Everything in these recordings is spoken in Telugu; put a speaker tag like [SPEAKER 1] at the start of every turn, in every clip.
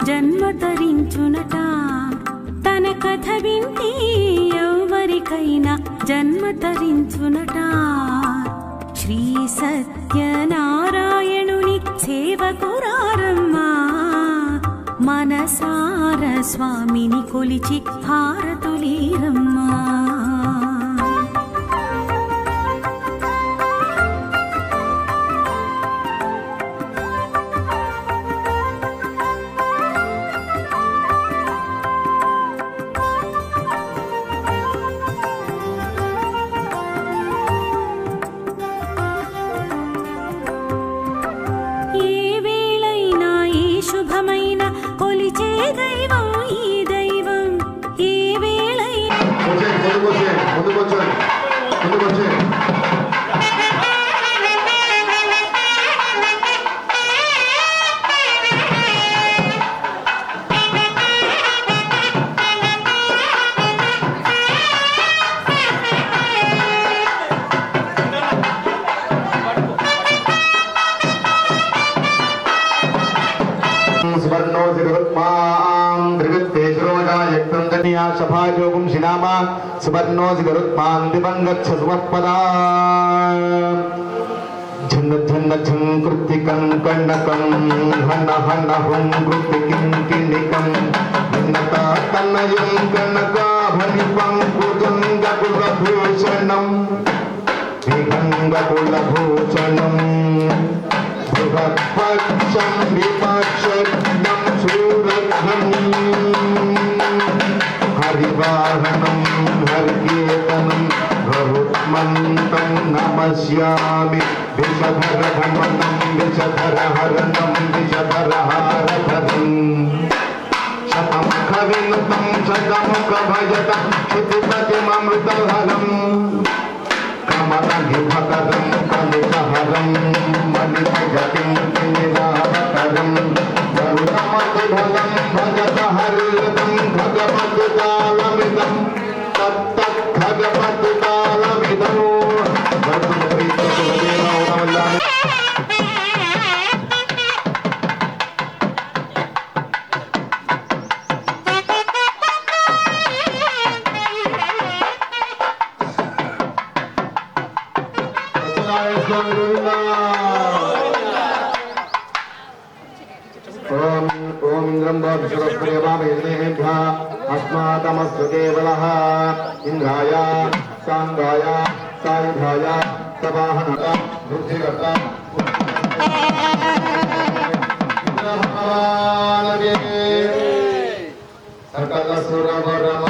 [SPEAKER 1] జన్మ తరించునట. తన కథ వింటే ఎవరికైనా జన్మ తరించునట. శ్రీ సత్యనారాయణుని సేవకురారమ్మా, మనసార స్వామిని కొలిచి హారతులీరమ్మా. కొలిచే దైవం ఈ దైవం ఏ వేళైనా.
[SPEAKER 2] सभायोगुं शिनामा सुवर्णोऽसि गरुत्मान् दिवङ्गच्छ सुमःपदा झन्न झन्न झं कृत्तिकं कण्डकं हन्न हन्न हुं कृत्तिकिं किण्डिकं भिन्नता तन्नयं कनकाभनिपं कुजङ्गकुलभूषणं विगङ्गकुलभूषणं बृहत्पक्षं विपक्षं सूरघ्नं हरिवाहनं हरिकीर्तनं गरुत्मन्तं नमस्यामि. विषधरघमनं विषधरहरणं विषधरहारधरं शतमुखविनुतं शतमुखभजतं क्षितिपतिममृतहरं कमलनिभकरं कलितहरं मणिभजतिं निराकरं गरुडमधुधलं भजत हरिदं भगवद्तालमिदं तत्तद्भगवद्तालमिदं. ओम इंद्रं विश्वप्रियवामेभ्यः अस्माकमस्तु केवलः इंद्राय सांगाय सायुधाय सवाहनता बुद्धिकर्ता सकल सुरवरम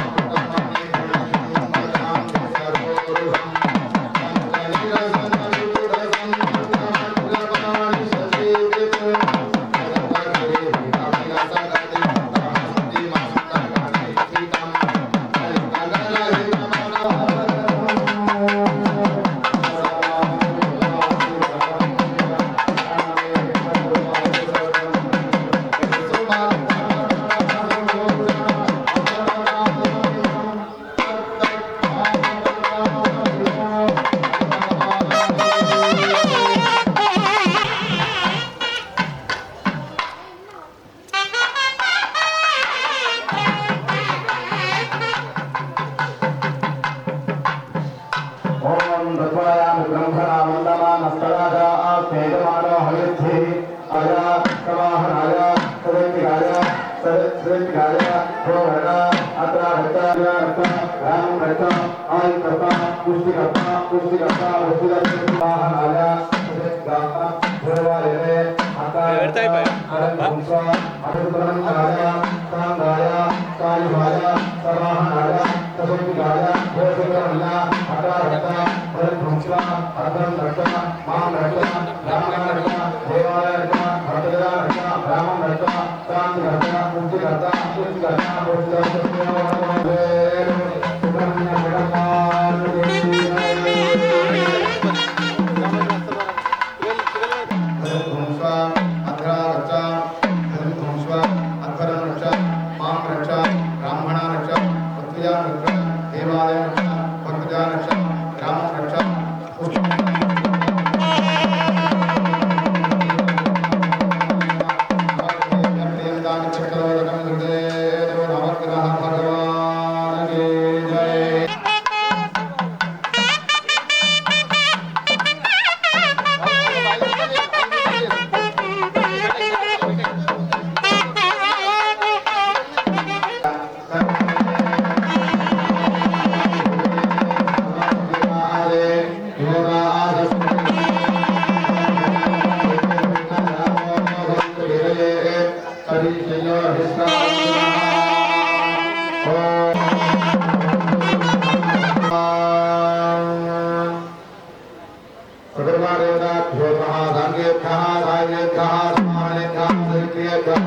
[SPEAKER 2] सदर्मादेवताभ्यो नमः साङ्गेभ्यः सायेभ्यः समानेभ्यः सैक्रियेभ्यः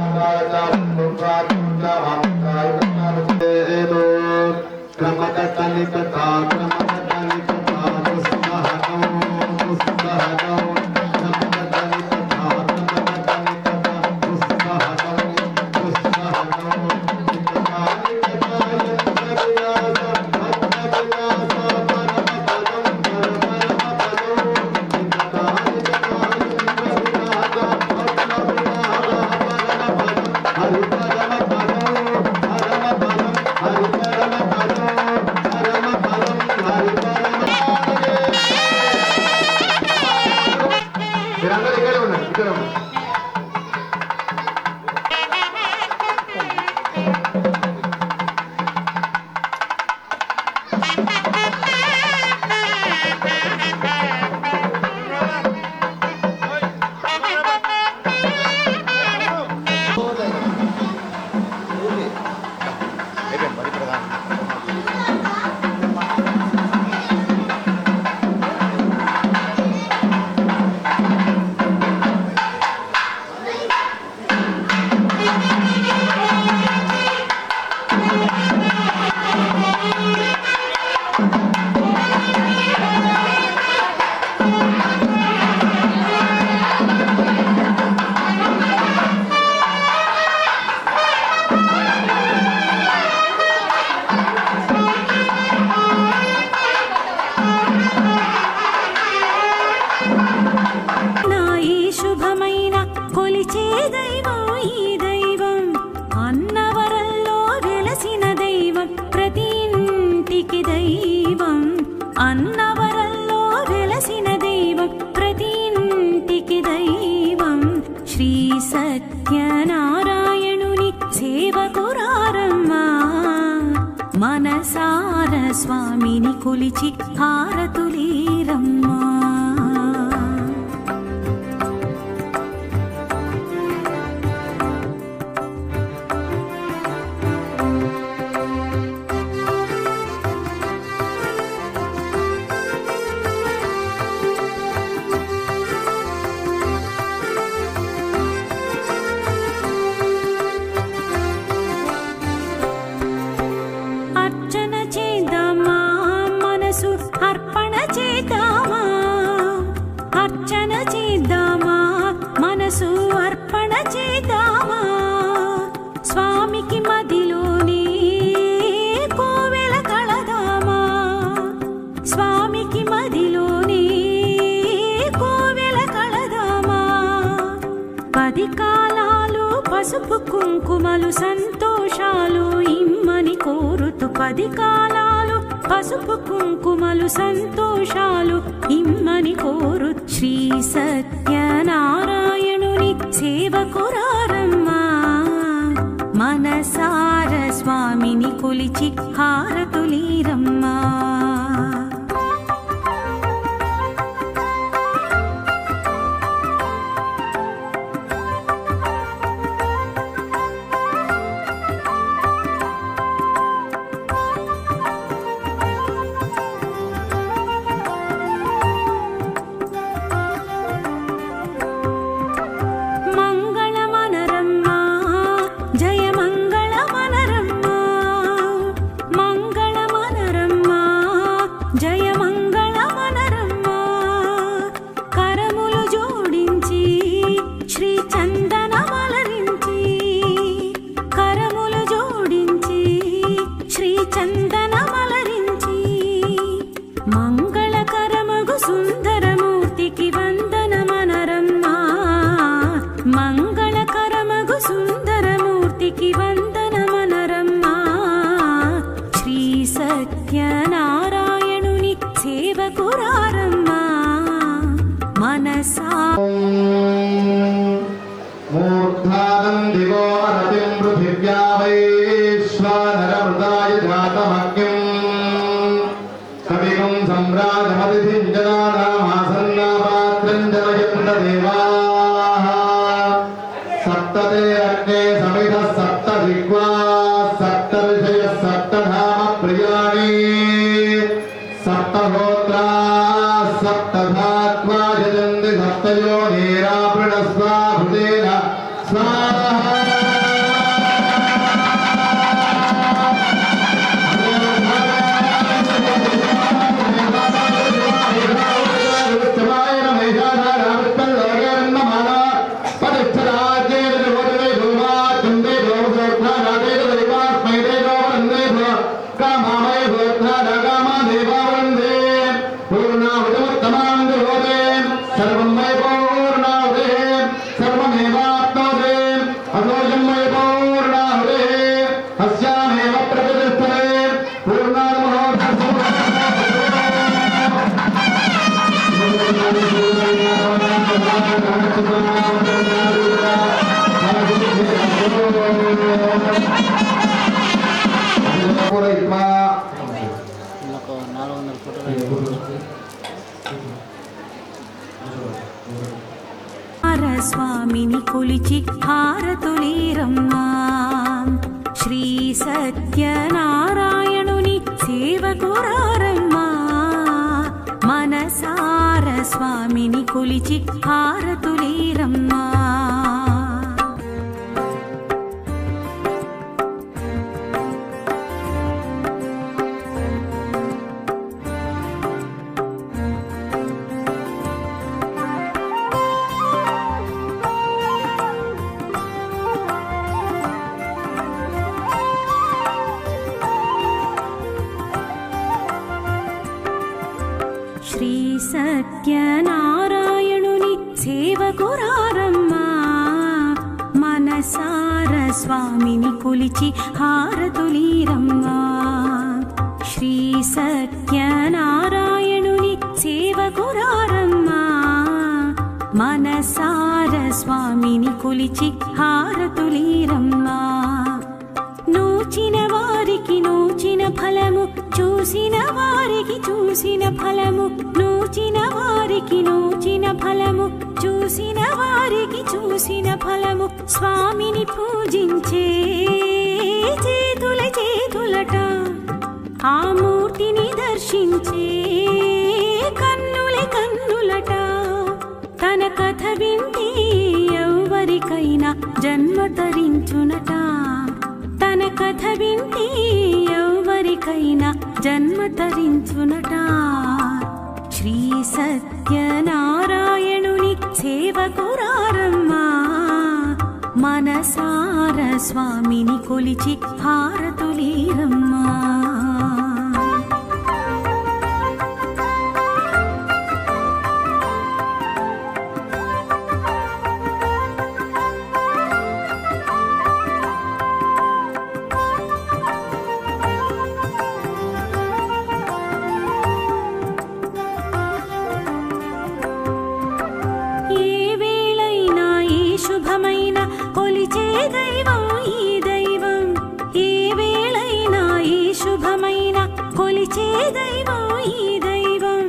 [SPEAKER 2] क्रमकटनिकटा మీరందరూ ఇక్కడే ఉన్నారు ఇక్కడ
[SPEAKER 1] కొలిచే దైవం ఈ దైవం అన్నవరంలో వెలసిన దైవం ప్రతి ఇంటికి దైవం అన్నవరంలో వెలసిన దైవం ప్రతి ఇంటికి దైవం శ్రీ సత్యనారాయణుని సేవకురారమ్మా మనసార స్వామిని కొలిచి హారతులీరమ్మా అర్చన చేద్దామా మనసు అర్పణ చేద్దామా అర్చన చేద్దామా మనసు అర్పణ చేద్దామా స్వామికి మదిలోనే కోవెల కళదామా స్వామికి మదిలోనే కోవెల కళదామా 10 కాలాలు పసుపు కుంకుమలు సంతోషాలు ఇమ్మని కోరుతూ 10 కాలాలు పసుపు కుంకుమలు సంతోషాలు ఇమ్మని కోరు శ్రీ సత్యనారాయణుని సేవకురారమ్మా మనసార స్వామిని కొలిచి హారతులీరమ్మా మంగళకరమగు సుందరమూర్తికి వందనమనరమ్మా మంగళకరమగు సుందరమూర్తికి వందనమనరమ్మా శ్రీ సత్యనారాయణుని సేవకురారమ్మా మనసా
[SPEAKER 2] మూర్ధానం దివో రతిం పృథివ్యా వైశ్వానరమృతాయ జాతమగ్నిం కవిగం సంరాజమతిథిం జనానామాసన్నాపాత్రం జనయంత దేవాః सप्तते अग्ने समिधः सप्त दिग्वा सप्त ऋषयः सप्तधाम प्रियाणि सप्तहोत्रा सप्तधात्वा यजन्ति सप्तयोनिरावृणस्वाभृतेन स्वाहा
[SPEAKER 1] స్వామిని కొలిచి హారతులీరమ్మా శ్రీ సత్యనారాయణుని సేవకురారమ్మా మనసార స్వామిని కొలిచి హారతులీరమ్మా శ్రీ సత్యనారాయణుని సేవకురారమ్మా మనసార స్వామిని కొలిచి హారతులీరమ్మా శ్రీ సత్యనారాయణుని సేవకురారమ్మా మనసార స్వామిని కొలిచి హారతులీరమ్మా నూచిన వారికి నూచిన ఫలము చూసిన వారికి చూసిన ఫలము నూచిన వారికి నూచిన ఫలము చూసిన వారికి చూసిన ఫలము స్వామిని పూజించే చేతుల చేతులట ఆ మూర్తిని దర్శించే కన్నుల కన్నులట తన కథ వింటే ఎవరికైనా జన్మ తరించునట తన కథ వింటే ఎవరికైనా జన్మ తరించునట శ్రీ సత్యనారాయణుని సేవకురారమ్మా మనసార స్వామిని కొలిచి హారతులీరమ్మా శుభమైన కొలిచే దైవం ఈ దైవం ఏ వేళైనా ఈ శుభమైన కొలిచే దైవం ఈ దైవం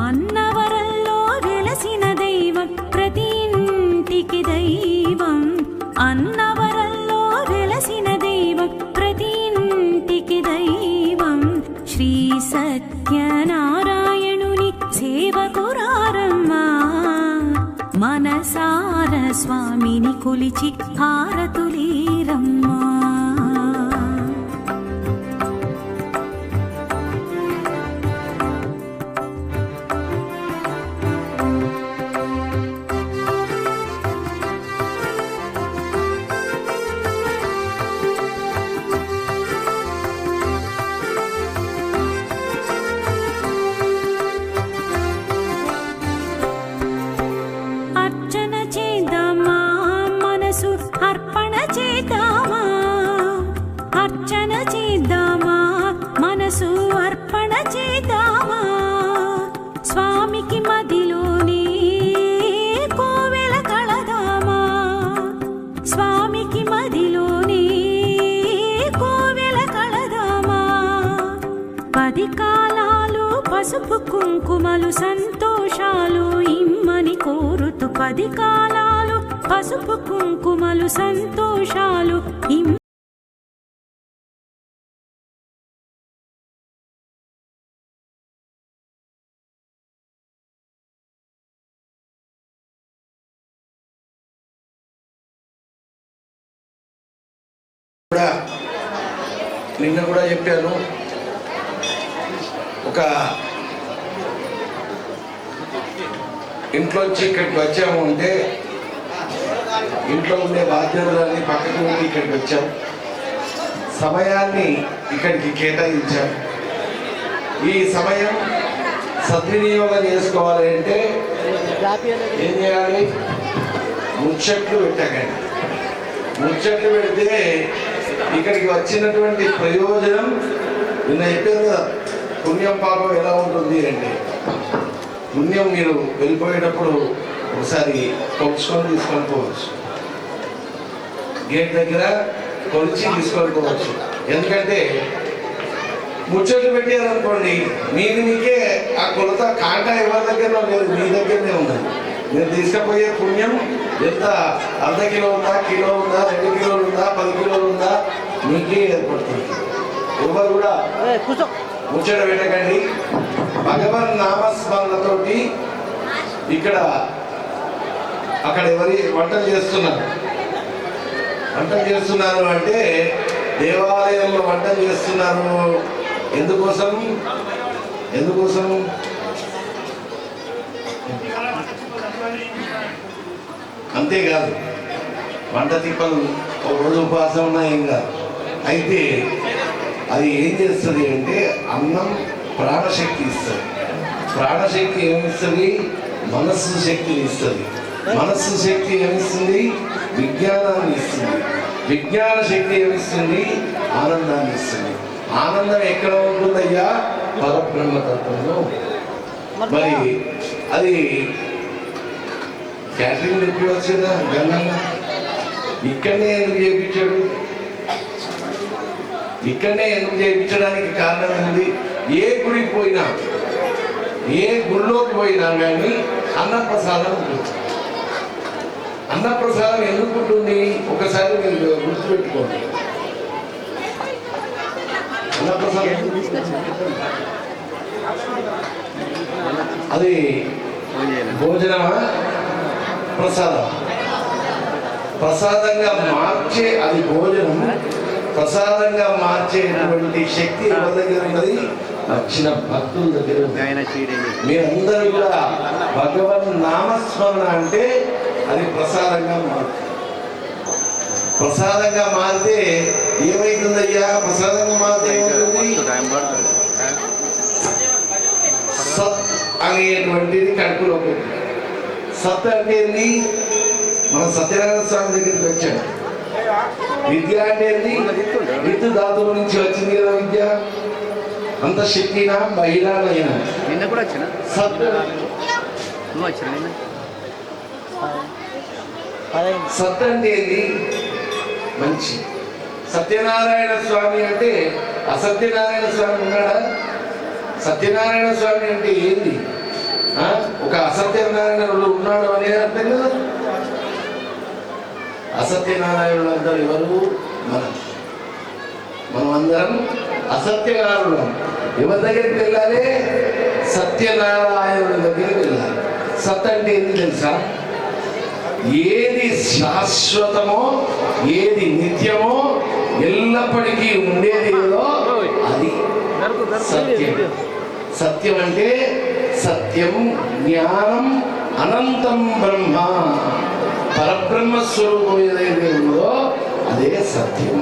[SPEAKER 1] అన్నవరంలో వెలసిన దైవం ప్రతి ఇంటికి దైవం అన్నవరంలో వెలసిన దైవం ప్రతి ఇంటికి దైవం శ్రీ సత్యనారాయణుని సేవకురారమ్మా మనసార స్వామిని కొలిచి హారతులీరమ్మా అర్చన చేద్దామా మనసు అర్పణ చేద్దామా అర్చన చేద్దామా మనసు అర్పణ చేద్దామా స్వామికి మదిలోనే కోవెల కళదామా స్వామికి మదిలోనే కోవెల కళదామా 10 కాలాలు పసుపు కుంకుమలు సంతోషాలు ఇమ్మని కోరుతూ 10 కాలాలు పసుపు కుంకుమలు సంతోషాలు
[SPEAKER 3] నిన్న కూడా చెప్పాను, ఒక ఇంట్లోంచి ఇక్కడికి వచ్చాము అంటే ఇంట్లో ఉండే బాధ్యతలన్నీ పక్కకు ఉండి ఇక్కడికి వచ్చాం, సమయాన్ని ఇక్కడికి కేటాయించాం. ఈ సమయం సద్వినియోగం చేసుకోవాలి అంటే ఏం చేయాలి? ముచ్చట్లు పెట్టకండి. ముచ్చట్లు పెడితే ఇక్కడికి వచ్చినటువంటి ప్రయోజనం నిన్న చెప్పారు కదా, పుణ్యం పాపం ఎలా ఉంటుంది అంటే, పుణ్యం మీరు వెళ్ళిపోయేటప్పుడు ఒకసారి కొలుచుకొని తీసుకొని పోవచ్చు, గేట్ దగ్గర కొలిచి తీసుకొని పోవచ్చు. ఎందుకంటే ముచ్చట్లు పెట్టారనుకోండి, మీకే ఆ కొలత కాంటా ఎవరి దగ్గరలో లేదు, మీ దగ్గరనే ఉన్నది. మీరు తీసుకుపోయే పుణ్యం ఎంత, అర్ధ కిలో ఉందా, కిలో ఉందా, 2 కిలోలు ఉందా, 10 కిలోలు ఉందా, మీకే ఏర్పడుతుంది. ఎవరు కూడా ముచ్చట పెట్టకండి. భగవన్ నామస్మరణతోటి ఇక్కడ అక్కడ ఎవరి వంటలు చేస్తున్నారు అంటే దేవాలయంలో వంటలు చేస్తున్నారు. ఎందుకోసం అంతేకాదు, వంట తిప్పలు ఒక రోజు ఉపవాసం ఉన్నా ఏం కాదు. అయితే అది ఏం చేస్తుంది అంటే అన్నం ప్రాణశక్తి ఇస్తుంది. ప్రాణశక్తి ఏమిస్తుంది? మనస్సు శక్తిని ఇస్తుంది. మనస్సు శక్తి ఏమిస్తుంది? విజ్ఞానాన్ని ఇస్తుంది. విజ్ఞాన శక్తి ఏమిస్తుంది? ఆనందాన్ని ఇస్తుంది. ఆనందం ఎక్కడ ఉంటుందయ్యా? పరబ్రహ్మతత్వంలో. మరి అది క్యాటరింగ్ తెప్పివచ్చు కదా గంగన్న, ఇక్కడనే ఎందుకు చేయించాడు? ఇక్కడనే ఎందుకు చేయించడానికి కారణం ఏంటి? ఏ గుడికి పోయినా, ఏ గుడిలోకి పోయినా కానీ అన్నప్రసాదం ఉంటుంది. అన్నప్రసాదం ఎందుకు ఉంటుంది? ఒకసారి మీరు గుర్తుపెట్టుకోండి. అన్నప్రసాదం అది భోజనమా ప్రసాదం? ప్రసాదంగా మార్చే అది భోజనం. ప్రసాదంగా మార్చేటువంటి శక్తి ఎవరి దగ్గర ఉన్నది? వచ్చిన భక్తుల దగ్గర. మీరందరూ కూడా భగవన్ నామస్మరణ అంటే అది ప్రసాదంగా మారుతుంది. ప్రసాదంగా మారితే ఏమైతుందయ్యా? ప్రసాదంగా మారితే ఏమవుతుంది? సత్ అనేటువంటిది కడుపులోకి. సత్ అంటే ఏంటి? మన సత్యనారాయణ స్వామి దగ్గరికి వచ్చాడు. విద్య అంటే ఏంటి? విద్యు ధాతువు నుంచి వచ్చింది కదా విద్య. అంత శక్తినా బహిరాలైనా
[SPEAKER 4] నిన్న కూడా వచ్చిన
[SPEAKER 3] సత్. సత్ అంటే ఏంటి? మంచి. సత్యనారాయణ స్వామి అంటే అసత్యనారాయణ స్వామి ఉన్నాడా? సత్యనారాయణ స్వామి అంటే ఏంది? ఒక అసత్యనారాయణుడు ఉన్నాడు అనేది అర్థం కదా. అసత్యనారాయణుడు అందరూ ఎవరు? మనమందరం అసత్యనారాయణుడు. ఎవరి దగ్గరికి వెళ్ళాలి? సత్యనారాయణుడి దగ్గరికి వెళ్ళాలి. సత్ అంటే ఏంటి తెలుసా? ఏది శాశ్వతమో, ఏది నిత్యమో, ఎల్లప్పటికీ ఉండేది ఏదో అది సత్యం. సత్యం అంటే సత్యం, జ్ఞానం, అనంతం బ్రహ్మ. పరబ్రహ్మ స్వరూపం ఏదైతే ఉందో అదే సత్యం.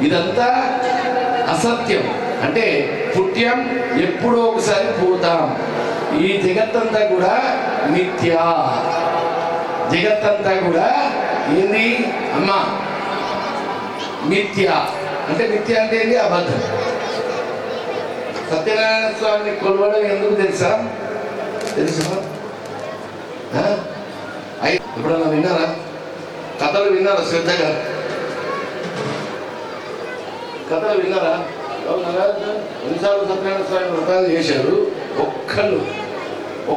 [SPEAKER 3] ఇదంతా అసత్యం. అంటే పుట్యం, ఎప్పుడో ఒకసారి పోతాం. ఈ జగత్తంతా కూడా మిథ్యా. జగత్తంతా కూడా ఏంది అమ్మా? మిథ్య. అంటే మిథ్య అంటే ఏంటి? అబద్ధం. సత్యనారాయణ స్వామిని కొలవడం ఎందుకు తెలుసా? ఎప్పుడన్నా విన్నారా? కథలు విన్నారా? శ్రద్ధగా కథలు విన్నారా? ఎన్నిసార్లు సత్యనారాయణ స్వామి వ్రతాలు చేశారు.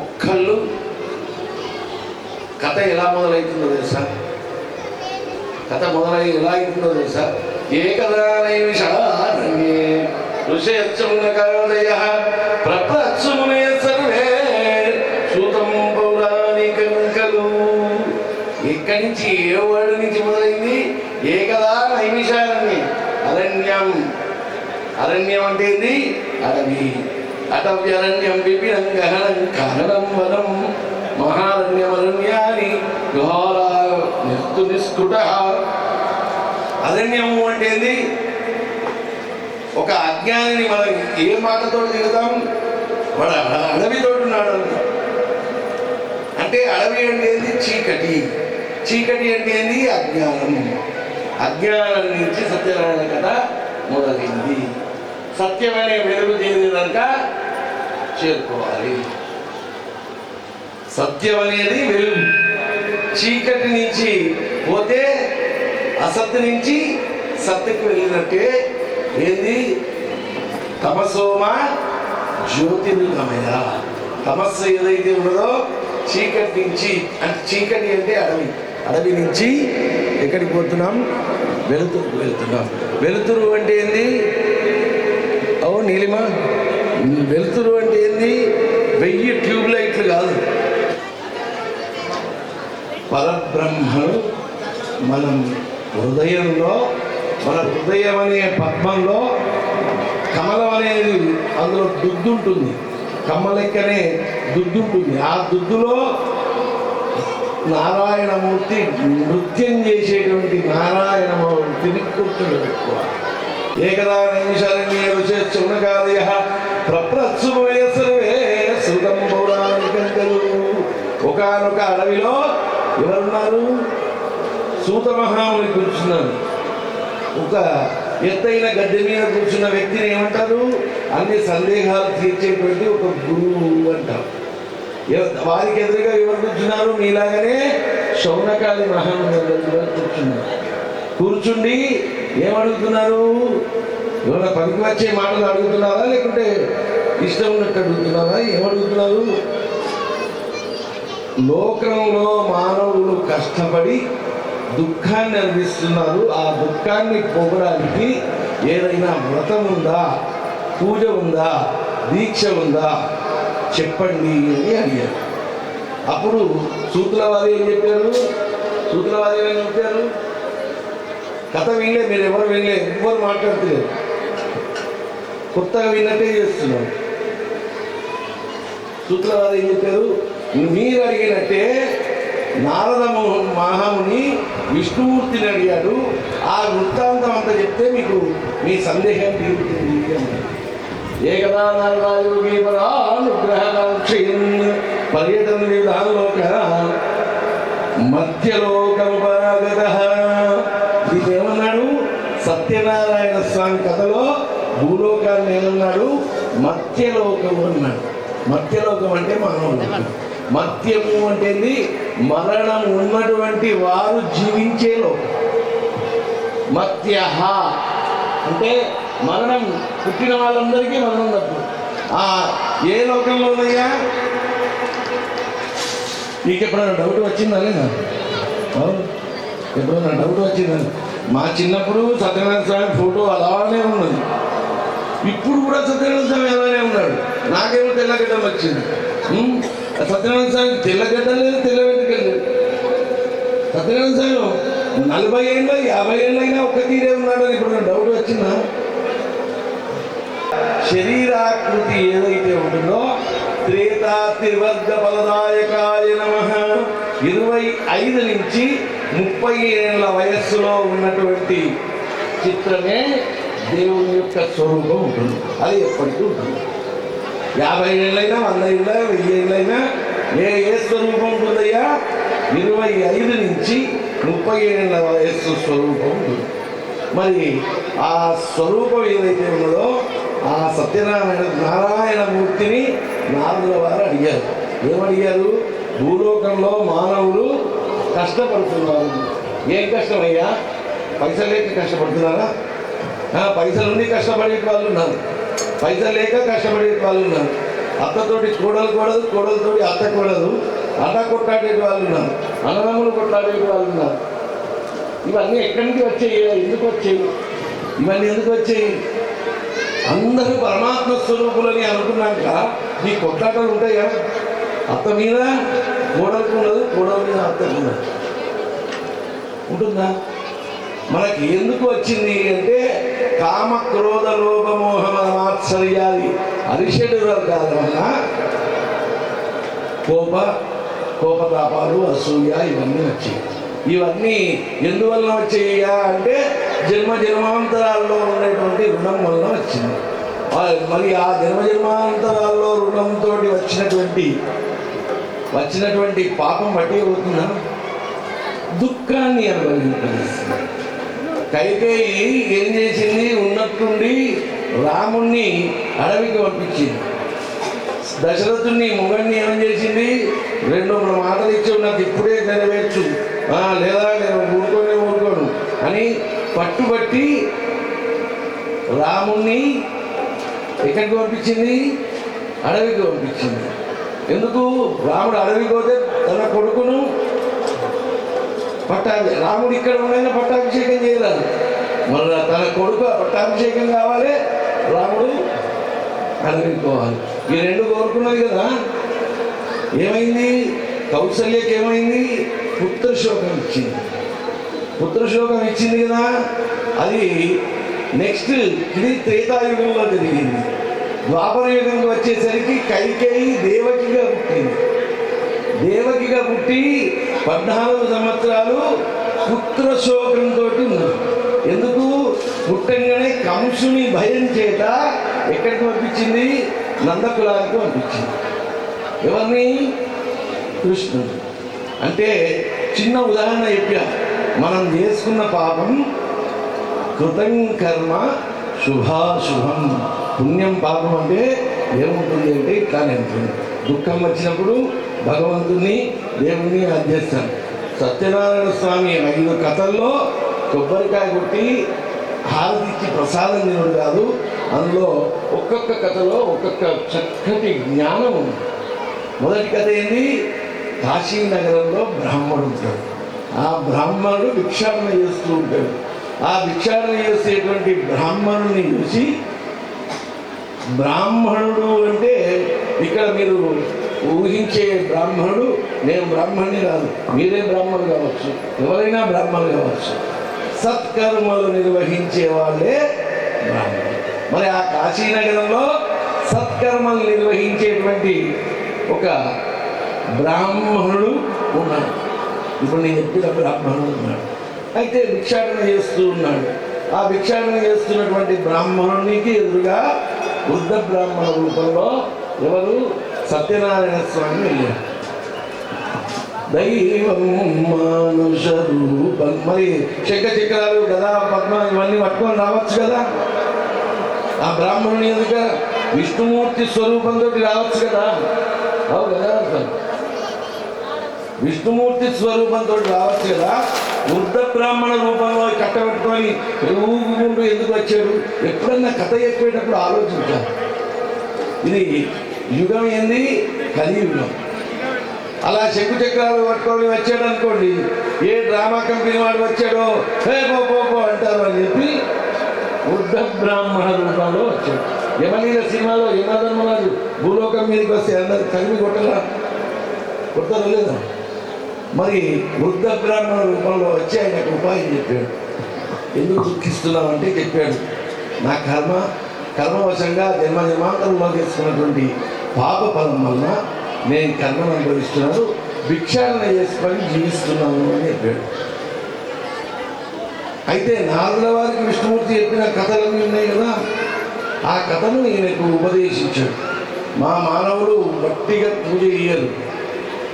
[SPEAKER 3] ఒక్కళ్ళు కథ ఎలా మొదలవుతుందో తెలుసా? కథ మొదలై ఎలా అవుతుందో తెలుసా? ఏకదా నైమిషారణ్యే ఋషయచ్చమునకాదయ ప్రప్రచ్చుమునే సర్వే సూతం పౌరాణికం ఖలు. ఇక్కడి నుంచి ఏ వర్డ్ నుంచి మొదలైంది? ఏకదా నైమిషారణ్యే, అరణ్యం. అరణ్యం అంటే ఏంది? అడవి. అటవ్యరణ్యం విపినం గహనం కారణం వనం మహారణ్యమరణ్యాని ఘోరా నిస్తు నిస్కుట. అరణ్యము అంటే ఏంది? ఒక అజ్ఞానిని మనం ఏ మాటతో తిరుగుతాం? వాడు అడవితో ఉన్నాడు అంటే అడవి అంటే ఏంది? చీకటి. చీకటి అంటే ఏంది? అజ్ఞానం. అజ్ఞానం నుంచి సత్యనారాయణ కథ మొదలైంది. సత్యమనే వెలుగు చేరినాక చేరుకోవాలి. సత్యం అనేది వెలుగు. చీకటి నుంచి పోతే అసత్తు నుంచి సత్తుకు వెళ్ళినట్టే. ఏంది? తమసోమ జ్యోతిర్గమయ. తమస్సు ఏదైతే ఉన్నదో చీకటి నుంచి, అంటే చీకటి అంటే అడవి. అడవి నుంచి ఎక్కడికి పోతున్నాం? వెలుతురుకు వెళ్తున్నాం. వెలుతురు అంటే ఏంది? ఓ నీలిమ, వెలుతురు అంటే ఏంది? 1000 ట్యూబ్ లైట్లు కాదు. పరబ్రహ్మను మనం హృదయంలో, మన హృదయం అనే పద్మంలో కమలం అనేది అందులో దుద్దు ఉంటుంది. కమ్మలెక్కనే దుద్దు ఉంటుంది. ఆ దుద్దులో నారాయణమూర్తి నృత్యం చేసేటువంటి నారాయణమూర్తిని కూర్చోబెట్టుకోవాలి. ఏకదా నైమిషారణ్యే ఋషయచ్చమునకాదయ ప్రప్రచ్చుమునే సర్వే సూతం పౌరాణికం ఖలు. ఒకానొక అడవిలో ఎవరున్నారు? సూత మహాముని కూర్చున్నారు. ఒక ఎత్తైన గద్దె మీద కూర్చున్న వ్యక్తిని ఏమంటారు? అన్ని సందేహాలు తీర్చేటువంటి ఒక గురువు అంటారు. వారికి ఎదురుగా ఎవరు కూర్చున్నారు? మీలాగనే శౌనకాది మహాముని కూర్చున్నారు. కూర్చుండి ఏమడుగుతున్నారు? ఏమైనా పనికి వచ్చే మాటలు అడుగుతున్నారా, లేకుంటే ఇష్టం ఉన్నట్టు అడుగుతున్నారా? ఏమడుగుతున్నారు? లోకంలో మానవులు కష్టపడి దుఃఖాన్ని అందిస్తున్నారు. ఆ దుఃఖాన్ని పోగడానికి ఏదైనా వ్రతం ఉందా, పూజ ఉందా, దీక్ష ఉందా చెప్పండి అని అడిగారు. అప్పుడు సూతుల వారు ఏం చెప్పారు? సూతుల వారు ఏమని చెప్పారు? కథ వినలే, మీరు ఎవరు వినలే, ఎవరు మాట్లాడుతున్నారు, కొత్తగా విన్నట్టే చేస్తున్నారు. సూతుల వారు ఏం చెప్పారు? మీరు అడిగినట్టే నారద మహాముని విష్ణుమూర్తిని అడిగాడు. ఆ వృత్తాంతం అంతా చెప్తే మీకు మీ సందేహం తీరుతుంది. ఏకదా నారదాయోగి పరానుగ్రహకాంక్షయన్ పర్యటన విధానలోక మధ్యలోకముపరాగతః. ఇది ఏమన్నాడు? సత్యనారాయణ స్వామి కథలో భూలోకాన్ని ఏమన్నాడు? మధ్యలోకము అన్నాడు. మధ్యలోకం అంటే మానవుడు. మధ్యము అంటే మరణం ఉన్నటువంటి వారు జీవించే లోకం. మధ్యహ అంటే మరణం పుట్టిన వాళ్ళందరికీ మరణం తప్పు. ఏ లోకంలో ఉన్నాయా? మీకు ఎప్పుడైనా డౌట్ వచ్చిందా లేదా? ఎప్పుడైనా డౌట్ వచ్చిందని? మా చిన్నప్పుడు సత్యనారాయణ స్వామి ఫోటో అలానే ఉన్నది. ఇప్పుడు కూడా సత్యనారాయణ స్వామి అలానే ఉన్నాడు. నాకేమో తెల్లగడ్డలు వచ్చింది. సత్యనారాయణ స్వామి తెల్లగడ్డలు లేదు, తెల్ల వెంట్రుకలు లేదు. సత్యనారాయణ స్వామి 40 ఏళ్ళు 50 ఏళ్ళైనా ఒక్క తీరే ఉన్నాడు అని ఇప్పుడు డౌట్ వచ్చిందా? శరీరాకృతి ఏదైతే ఉంటుందో త్రేతా త్రివర్గ ఫలదాయకాయ నమః 25 నుంచి 30 ఏళ్ళ వయస్సులో ఉన్నటువంటి చిత్రమే దేవుని యొక్క స్వరూపం ఉంటుంది. అది ఎప్పటికీ ఉంటుంది. 50 ఏళ్ళైనా 100 ఏళ్ళ 1000 ఏళ్ళైనా ఏ స్వరూపం ఉంటుందయ్యా? 25 నుంచి 30 ఏళ్ళ వయస్సు స్వరూపం ఉంటుంది. మరి ఆ స్వరూపం ఏదైతే ఉన్నదో ఆ నారాయణమూర్తిని నారదుల వారు అడిగారు. ఏమడిగారు? భూలోకంలో మానవులు కష్టపడుతున్నారు. ఏం కష్టమయ్యా? పైసలు లేక కష్టపడుతున్నారా? పైసలుండి కష్టపడే వాళ్ళు ఉన్నారు, పైసలు లేక కష్టపడే వాళ్ళు ఉన్నారు. అత్తతోటి కోడలు కూడదు, కోడలతోటి అత్త కూడదు, అన్న కొట్లాడే వాళ్ళు ఉన్నారు, అన్నదమ్ములు కొట్లాడే వాళ్ళు ఉన్నారు. ఇవన్నీ ఎక్కడి నుంచి వచ్చాయి, ఎందుకు వచ్చాయి, ఇవన్నీ ఎందుకు వచ్చాయి? అందరూ పరమాత్మ స్వరూపులని అనుకున్నాక నీ కొట్లాటలు ఉంటాయా? అత్త మీద కోడలకు ఉండదు, కోడల మీద అత్తకు ఉండదు, ఉంటుందా? మనకి ఎందుకు వచ్చింది అంటే కామ క్రోధ లోభ మోహ మాత్సర్యాది అరిషడ్ వర్గాల వల్ల కోపతాపాలు అసూయ ఇవన్నీ వచ్చాయి. ఇవన్నీ ఎందువల్ల వచ్చాయా అంటే జన్మాంతరాల్లో ఉండేటువంటి రుణం వల్ల వచ్చింది. మరి ఆ జన్మాంతరాల్లో రుణంతో వచ్చినటువంటి పాపం బట్టి అవుతుందా? దుఃఖాన్ని అనుభవించింది. కైకేయి ఏం చేసింది? ఉన్నట్టుండి రాముణ్ణి అడవికి పంపించింది. దశరథుణ్ణి మొగన్ని ఏం చేసింది? 2-3 మాటలు ఇచ్చి నాకు ఇప్పుడే నెరవేర్చు, లేదా నేను ఊరుకోను అని పట్టుబట్టి రాముణ్ణి ఎక్కడికి పంపించింది? అడవికి పంపించింది. ఎందుకు? రాముడు అడవికి పోతే తన కొడుకును రాముడు ఇక్కడ ఉండైనా పట్టాభిషేకం చేయరాదు, మళ్ళీ తన కొడుకు పట్టాభిషేకం కావాలి, రాముడు అడవికి పోవాలి. ఈ 2 కోరుకున్నది కదా. ఏమైంది? కౌసల్యకి ఏమైంది? పుత్రశోకం ఇచ్చింది. పుత్రశోకం ఇచ్చింది కదా. అది నెక్స్ట్ ఇది త్రేతాయుగంలో జరిగింది. ద్వాపర యుగంకి వచ్చేసరికి కైకేయి దేవకిగా పుట్టింది. దేవకిగా పుట్టి 14 సంవత్సరాలు పుత్రశోకంతో ఉన్నారు. ఎందుకు? పుట్టంగానే కంసుని భయం చేత ఎక్కడికి పంపించింది? నందకులానికి పంపించింది. ఎవరిని? కృష్ణుడు. అంటే చిన్న ఉదాహరణ చెప్పా. మనం చేసుకున్న పాపం కృతం కర్మ శుభాశుభం. పుణ్యం పాపం అంటే ఏముంటుంది అంటే ఇట్లానే ఉంటుంది. దుఃఖం వచ్చినప్పుడు భగవంతుని దేవుణ్ణి అధ్యస్తాం. సత్యనారాయణ స్వామి 5 కథల్లో కొబ్బరికాయ కొట్టి హారతిచ్చి ప్రసాదం తినడు కాదు. అందులో ఒక్కొక్క కథలో ఒక్కొక్క చక్కటి జ్ఞానం ఉంది. మొదటి కథ ఏంది? కాశీనగరంలో బ్రాహ్మణుడు ఉంటాడు. ఆ బ్రాహ్మణుడు భిక్షాటన చేస్తూ ఉంటాడు. ఆ భిక్షాటన చేసేటువంటి బ్రాహ్మణుని చూసి, బ్రాహ్మణుడు అంటే ఇక్కడ మీరు ఊహించే బ్రాహ్మణుడు నేను బ్రాహ్మణుని కాదు, మీరే బ్రాహ్మణుడు కావచ్చు, ఎవరైనా బ్రాహ్మణులు కావచ్చు, సత్కర్మలు నిర్వహించే వాళ్ళే బ్రాహ్మణుడు. మరి ఆ కాశీనగరంలో సత్కర్మలు నిర్వహించేటువంటి ఒక బ్రాహ్మణుడు ఉన్నాడు. ఇప్పుడు నేను చెప్పిన బ్రాహ్మణుడు ఉన్నాడు. అయితే భిక్షాటన చేస్తూ ఉన్నాడు. ఆ భిక్షాటన చేస్తున్నటువంటి బ్రాహ్మణునికి ఎదురుగా వృద్ధ బ్రాహ్మణ రూపంలో ఎవరు? సత్యనారాయణ స్వామి వెళ్ళారు. దైవం మానుష రూపం. మరి చక్రాలు గదా పద్మ ఇవన్నీ పట్టుకొని రావచ్చు కదా. ఆ బ్రాహ్మణుని ఎదుక విష్ణుమూర్తి స్వరూపంతో రావచ్చు కదా. అవు కదా, విష్ణుమూర్తి స్వరూపంతో రావచ్చు కదా. వృద్ధ బ్రాహ్మణ రూపంలో కట్టబెట్టుకొని ఊగుకుంటూ ఎందుకు వచ్చాడు? ఎప్పుడన్నా కథ చెప్పేటప్పుడు ఆలోచించాలి. ఇది యుగం ఏంది? కలియుగం. అలా చక్రాలు పట్టుకొని వచ్చాడు అనుకోండి, ఏ డ్రామా కంపెనీ వాడు వచ్చాడో హే పో అంటారు అని చెప్పి వృద్ధ బ్రాహ్మణ రూపంలో వచ్చాడు. యమలీల సినిమాలో యమధర్మరాజు భూలోకం మీదకి వస్తే అందరు కలిమి కొడతారు లేదా? మరి వృద్ధ బ్రాహ్మణ రూపంలో వచ్చి ఆయనకు ఉపాయం చెప్పాడు. ఎందుకు దుఃఖిస్తున్నావు అంటే చెప్పాడు, నా కర్మవశంగా జన్మాంతరంలో చేసుకున్నటువంటి పాప ఫలం వలన నేను కర్మను అనుభవిస్తున్నాను, భిక్షాటన చేసుకొని జీవిస్తున్నాను అని చెప్పాడు. అయితే నారదుల వారికి విష్ణుమూర్తి చెప్పిన కథలన్నీ ఉన్నాయి కదా. ఆ కథను ఈయనకు ఉపదేశించాడు. మా మానవులు గట్టిగా పూజ చేయరు,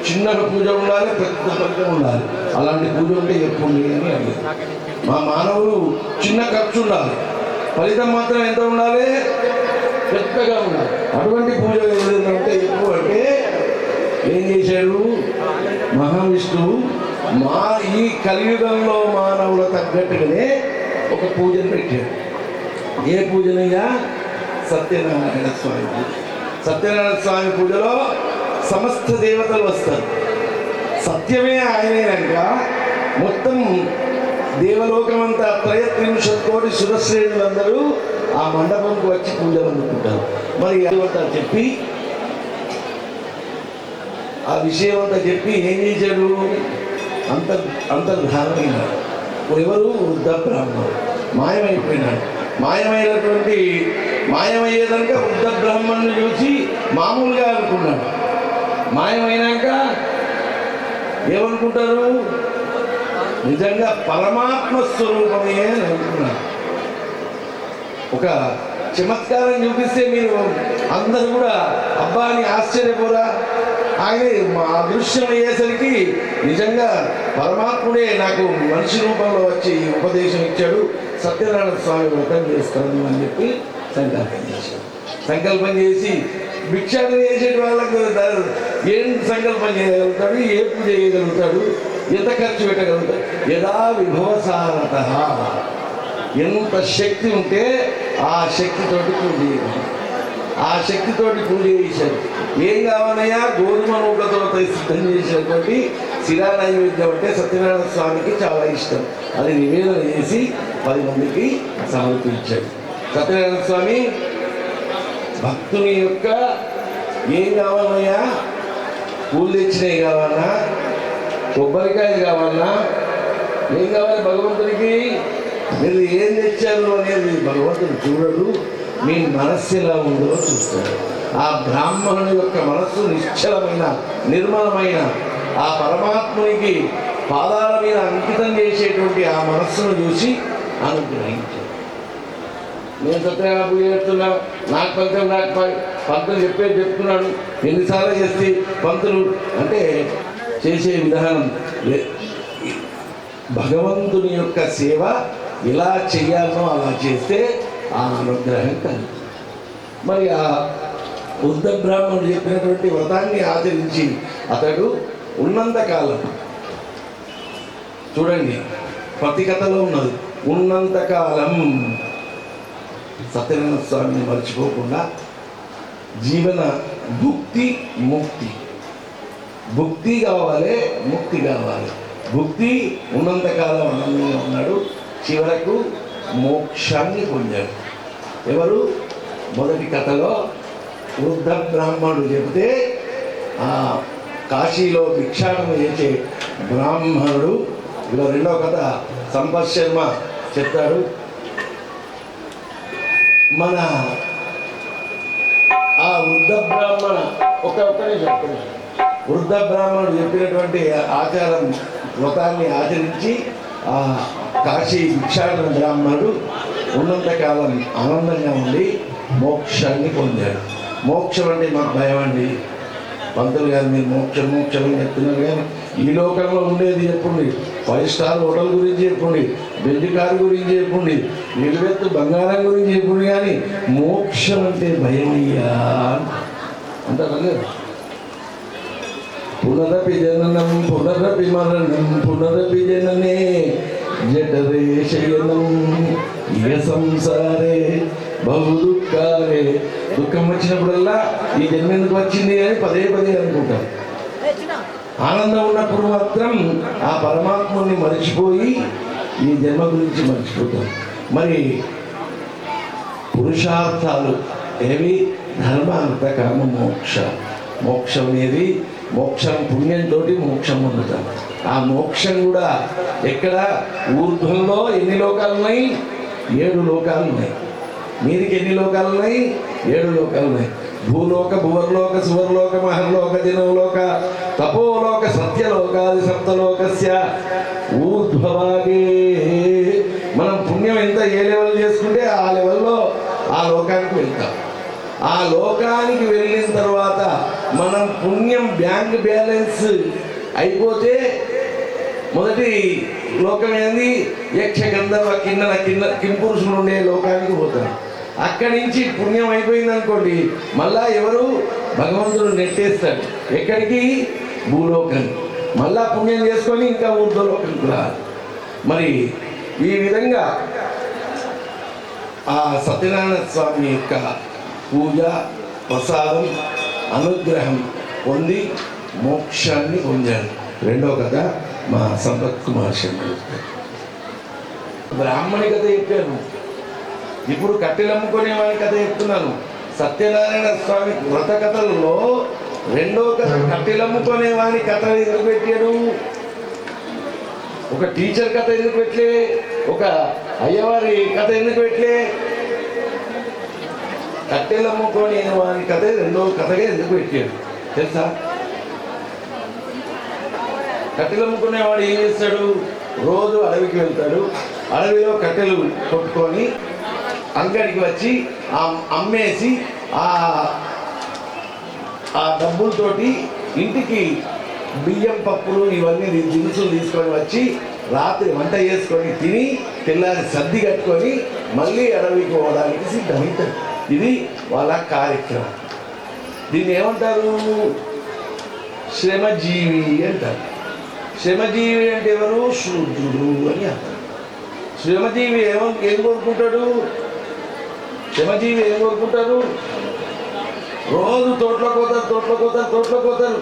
[SPEAKER 3] చిన్నగా పూజ ఉండాలి, పెద్ద ఫలితం ఉండాలి. అలాంటి పూజ ఉంటే చెప్పుంది అని అడిగారు. మా మానవులు చిన్న ఖర్చు ఉండాలి, ఫలితం మాత్రం ఎంత ఉండాలి? పెద్దగా ఉండాలి. అటువంటి పూజ ఏదంటే ఎక్కువ అంటే ఏం చేశాడు మహావిష్ణువు? ఈ కలియుగంలో మానవుల తగ్గట్టుగానే ఒక పూజను పెట్టాడు. ఏ పూజనయ్యా? సత్యనారాయణ స్వామి పూజ. సత్యనారాయణ స్వామి పూజలో సమస్త దేవతలు వస్తారు. సత్యమే ఆయనే కనుక మొత్తం దేవలోకమంతా 33 కోటి సురశ్రేణులందరూ ఆ మండపంకు వచ్చి పూజలు అందుకుంటారు. మరి అదంతా చెప్పి ఆ విషయం అంతా చెప్పి ఏం చేశాడు, అంతర్ధానమైనాడు. ఎవరు? వృద్ధ బ్రాహ్మణుడు మాయమైపోయినాడు. మాయమయ్యేదాక వృద్ధ బ్రాహ్మణుని చూసి మామూలుగా అనుకున్నాడు. మాయమైనాక ఏమనుకుంటారు? నిజంగా పరమాత్మ స్వరూపమే అని అనుకున్నాడు. ఒక చమత్కారం చూపిస్తే మీరు అందరూ కూడా అబ్బా అని ఆశ్చర్యపోరా? ఆయన మా అదృశ్యం అయ్యేసరికి నిజంగా పరమాత్ముడే నాకు మనిషి రూపంలో వచ్చి ఉపదేశం ఇచ్చాడు, సత్యనారాయణ స్వామి వ్రతం చేస్తాను అని చెప్పి సంకల్పం చేశాడు. సంకల్పం చేసి భిక్షాటన చేసే వాళ్ళకు ఏం సంకల్పం చేయగలుగుతాడు, ఏ పూజ చేయగలుగుతాడు, ఎంత ఖర్చు పెట్టగలుగుతాడు? యదా విభవసారత, ఎంత శక్తి ఉంటే ఆ శక్తితోటి పూజ చేయాలి. ఆ శక్తితోటి పూజ చేశాడు. ఏం కావాలయ్యా? గోధుమ నూకతో సిద్ధం చేసినటువంటి శిలా నైవేద్యం అంటే సత్యనారాయణ స్వామికి చాలా ఇష్టం. అది నివేదన చేసి 10 మందికి సమర్పించాడు. సత్యనారాయణ స్వామి భక్తుని యొక్క ఏం కావాలయ్యా? పూలు తెచ్చినవి కావాలన్నా, కొబ్బరికాయలు కావాలన్నా, ఏం కావాలి భగవంతుడికి? మీరు ఏం తెచ్చారు అనేది భగవంతుడు చూడడు, మీ మనస్సు ఎలా ఉందో చూస్తాడు. ఆ బ్రాహ్మణుని యొక్క మనస్సు నిశ్చలమైన నిర్మలమైన ఆ పరమాత్మునికి పాదాల మీద అంకితం చేసేటువంటి ఆ మనస్సును చూసి అనుగ్రహించాడు. నేను సత్యనారాయణ పూజ చేస్తున్నా, నాకు పంతులు చెప్తున్నాడు, ఎన్నిసార్లు చేస్తే పంతులు అంటే చేసే విధానం భగవంతుని యొక్క సేవ ఎలా చేయాలో అలా చేస్తే ఆ అనుగ్రహం కలుగుతుంది. మరి ఆ వృద్ధ బ్రాహ్మణుడు చెప్పినటువంటి వ్రతాన్ని ఆచరించి అతడు ఉన్నంతకాలం, చూడండి ప్రతి కథలో ఉన్నది, ఉన్నంతకాలం సత్యనారాయణ స్వామిని మర్చిపోకుండా జీవన భుక్తి ముక్తి, భుక్తి కావాలి, ముక్తి కావాలి. భుక్తి ఉన్నంతకాలం ఆనందంగా ఉన్నాడు, చివరకు మోక్షాన్ని పొందాడు. ఎవరు? మొదటి కథలో వృద్ధ బ్రాహ్మణుడు చెబితే ఆ కాశీలో భిక్షాటన చేసే బ్రాహ్మణుడు. ఇలా రెండవ కథ సంపత్ శర్మ చెప్తాడు. మన ఆ వృద్ధ బ్రాహ్మణ వృద్ధ బ్రాహ్మణుడు చెప్పినటువంటి ఆచారం వ్రతాన్ని ఆచరించి ఆ కాశీ భిక్షాటన బ్రాహ్మణుడు ఉన్నంతకాలం ఆనందంగా ఉండి మోక్షాన్ని పొందాడు. మోక్షం అంటే మాకు భయం అండి, పంతులు గారు మీరు మోక్షం అని చెప్తున్నారు, కానీ ఈ లోకంలో ఉండేది చెప్పండి. 5 స్టార్ హోటల్ గురించి చెప్పండి, బెంజ్ కారు గురించి చెప్పండి, నిలువెత్తు బంగారం గురించి చెప్పండి, కానీ మోక్షం అంటే భయమయ్యా అంటారు లేదు. పునరపి జననం పునరపి మరణం పునరపి జననే జఠరే శయనం ఏ సంసారే బహు దుఃఖాలే. దుఃఖం వచ్చినప్పుడల్లా ఈ జన్మ ఎందుకు వచ్చింది అని పదే అనుకుంటాం. ఆనందం ఉన్నప్పుడు మాత్రం ఆ పరమాత్మని మర్చిపోయి ఈ జన్మ గురించి మర్చిపోతాం. మరి పురుషార్థాలు ఏవి? ధర్మ అర్థ కామ మోక్ష. మోక్షం అనేది మోక్షం పుణ్యంతో మోక్షం పొందుతాం. ఆ మోక్షం కూడా ఎక్కడ? ఊర్ధ్వంలో ఎన్ని లోకాలు ఉన్నాయి? 7 లోకాలు ఉన్నాయి. మీదికి ఎన్ని లోకాలు ఉన్నాయి? 7 లోకాలు ఉన్నాయి. భూలోక భువర్లోక సువర్లోక మహర్లోక దినవలోక తపోలోక సత్యలోకాది సప్తలోకస్య ఊర్ధ్వభాగే. మనం పుణ్యం ఎంత ఏ లెవెల్ చేసుకుంటే ఆ లెవెల్లో ఆ లోకానికి వెళ్తాం. ఆ లోకానికి వెళ్ళిన తర్వాత మనం పుణ్యం బ్యాంక్ బ్యాలెన్స్ అయిపోతే మొదటి లోకం ఏంది? యక్ష గంధర్వ కిన్నర కింపురుషులు ఉండే లోకానికి పోతారు. అక్కడి నుంచి పుణ్యం అయిపోయింది అనుకోండి, మళ్ళా ఎవరు? భగవంతుడు నెట్టేస్తాడు. ఎక్కడికి? భూలోకానికి. మళ్ళా పుణ్యం చేసుకొని ఇంకా ఊర్ధ్వలోకానికి రాదు. మరి ఈ విధంగా ఆ సత్యనారాయణ స్వామి యొక్క పూజ, ప్రసాదం, అనుగ్రహం పొంది మోక్షాన్ని పొందాడు. రెండో కథ మా సంపత్ కుమార్ శర్మ. బ్రాహ్మణి కథ చెప్పాను, ఇప్పుడు కట్టెలు అమ్ముకునే వాడి కథ చెప్తున్నాను. సత్యనారాయణ స్వామి వ్రత కథలలో రెండో కథ కట్టెలు అమ్ముకునే వాడి కథ ఎందుకు పెట్టాడు? ఒక టీచర్ కథ ఎందుకు పెట్టలే? ఒక అయ్యవారి కథ ఎందుకు పెట్టలే? కట్టెలు అమ్ముకొని వాని కథ రెండో కథగా ఎందుకు పెట్టాడు తెలుసా? కట్టెలు అమ్ముకునేవాడు ఏం చేస్తాడు? రోజు అడవికి వెళ్తాడు, అడవిలో కట్టెలు కొట్టుకొని అంగడికి వచ్చి అమ్మేసి ఆ డబ్బులతోటి ఇంటికి బియ్యం పప్పులు ఇవన్నీ దినుసులు తీసుకొని వచ్చి రాత్రి వంట చేసుకొని తిని తెల్లారి సర్ది కట్టుకొని మళ్ళీ అడవికి పోవడానికి సిద్ధమవుతాడు. ఇది వాళ్ళ కార్యక్రమం. దీన్ని ఏమంటారు? శ్రమజీవి అంటారు. శ్రమజీవి అంటే ఎవరు? శూద్రుడు అని అంటారు. శ్రమజీవి ఏం కోరుకుంటాడు? శ్రమజీవి ఏం కోరుకుంటారు? రోజు తోటలో పోతారు.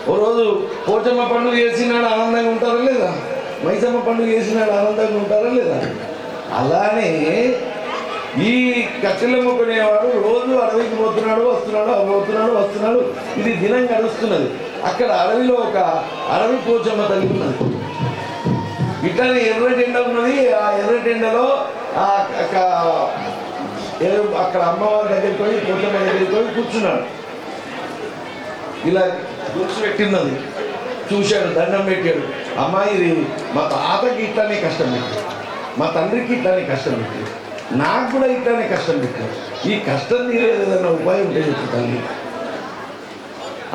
[SPEAKER 3] ఓ రోజు పోచమ్మ పండుగ చేసినాడు ఆనందంగా ఉంటారా లేదా? మైసమ్మ పండుగ చేసినాడు ఆనందంగా ఉంటారా లేదా? అలానే ఈ కట్టెలు అమ్ముకునేవాడు రోజు అడవికి వస్తున్నాడు. ఇది దినం గడుస్తున్నది. అక్కడ అడవిలో ఒక అడవి పోచమ్మ తల్లి ఉన్నది. ఇట్లానే ఎర్రటి ఎండ ఉన్నది. ఆ ఎర్రటి ఎండలో అక్కడ అమ్మవారి దగ్గరికి పోయి పోచమ్మ దగ్గరికి పోయి కూర్చున్నాడు. ఇలా కూర్చోబెట్టినది చూశాడు, దండం పెట్టాడు. అమ్మా, ఇది మా తాతకి ఇట్లానే కష్టం పెట్టాడు, మా తండ్రికి ఇట్లానే కష్టం పెట్టాడు, నాకు కూడా ఇట్లానే కష్టం పెట్టాడు. ఈ కష్టం తీరేది ఏదైనా ఉపాయం ఉంటే చెప్పు తల్లి.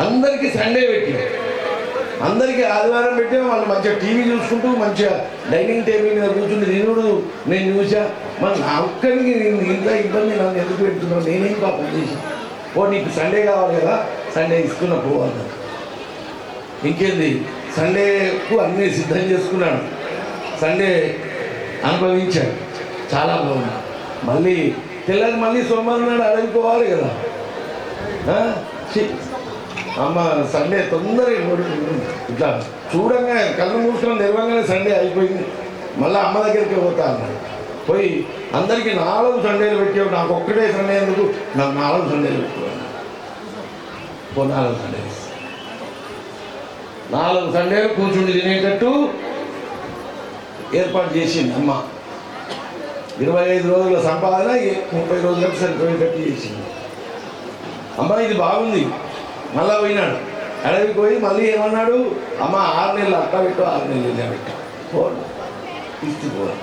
[SPEAKER 3] అందరికీ సండే పెట్టాడు, అందరికీ ఆదివారం పెట్టాము. వాళ్ళు మంచిగా టీవీ చూసుకుంటూ మంచిగా డైనింగ్ టేబుల్ మీద కూర్చుని తినుడు నేను చూసా. మరి నా ఒక్కరికి ఇంత ఇబ్బంది నన్ను ఎందుకు పెడుతున్నావు? నేనేం పాపం చేసి? ఓ నీకు సండే కావాలి కదా, సండే తీసుకున్న పోవాలి. ఇంకేంది, సండేకు అన్నీ సిద్ధం చేసుకున్నాడు. సండే అనుభవించాడు, చాలా బాగుంది. మళ్ళీ తెల్లారి మళ్ళీ సోమవారం నాడు అడగిపోవాలి కదా. అమ్మ సండే తొందరగా ఇట్లా చూడంగా కళ్ళు మూసుకొని తెరవంగానే సండే అయిపోయింది. మళ్ళీ అమ్మ దగ్గరికి పోతా అన్నాడు. పోయి అందరికీ 4 సండేలు పెట్టావు, నాకు ఒక్కటే సండే ఎందుకు? నాకు 4 సండేలు పెట్టుకోవాలి. 4 సండేలు 4 సండేలు కూర్చుండి తినేటట్టు ఏర్పాటు చేసింది అమ్మ. 25 రోజుల సంపాదన 30 రోజులకు సరిపోయేటట్టు చేసింది అమ్మ. ఇది బాగుంది. మళ్ళా పోయినాడు అడవికి పోయి మళ్ళీ ఏమన్నాడు? అమ్మ 6 నెలలు అట్ట పెట్టు, 6 నెలలు ఇలా పెట్టు, పోను ఇస్తుపోవాలి.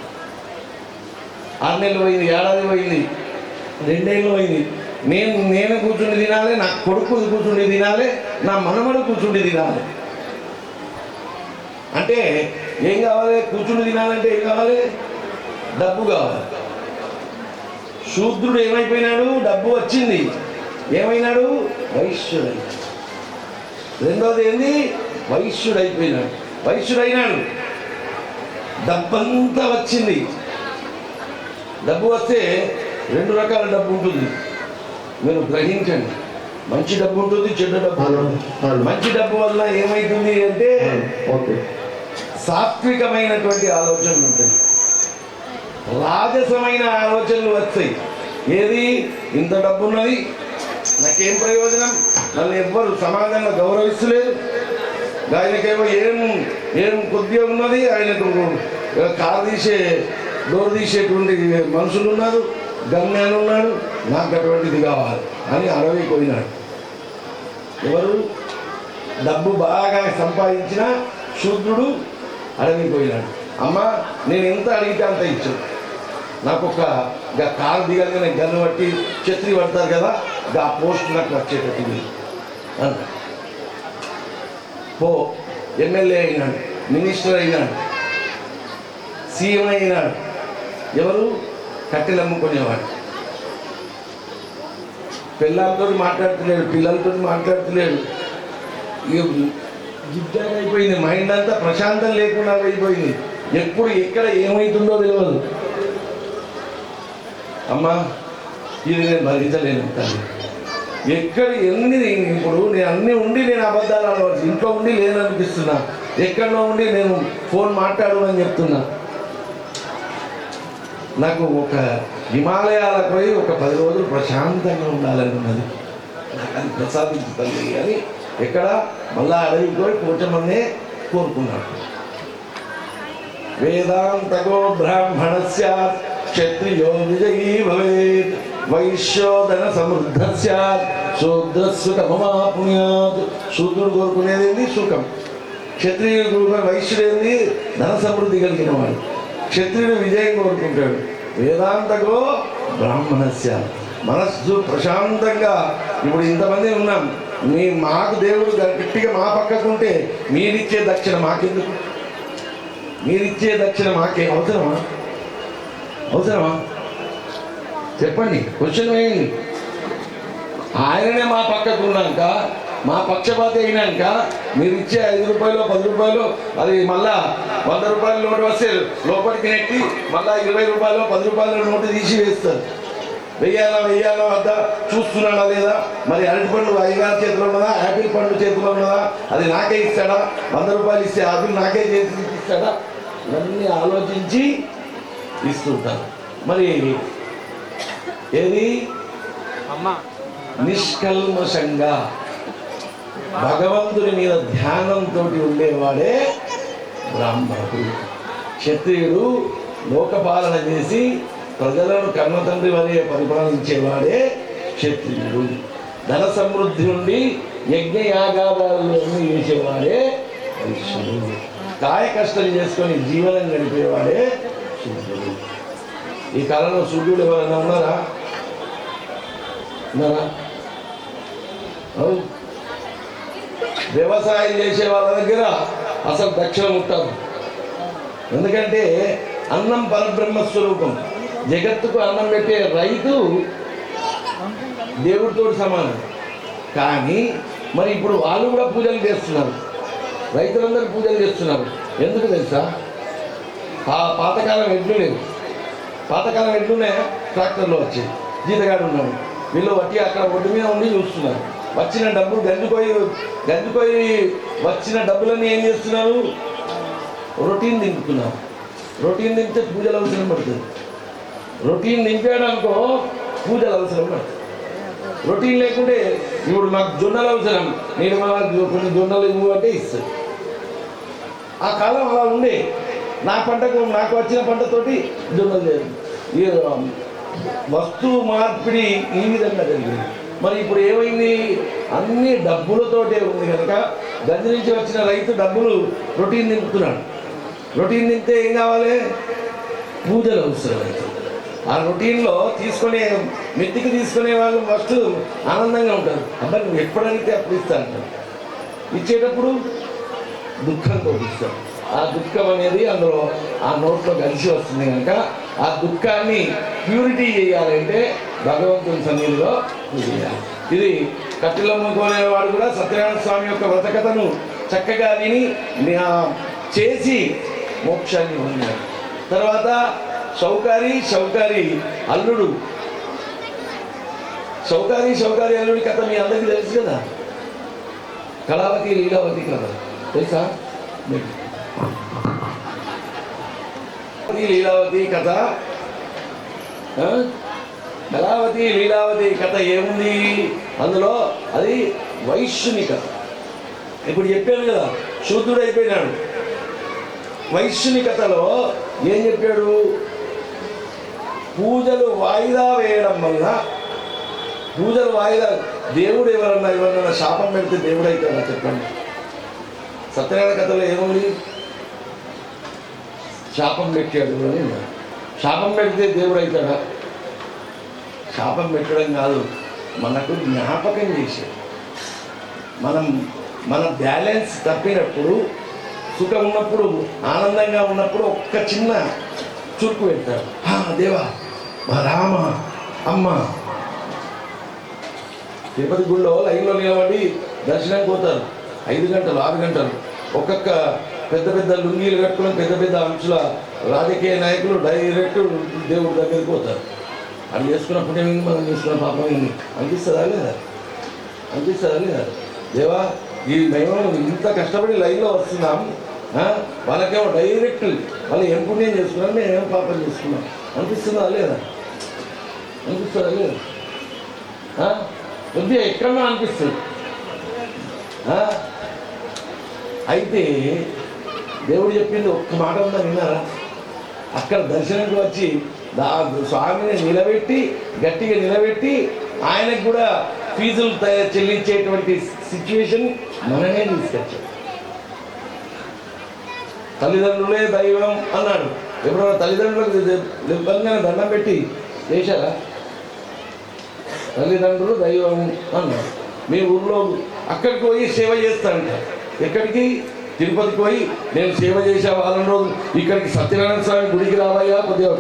[SPEAKER 3] 6 నెలలు పోయింది, ఏడాది పోయింది, 2 ఏళ్ళు పోయింది. నేను కూర్చుండి తినాలి, నా కొడుకు కూర్చుండి తినాలి, నా మనమడు కూర్చుండి తినాలి. అంటే ఏం కావాలి? కూర్చుండి తినాలంటే ఏం కావాలి? డబ్బు కావాలి. శూద్రుడు ఏమైపోయినాడు? డబ్బు వచ్చింది, ఏమైనాడు? వైశ్యుడైనాడు. రెండోది ఏంది? వైశ్యుడైపోయినాడు. వైశ్యుడైనాడు, డబ్బంతా వచ్చింది. డబ్బు వస్తే 2 రకాల డబ్బు ఉంటుంది, మీరు గ్రహించండి. మంచి డబ్బు ఉంటుంది, చెడ్డ డబ్బు ఉంటుంది. మంచి డబ్బు వల్ల ఏమైతుంది అంటే సాత్వికమైనటువంటి ఆలోచనలు ఉంటాయి, రాజసమైన ఆలోచనలు వస్తాయి. ఏది? ఇంత డబ్బు ఉన్నది, నాకేం ప్రయోజనం? నన్ను ఎవ్వరు సమాజంలో గౌరవిస్తలేదు. ఆయనకేమో ఏం కొద్దిగా ఉన్నది, ఆయనకు కారు డోర్ తీసేటువంటి మనుషులు ఉన్నారు, గమ్యాలు ఉన్నాడు, నాకు అటువంటిది కావాలి అని అడవికి పోయినాడు. ఎవరు? డబ్బు బాగా సంపాదించిన శూద్రుడు అడవికి పోయినాడు. అమ్మ, నేను ఎంత అడిగితే అంత ఇచ్చాను, నాకు ఒక కారు దిగంగానే గన్ను పట్టి ఛత్రి పడతారు కదా, ఆ పోస్ట్ నాకు వచ్చేటట్టు అన్న. పో, ఎమ్మెల్యే అయినాడు, మినిస్టర్ అయినాడు, సీఎం అయినాడు. ఎవరు? కట్టెలు అమ్ముకునేవాడు. పిల్లలతో మాట్లాడుతలేడు, పిల్లలతో మాట్లాడుతలేడు. జిగ్జాగ్ అయిపోయింది, మైండ్ అంతా ప్రశాంతం లేకుండా అయిపోయింది. ఎప్పుడు ఎక్కడ ఏమవుతుందో తెలియదు. అమ్మా, ఇది నేను భరించలేను తల్లి. ఎక్కడ ఇప్పుడు నేను అన్నీ ఉండి నేను అబద్ధాలు ఆడవచ్చు, ఇంట్లో ఉండి లేననిపిస్తున్నా, ఎక్కడో ఉండి నేను ఫోన్ మాట్లాడమని చెప్తున్నా. నాకు ఒక హిమాలయాలకు పోయి ఒక 10 రోజులు ప్రశాంతంగా ఉండాలని ఉన్నది, నాకు అది ప్రసాదించు తల్లి అని ఎక్కడ మళ్ళా అడవికి పోయి కూర్చోమనే కోరుకున్నాడు. వేదాంతకో బ్రాహ్మణస్య క్షత్రియో విజయీ భవేత్ వైశ్యోధన సమృద్ధ స్యాత్ శూద్రసుఖమమాపుణ్యాత్. శూద్రుడు కోరుకునేది ఏంది? సుఖం. క్షత్రియుడు వైశ్యుడేంది? ధన సమృద్ధి కలిగిన వాడు. క్షత్రియుడు విజయం కోరుకుంటాడు. వేదాంతకో బ్రాహ్మణస్య, మనస్సు ప్రశాంతంగా. ఇప్పుడు ఇంతమంది ఉన్నాం, మాకు దేవుడు గట్టిగా మా పక్కకుంటే మీరిచ్చే దక్షిణ మాకెందుకు? మీరిచ్చే దక్షిణ మాకే అవసరమా? అవసరమా చెప్పండి, క్వశ్చన్ వేయండి. ఆయననే మా పక్కకు ఉన్నాక, మా పక్షపాతి అయినాక మీరు ఇచ్చే 5 రూపాయలు 10 రూపాయలు అది మళ్ళా 100 రూపాయల నోటు వస్తే లోపలికి నెట్టి మళ్ళా 20 రూపాయలు 10 రూపాయల నోటు తీసి వేస్తారు. వెయ్యాలా వద్దా చూస్తున్నాడా లేదా? మరి అరటిపండు అయ్యగారి చేతిలో ఉన్నదా? యాపిల్ పండు చేతిలో ఉన్నదా? అది నాకే ఇస్తాడా? 100 రూపాయలు ఇస్తే ఆపిల్ నాకే చేసి ఇస్తాడా? ఇవన్నీ ఆలోచించి ఇస్తుంటారు. మరి ఏది నిష్కల్మషంగా భగవంతుని మీద ధ్యానంతో ఉండేవాడే బ్రాహ్మణుడు. క్షత్రియుడు లోకపాలన చేసి ప్రజలను కన్నతండ్రి వలె పరిపాలించేవాడే క్షత్రియుడు. ధన సమృద్ధి నుండి యజ్ఞయాగాదాలను చేసేవాడే వైశ్యుడు. కాయ కష్టం చేసుకొని జీవనం గడిపేవాడే శూద్రుడు. ఈ కాలంలో శూద్రుడు ఎవరైనా ఉన్నారా? వ్యవసాయం చేసే వాళ్ళ దగ్గర అసలు దక్షిణ ఉంటారు. ఎందుకంటే అన్నం పరబ్రహ్మ స్వరూపం. జగత్తుకు అన్నం పెట్టే రైతు దేవుడితో సమానం. కానీ మరి ఇప్పుడు వాళ్ళు కూడా పూజలు చేస్తున్నారు, రైతులందరూ పూజలు చేస్తున్నారు. ఎందుకు తెలుసా? పాతకాలం ఎడ్లు లేవు. పాతకాలం ఎడ్లున్నాయా? ట్రాక్టర్లో వచ్చి జీతగాడు ఉన్నాడు. వీళ్ళు వచ్చి అక్కడ ఒడ్డు మీద ఉండి చూస్తున్నారు. వచ్చిన డబ్బులు గంజుకోయి వచ్చిన డబ్బులన్నీ ఏం చేస్తున్నారు? రొటీన్ దింపుతున్నారు. రొటీన్ దింపితే పూజలు అవసరం పడుతుంది. రొటీన్ దింపేయడానికో పూజలు అవసరం పడుతుంది. రొటీన్ లేకుంటే ఇప్పుడు మాకు జొన్నలు అవసరం, నేను కొన్ని జొన్నలు ఇవ్వు అంటే ఇస్తాను. ఆ కాలం అలా ఉండే. నాకు వచ్చిన పంటతోటి జొన్నలు లేదు. ఈ వస్తువు మార్పిడి ఈ విధంగా జరిగింది. మరి ఇప్పుడు ఏమైంది? అన్ని డబ్బులతోటే ఉంది కనుక గంజి నుంచి వచ్చిన రైతు డబ్బులు రొటీన్ నింపుతున్నాడు. రొటీన్ నింపితే ఏం కావాలి? పూజలు అవసరం. ఆ రొటీన్లో మెత్తికి తీసుకునే వాళ్ళు ఫస్ట్ ఆనందంగా ఉంటారు. అబ్బాయి నువ్వు ఎప్పుడైతే అప్పుడు ఇస్తా అంటారు. ఇచ్చేటప్పుడు దుఃఖంతో ఇస్తాం. ఆ దుఃఖం అనేది అందులో ఆ నోట్లో కలిసి వస్తుంది కనుక ఆ దుఃఖాన్ని ప్యూరిటీ చేయాలంటే భగవంతుని సన్నిధిలో చేయాలి. ఇది కత్తిలమ్ముకునేవాడు కూడా సత్యనారాయణ స్వామి యొక్క వ్రతకథను చక్కగా విని చేసి మోక్షాన్ని పొందాడు. తర్వాత షౌకారి అల్లుడు. షౌకారి అల్లుడి కథ మీ అందరికీ తెలుసు కదా. కళావతి లీలావతి కథ తెలుసా? లీలావతి కథ. కళావతి లీలావతి కథ ఏముంది అందులో? అది వైశ్యుని కథ. ఇప్పుడు చెప్పాను కదా, శూద్రుడు అయిపోయినాడు. వైశ్యుని కథలో ఏం చెప్పాడు? పూజలు వాయిదా వేయడం వల్ల దేవుడు ఎవరన్నా శాపం పెడితే దేవుడు అవుతాడా చెప్పండి? సత్యనారాయణ కథలో ఏముంది? శాపం పెట్టాడు అని. శాపం పెడితే దేవుడు అవుతాడా? శాపం పెట్టడం కాదు, మనకు జ్ఞాపకం చేశాడు. మన బ్యాలెన్స్ తప్పినప్పుడు, సుఖం ఉన్నప్పుడు, ఆనందంగా ఉన్నప్పుడు ఒక్క చిన్న చురుకు పెడతాడు. దేవా, మా రామ అమ్మ. తిరుపతి గుళ్ళో లైన్లో నిలబడి దర్శనానికి పోతారు. 5 గంటలు 6 గంటలు. ఒక్కొక్క పెద్ద లుంగీలు కట్టుకుని పెద్ద అంశాల రాజకీయ నాయకులు డైరెక్ట్ దేవుడి దగ్గరికి పోతారు. అది చేసుకున్నప్పుడు ఏమైంది, మనం చేసుకున్న పాపం ఏంది అనిపిస్తుందా లేదా? దేవా, మేము ఇంత కష్టపడి లైన్లో వస్తున్నాం, వాళ్ళకేమో డైరెక్ట్ వాళ్ళు ఏం పుణ్యం చేసుకున్నారు, నేను ఏం పాపం చేసుకున్నాను అనిపిస్తుందా లేదా? అనిపిస్తుందా లేదా? కొద్దిగా ఎక్కడన్నా అనిపిస్తుంది. అయితే దేవుడు చెప్పింది ఒక్క మాట ఉందా విన్నారా? అక్కడ దర్శనంకి వచ్చి స్వామిని నిలబెట్టి గట్టిగా నిలబెట్టి ఆయనకు కూడా ఫీజులు చెల్లించేటువంటి సిచ్యువేషన్ మనమే తీసుకొచ్చాం. తల్లిదండ్రులే దైవం అన్నాడు. ఎప్పుడైనా తల్లిదండ్రులకు లింబంగా దండం పెట్టి చేశారా? తల్లిదండ్రులు దైవం అన్నాడు. మీ ఊర్లో అక్కడికి పోయి సేవ చేస్తాంట. ఎక్కడికి? తిరుపతికి పోయి నేను సేవ చేసే వాళ్ళ రోజు ఇక్కడికి సత్యనారాయణ స్వామి గుడికి రావయ్యా, కొద్దిగా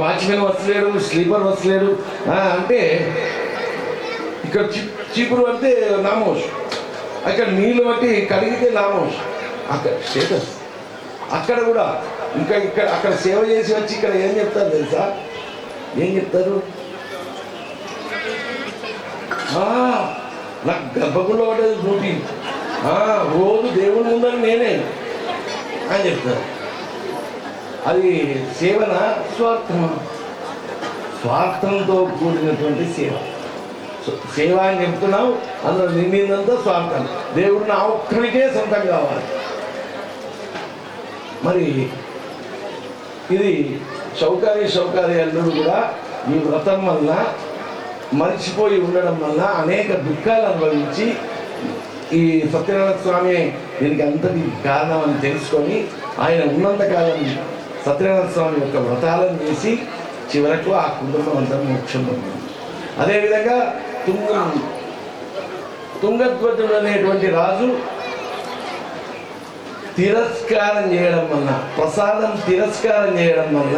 [SPEAKER 3] వాచ్మెన్ వస్తలేడు, స్లీపర్ వస్తలేడు అంటే ఇక్కడ చీపురు పడితే నామోష్, అక్కడ నీళ్ళు బట్టి కడిగితే నామోష్. అక్కడ స్టేటస్. అక్కడ కూడా ఇంకా ఇక్కడ అక్కడ సేవ చేసి వచ్చి ఇక్కడ ఏం చెప్తారు తెలుసా? ఏం చెప్తారు? నాకు గర్భగుడిలో పడ్డది డ్యూటీ, రోజు దేవుడి ముందని నేనే అని చెప్తారు. అది సేవన స్వార్థమా? స్వార్థంతో కూడినటువంటి సేవ. సేవ అని చెప్తున్నావు, అందులో నిండిందంతా స్వార్థం. దేవుడు నా ఒక్కరికే సొంతం కావాలి. మరి ఇది షౌకారి అల్లుడు కూడా ఈ వ్రతం వల్ల మరిచిపోయి ఉండడం వల్ల అనేక దుఃఖాలు అనుభవించి ఈ సత్యనారాయణ స్వామి దీనికి అంతటి కారణం అని తెలుసుకొని ఆయన ఉన్నంతకాలం సత్యనారాయణ స్వామి యొక్క వ్రతాలను చేసి చివరకు ఆ కుటుంబం అంతా మోక్షం పొందింది. అదేవిధంగా తుంగధ్వజుడు అనేటువంటి రాజు తిరస్కారం చేయడం వల్ల, ప్రసాదం తిరస్కారం చేయడం వల్ల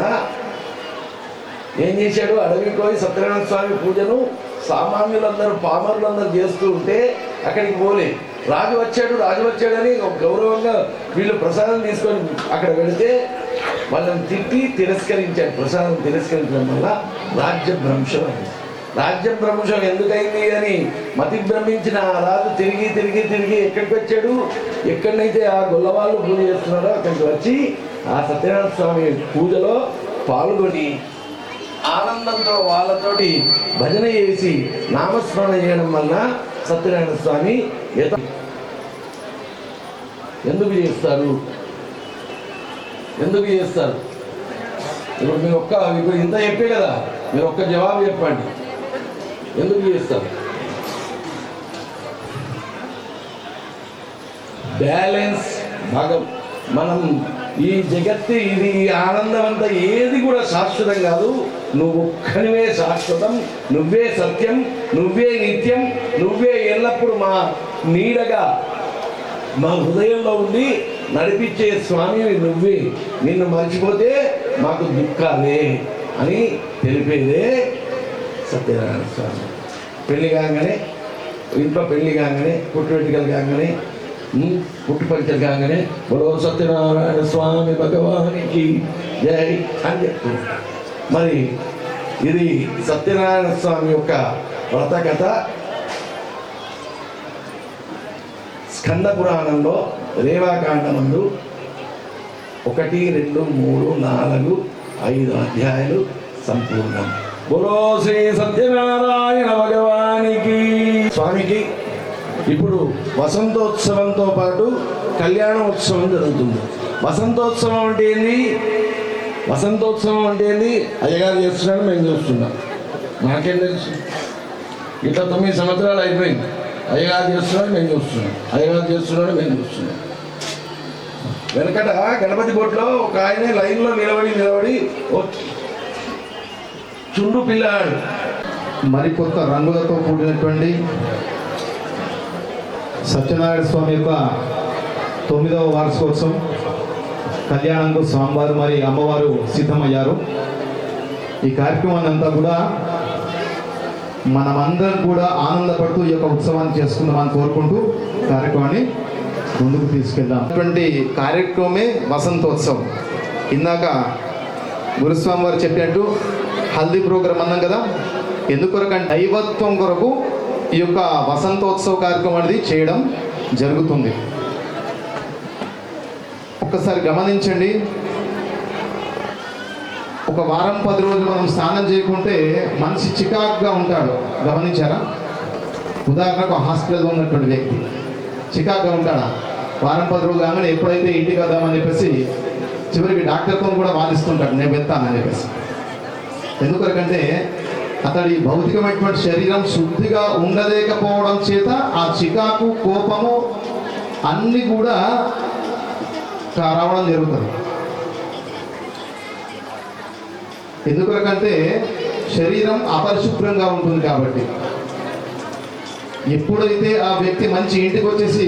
[SPEAKER 3] ఏం చేశాడు? అడవికి పోయి సత్యనారాయణ స్వామి పూజను సామాన్యులందరూ పామరులందరూ చేస్తూ ఉంటే అక్కడికి పోలే. రాజు వచ్చాడని గౌరవంగా వీళ్ళు ప్రసాదం తీసుకొని అక్కడ వెళితే వాళ్ళని తిట్టి తిరస్కరించాడు. ప్రసాదం తిరస్కరించడం వల్ల రాజ్యభ్రంశం అయింది. రాజ్యభ్రంశం ఎందుకైంది అని మతి భ్రమించిన ఆ రాజు తిరిగి ఎక్కడికి వచ్చాడు? ఎక్కడనైతే ఆ గొల్లవాళ్ళు పూజ చేస్తున్నారో అక్కడికి వచ్చి ఆ సత్యనారాయణ స్వామి పూజలో పాల్గొని ఆనందంతో వాళ్ళతోటి భజన చేసి నామస్మరణ చేయడం వల్ల సత్యనారాయణ స్వామి ఎందుకు చేస్తారు? ఇప్పుడు ఇంత చెప్పే కదా, మీరు ఒక్క జవాబు చెప్పండి. ఎందుకు చేస్తారు? బ్యాలెన్స్ భాగం. మనం ఈ జగత్తు ఇది ఆనందం అంతా ఏది కూడా శాశ్వతం కాదు. నువ్వు ఒక్కనివే శాశ్వతం, నువ్వే సత్యం, నువ్వే నిత్యం, నువ్వే ఎల్లప్పుడూ మా నీడగా మా హృదయంలో ఉండి నడిపించే స్వామి నువ్వే. నిన్ను మర్చిపోతే మాకు దుఃఖాలే అని తెలిపేదే సత్యనారాయణ స్వామి. పెళ్లి కాగానే, ఇంట్లో పెళ్లి కాగానే, పుట్టు వెంట్రుకలు కాగానే, పుట్టు పంచలు కాగానే బలో సత్యనారాయణ స్వామి భగవానికి జై అని చెప్తుంది. మరి ఇది సత్యనారాయణ స్వామి యొక్క వ్రత కథ. స్కంద పురాణంలో రేవాకాండమందు 1, 2, 3, 4, 5 అధ్యాయాలు సంపూర్ణం. బోలో శ్రీ సత్యనారాయణ భగవానికి. స్వామికి ఇప్పుడు వసంతోత్సవంతో పాటు కళ్యాణోత్సవం జరుగుతుంది. వసంతోత్సవం అంటే ఏంది? అయ్యగారు చేస్తున్నాడు, మేము చూస్తున్నాం. నాకేం తెలుసు? ఇట్లా 9 సంవత్సరాలు అయిపోయింది. అయ్యగారు చేస్తున్నాడు, మేము చూస్తున్నాం. వెనకట గణపతి బొట్లో ఒక ఆయన లైన్లో నిలబడి చుండు పిల్లాడు.
[SPEAKER 2] మరికొత్త రంగులతో కూడినటువంటి సత్యనారాయణ స్వామి యొక్క 9వ వార్షికోత్సవం కళ్యాణంకు స్వామివారు మరి అమ్మవారు సిద్ధమయ్యారు. ఈ కార్యక్రమాన్ని అంతా కూడా మనమందరం కూడా ఆనందపడుతూ ఈ యొక్క ఉత్సవాన్ని చేసుకుందామని కోరుకుంటూ కార్యక్రమాన్ని ముందుకు తీసుకెళ్దాం. అటువంటి కార్యక్రమమే వసంతోత్సవం. ఇందాక గురుస్వామి వారు చెప్పినట్టు హల్దీ ప్రోగ్రాం అన్నాం కదా, ఎందుకొరకంటే దైవత్వం కొరకు ఈ యొక్క వసంతోత్సవ కార్యక్రమం అనేది చేయడం జరుగుతుంది. ఒక్కసారి గమనించండి. ఒక వారం 10 రోజులు మనం స్నానం చేయకుంటే మనిషి చికాకుగా ఉంటాడు. గమనించారా? ఉదాహరణకు హాస్పిటల్లో ఉన్నటువంటి వ్యక్తి చికాకుగా ఉంటాడా? వారం 10 రోజులు కాగానే ఎప్పుడైతే ఇంటికి వద్దామని చెప్పేసి చివరికి డాక్టర్తో కూడా వాదిస్తుంటాడు, నేను వెళ్తానని చెప్పేసి. ఎందుకంటే అతడి భౌతికమైనటువంటి శరీరం శుద్ధిగా ఉండలేకపోవడం చేత ఆ చికాకు, కోపము అన్నీ కూడా రావడం జరుగుతుంది. ఎందుకంటే శరీరం అపరిశుభ్రంగా ఉంటుంది కాబట్టి. ఎప్పుడైతే ఆ వ్యక్తి మంచి ఇంటికి వచ్చేసి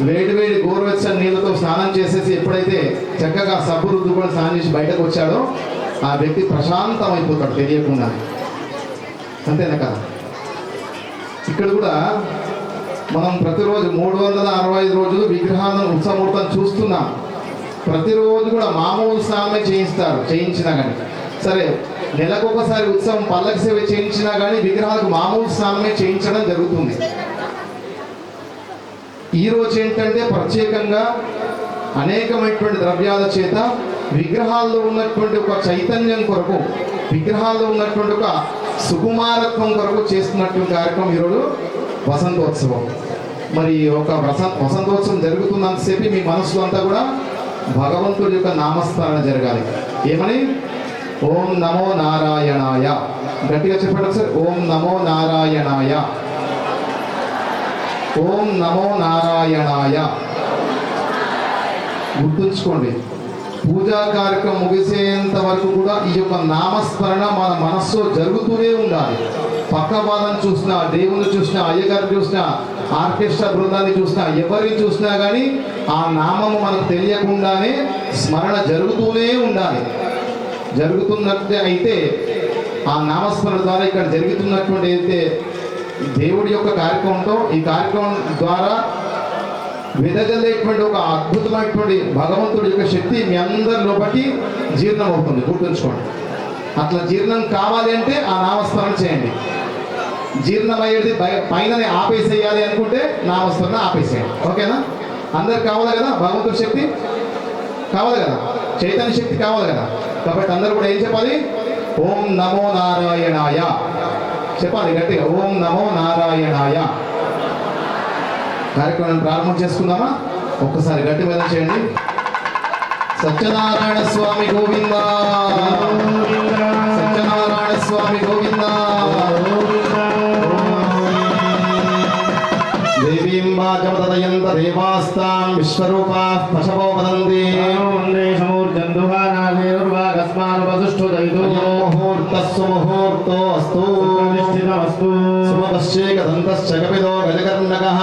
[SPEAKER 2] వేడి గోరువెచ్చని నీళ్ళతో స్నానం చేసేసి ఎప్పుడైతే చక్కగా సబ్బు రుద్దుకొని స్నానం చేసి బయటకు వచ్చాడో ఆ వ్యక్తి ప్రశాంతం అయిపోతాడు తెలియకుండా. అంతేనా కదా? ఇక్కడ కూడా మనం ప్రతిరోజు 365 రోజులు విగ్రహాలను ఉత్సవమూర్తం చూస్తున్నాం. ప్రతిరోజు కూడా మామూలు స్నానమే చేయించినా కానీ సరే, నెలకొకసారి ఉత్సవం పల్లకి సేవ చేయించినా కానీ విగ్రహాలకు మామూలు స్నానమే చేయించడం జరుగుతుంది. ఈరోజు ఏంటంటే ప్రత్యేకంగా అనేకమైనటువంటి ద్రవ్యాల చేత విగ్రహాల్లో ఉన్నటువంటి ఒక చైతన్యం కొరకు, విగ్రహాల్లో ఉన్నటువంటి ఒక సుకుమారత్వం కొరకు చేస్తున్నటువంటి కార్యక్రమం ఈరోజు వసంతోత్సవం. మరి ఒక వసంతోత్సవం జరుగుతున్నంతసేపు మీ మనసులో అంతా కూడా భగవంతుడి యొక్క నామస్మరణ జరగాలి. ఏమని? ఓం నమో నారాయణాయ. గట్టిగా చెప్పండి సార్. ఓం నమో నారాయణాయ, ఓం నమో నారాయణాయ. గుర్తుంచుకోండి, పూజా కార్యక్రమం ముగిసేంత వరకు కూడా ఈ యొక్క నామస్మరణ మన మనస్సులో జరుగుతూనే ఉండాలి. పక్క వాళ్ళని చూసినా, దేవుని చూసినా, అయ్యగారిని చూసినా, ఆర్కెస్ట్రా బృందాన్ని చూసినా, ఎవరిని చూసినా కానీ ఆ నామము మనకు తెలియకుండానే స్మరణ జరుగుతూనే ఉండాలి. జరుగుతున్నట్టే అయితే ఆ నామస్మరణ ద్వారా ఇక్కడ జరుగుతున్నటువంటి అయితే దేవుడి యొక్క కార్యక్రమంతో ఈ కార్యక్రమం ద్వారా వెదజల్లేటువంటి ఒక అద్భుతమైనటువంటి భగవంతుడి యొక్క శక్తి మీ అందరిలో బట్టి జీర్ణం అవుతుంది. గుర్తుంచుకోండి. అట్లా జీర్ణం కావాలి అంటే ఆ నామస్మరణ చేయండి. జీర్ణమయ్యేది పైననే ఆపేసేయాలి అనుకుంటే నామస్మరణ ఆపేసేయండి. ఓకేనా? అందరికి కావాలి కదా భగవంతుడి శక్తి? కావాలి కదా? చైతన్య శక్తి కావాలి కదా? కాబట్టి అందరూ కూడా ఏం చెప్పాలి? ఓం నమో నారాయణాయ చెప్పాలి గట్టిగా. ఓం నమో నారాయణాయ. కార్యక్రమం ప్రారంభం చేసుకుందామా? ఒక్కసారి గట్టి మీద చేయండి. సత్యనారాయణ స్వామి గోవింద, సత్యనారాయణ స్వామి గోవింద. దేవీం వాచమతయంత దేవాస్తాం విశ్వరూపాః పశవో వదంతి. ముహూర్తస్సు ముహూర్తోస్తు సుమపశ్చేకదంతశ్చ కపిదో గజకర్ణకః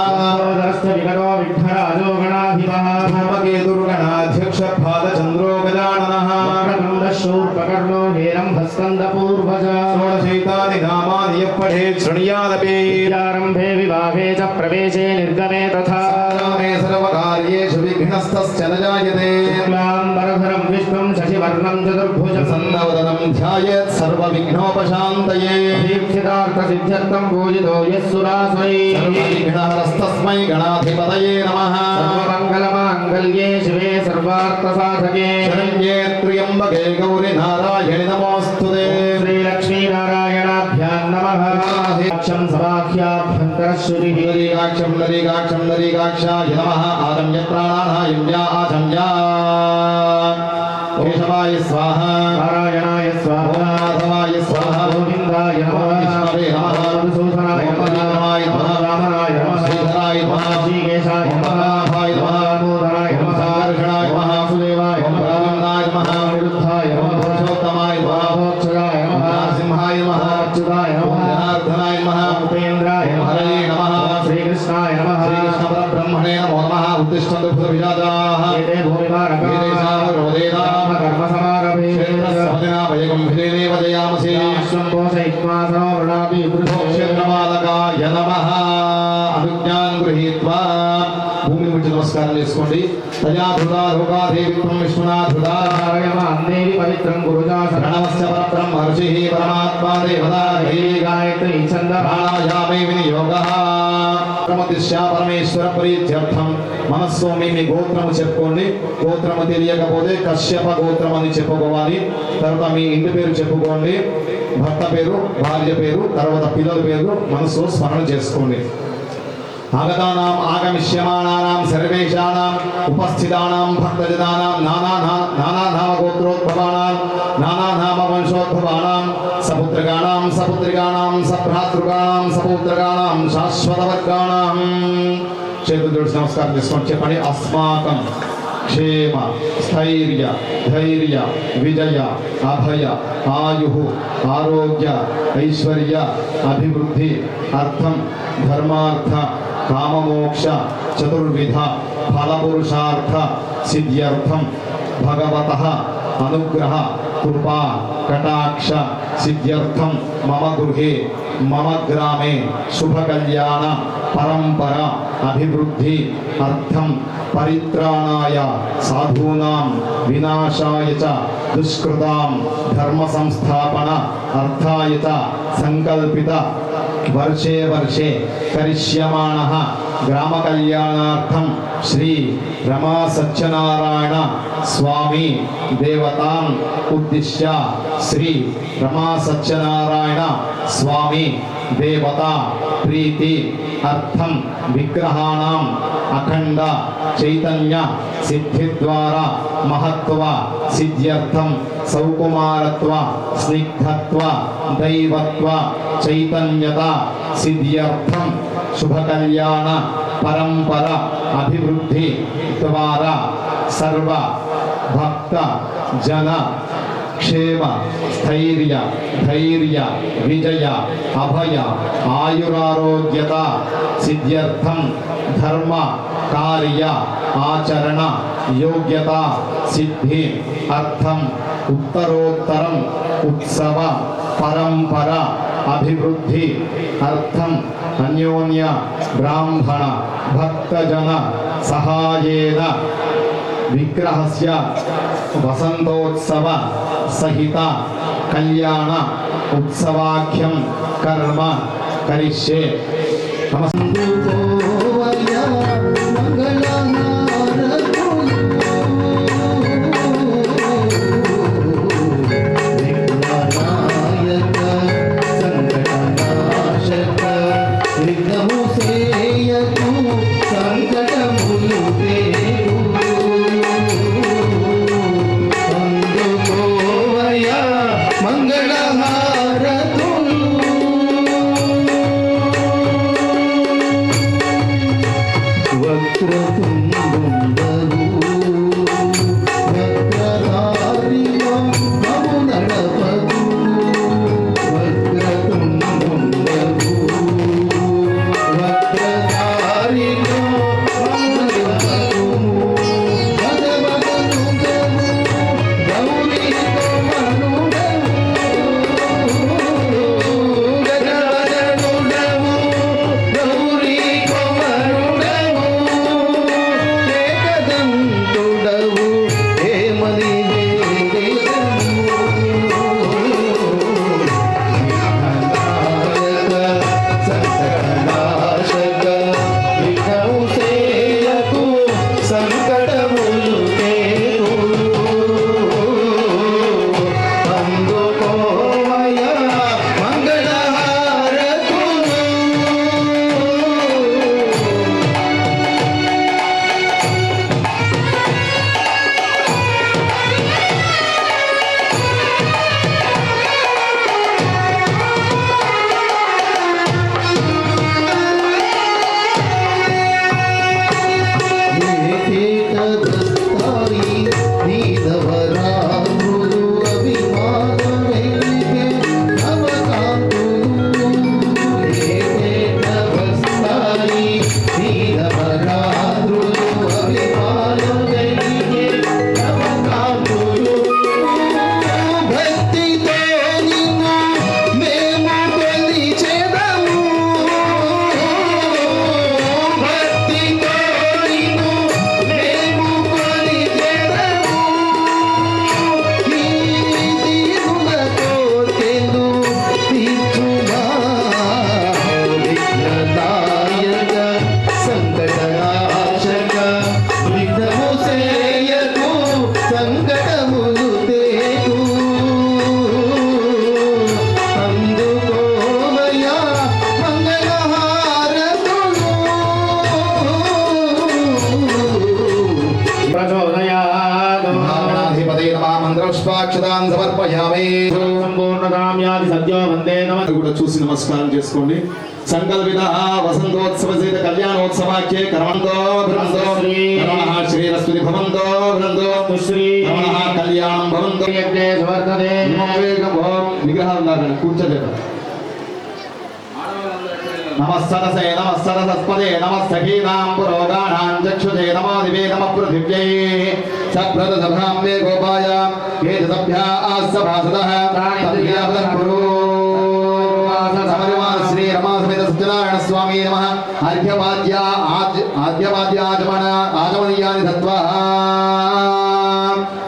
[SPEAKER 2] ధూమకేతుర్గణాధ్యక్ష పాదచంద్రో గజాననః శూర్పకర్ణో హేరంభస్కందపూర్వజ షోడశైతాని నామాని యప్పఠేత్ శృణుయాదపి.
[SPEAKER 4] ఆరంభే వివాహే చ ప్రవేశే నిర్గమే తథా
[SPEAKER 2] సర్వకార్యేషు విఘ్నస్తస్య న జాయతే.
[SPEAKER 4] శుక్లాంబరధరం విష్ణుం శశివర్ణం చతుర్భుజం
[SPEAKER 2] సన్నవదనం ధ్యాయేత్ సర్వవిఘ్నోపశాంతయే.
[SPEAKER 4] దీక్షితార్థసిద్ధ్యర్థం పూజితో యస్సురాసురైః
[SPEAKER 2] సర్వవిఘ్నహరస్తస్మై గణాధిపతయే నమః.
[SPEAKER 4] సర్వమంగళమాంగళ్యే శివే సర్వార్థసాధకే
[SPEAKER 2] శరణ్యే త్ర్యంబకే గౌరి నారాయణి నమోస్తుతే.
[SPEAKER 4] శ్రీలక్ష్మీనారాయణాభ్యాం నమః. అక్షం సమాఖ్యాభ్యంతరశ్రుతిః
[SPEAKER 2] నరీకాక్షం నరీకాక్షం నరీకాక్షాయ నమః. ఆగమ్య ప్రాణాయామ్య ఆచమ్య. కేశవాయ స్వాహ,
[SPEAKER 4] నారాయణాయ స్వాహ,
[SPEAKER 2] మాధవాయ స్వాహ,
[SPEAKER 4] గోవిందాయ నమః,
[SPEAKER 2] విష్ణవే నమః,
[SPEAKER 4] మధుసూదనాయ నమః,
[SPEAKER 2] రామాయ నమః,
[SPEAKER 4] రామనాయ నమః,
[SPEAKER 2] శ్రీధరాయ నమః,
[SPEAKER 4] శ్రీకేశాయ నమః,
[SPEAKER 2] నాథాయ నమః,
[SPEAKER 4] దామోదరాయ నమః,
[SPEAKER 2] సంకర్షణాయ నమః,
[SPEAKER 4] వాసుదేవాయ నమః,
[SPEAKER 2] గోవిందాయ నమః,
[SPEAKER 4] అనిరుద్ధాయ నమః,
[SPEAKER 2] పురుషోత్తమాయ నమః,
[SPEAKER 4] మహోక్షరాయ నమః,
[SPEAKER 2] నరసింహాయ నమః,
[SPEAKER 4] అచ్యుతాయ నమః,
[SPEAKER 2] జనార్దనాయ నమః,
[SPEAKER 4] ఉపేంద్రాయ నమః,
[SPEAKER 2] హరయే నమః,
[SPEAKER 4] శ్రీకృష్ణాయ నమః,
[SPEAKER 2] శ్రీకృష్ణ పరబ్రహ్మణే నమో నమః. ఉత్తిష్టంతు భూతవిజాతాః
[SPEAKER 4] ఏతే భూమిమారకాః కర్మ సమారభే
[SPEAKER 2] క్షేత్రపాలకాయ నమః. అనుజ్ఞాన్ గృహీత్వా భూమి నమస్కారం చేసుకోండి. తయాధృదా లోకాదేవిత్వం విష్ణునాథృదా
[SPEAKER 4] అందేవి పవిత్రం గురుజా
[SPEAKER 2] ప్రణవస్య పరబ్రహ్మ ఋషిః పరమాత్మా దేవతా
[SPEAKER 4] గాయత్రి ఛంద
[SPEAKER 2] ప్రాణాయామే వినియోగః. పరమదిశ్యా పరమేశ్వర ప్రీత్యర్థం మనస్వామి మీ గోత్రము చెప్పుకోండి. గోత్రము తెలియకపోతే కశ్యప గోత్రం అని చెప్పుకోవాలి. తర్వాత మీ ఇంటి పేరు చెప్పుకోండి, భర్త పేరు, భార్య పేరు, తర్వాత పిల్లల పేరు మనసులో స్మరణ చేసుకోండి. ఆగతానాం ఆగమిష్యమాణానాం సర్వేషానాం ఉపస్థితానాం భక్తజనానాం నానా గోత్రోద్భవానాం నానా వంశోద్భవానాం సపుత్రగాణాం సపుత్రికాణాం సభ్రాతృగాణాం సపుత్రగాణాం శాశ్వతవర్గాణాం. చేతులు జోడించి నమస్కారం చేసుకోండి. చెప్పండి. అస్మాకం క్షేమ స్థైర్య ధైర్య విజయ అభయ ఆయు ఆరోగ్య ఐశ్వర్య అభివృద్ధి అర్థం ధర్మార్థ కామమోక్ష చతుర్విధ ఫలపురుషార్థ సిద్ధ్యర్థం భగవతః అనుగ్రహ కృపా కటాక్ష సిద్ధ్యర్థం మమ గృహే మమ గ్రామే శుభకళ్యాణ పరంపర అభివృద్ధి అర్థం పరిత్రాణాయ సాధూనాం వినాశాయ చ దుష్కృతాం ధర్మ సంస్థాపన అర్థాయ చ సంకల్పిత వర్షే వర్షే కరిష్యమాణః గ్రామ కళ్యాణార్థం శ్రీ రమా సత్యనారాయణ స్వామి దేవతాం ఉద్దిశ్య శ్రీ రమా సత్యనారాయణ స్వామి దేవతా ప్రీతి అర్థం విగ్రహాణం అఖండ చైతన్య సిద్ధి ద్వారా మహత్వ సిద్ధ్యర్థం సౌకుమారత్వ స్నిగ్ధత్వ దైవత్వ చైతన్యత సిద్ధ్యర్థం శుభకళ్యాణ పరంపర అభివృద్ధి ద్వారా సర్వ భక్త జన క్షేమ స్థైర్య ధైర్య విజయ అభయ ఆయురారోగ్యత సిద్ధ్యర్థం ధర్మ కార్య ఆచరణ యోగ్యత సిద్ధి అర్థం ఉత్తరోత్తరం ఉత్సవ పరంపర అభివృద్ధి అర్థం అన్యోన్య బ్రాహ్మణ భక్తజన సహాయేన విగ్రహస్య వసంతోత్సవ సహిత కళ్యాణ ఉత్సవాఖ్యం కర్మ కరిష్యే.
[SPEAKER 4] పూర్ణకామ్యాది సద్యో వందే నమః.
[SPEAKER 2] కూడా చూసి నమస్కారం చేసుకోండి. సంకల్పిత వసంతోత్సవ సహిత కళ్యాణోత్సవాఖ్యే కర్మంతో భ్రమంతో కర్మణః శ్రీరస్వతి భవంతో భ్రంతో
[SPEAKER 4] శ్రీ
[SPEAKER 2] కర్మణః కళ్యాణం భవంతో.
[SPEAKER 4] యజ్ఞే సువర్తదే
[SPEAKER 2] ఓం విగ్రహాలు ఉన్నారండి కూర్చోలేదు. నమస్సరసే నమస్సరసస్పదే నమస్తకీనాం పురోగానాం చక్షుదే నమో దివే నమః పృథివ్యై సప్రదసభాంబే గోపాయ ఏతసభ్యా ఆస్సభాసదః తద్వ్యాపదః కురు. సమరిమా శ్రీ రమాసమేత సత్యనారాయణ స్వామి నమః. ఆద్యవాద్య ఆచమనీయాని దత్వా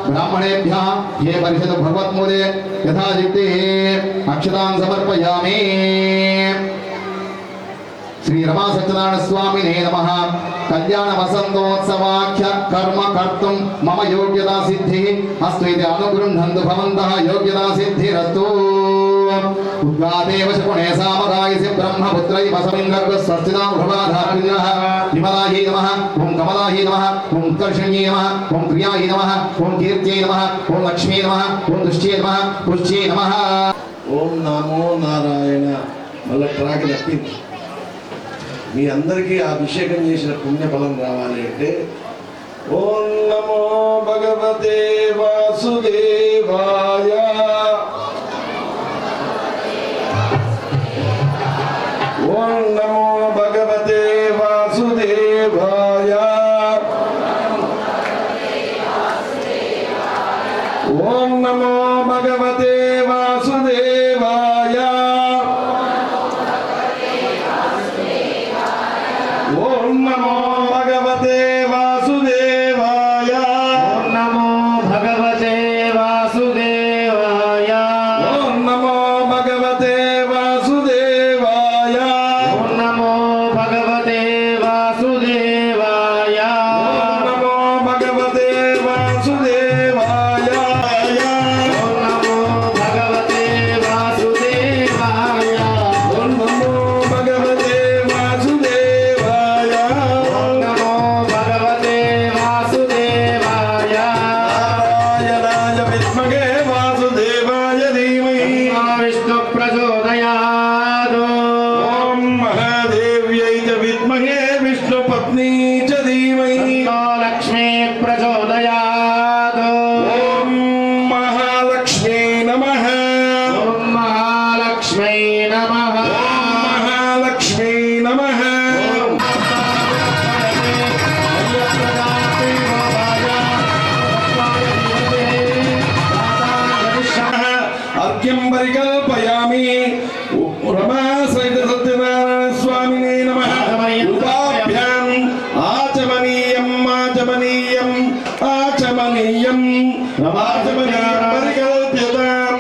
[SPEAKER 2] బ్రాహ్మణేభ్యः ये परिषद भगवत्मूले यथायुक्ते अक्षतां समर्पयामि. श्री रमा सत्यनारायण स्वामिने नमः. कल्याण वसंतोत्सवाख्य कर्म कर्तुं मम योग्यता सिद्धिः अस्तु इति अनुगृह्णन्तु भवन्तः. योग्यता सिद्धिरस्तु. उद्गादेव शकुने सामगायसि ब्रह्मपुत्रै वसमिन्द्रस्वस्तिनां भवाधार्यः. विमलायै नमः. ओं कमलायै नमः. ओं उत्कर्षण्यै नमः. ओं प्रियायै नमः. ओं कीर्त्यै नमः. ओं लक्ष्म्यै नमः. ओं दुष्ट्यै नमः. पुष्ट्यै नमः.
[SPEAKER 3] ఓం నమో నారాయణ. మళ్ళీ ట్రాక్ తప్పింది. మీ అందరికీ అభిషేకం చేసిన పుణ్యఫలం రావాలి అంటే ఓం నమో భగవతే వాసుదేవాయ. ఓం నమో భగవతే వాసుదేవాయ. ఓం నమో భగవతే వాసుదేవాయ. ఓం నమో భగవతే వాసుదేవాయ.
[SPEAKER 4] ఓం నమో భగవతే వాసుదేవాయ.
[SPEAKER 3] ఓం నమో భగవతే వాసుదేవాయ.
[SPEAKER 4] ఓం నమో భగవతే వాసుదేవాయ.
[SPEAKER 3] ఓం నమో భగవతే వాసుదేవాయ.
[SPEAKER 4] ఓం నమో భగవతే వాసుదేవాయ.
[SPEAKER 3] ఓం నమో భగవతే వాసుదేవాయ.
[SPEAKER 4] ఓం నమో భగవతే వాసుదేవాయ.
[SPEAKER 3] నారాయణాయ విద్మహే వాసుదేవాయ ధీమహి.
[SPEAKER 4] విష్ణు ప్రచోదయాత్.
[SPEAKER 3] ఓం మహాదేవ్యై చ విద్మహే విష్ణుపత్నీ చ ధీమహి.
[SPEAKER 4] లక్ష్మీ ప్రచోదయాత్.
[SPEAKER 3] ఓం మహాలక్ష్మీ నమః.
[SPEAKER 4] ఓం మహాలక్ష్మీ నమః.
[SPEAKER 3] ఓం మహాలక్ష్మీ నమః. అర్ఘ్యం పరికల్పయామి. రమా సహిత సత్యనారాయణ స్వామినే నమః. ఉపాభ్యాం ఆచమనీయం ఆచమనీయం ఆచమనీయం ఆచమనీయం పరికల్ప్యతాం.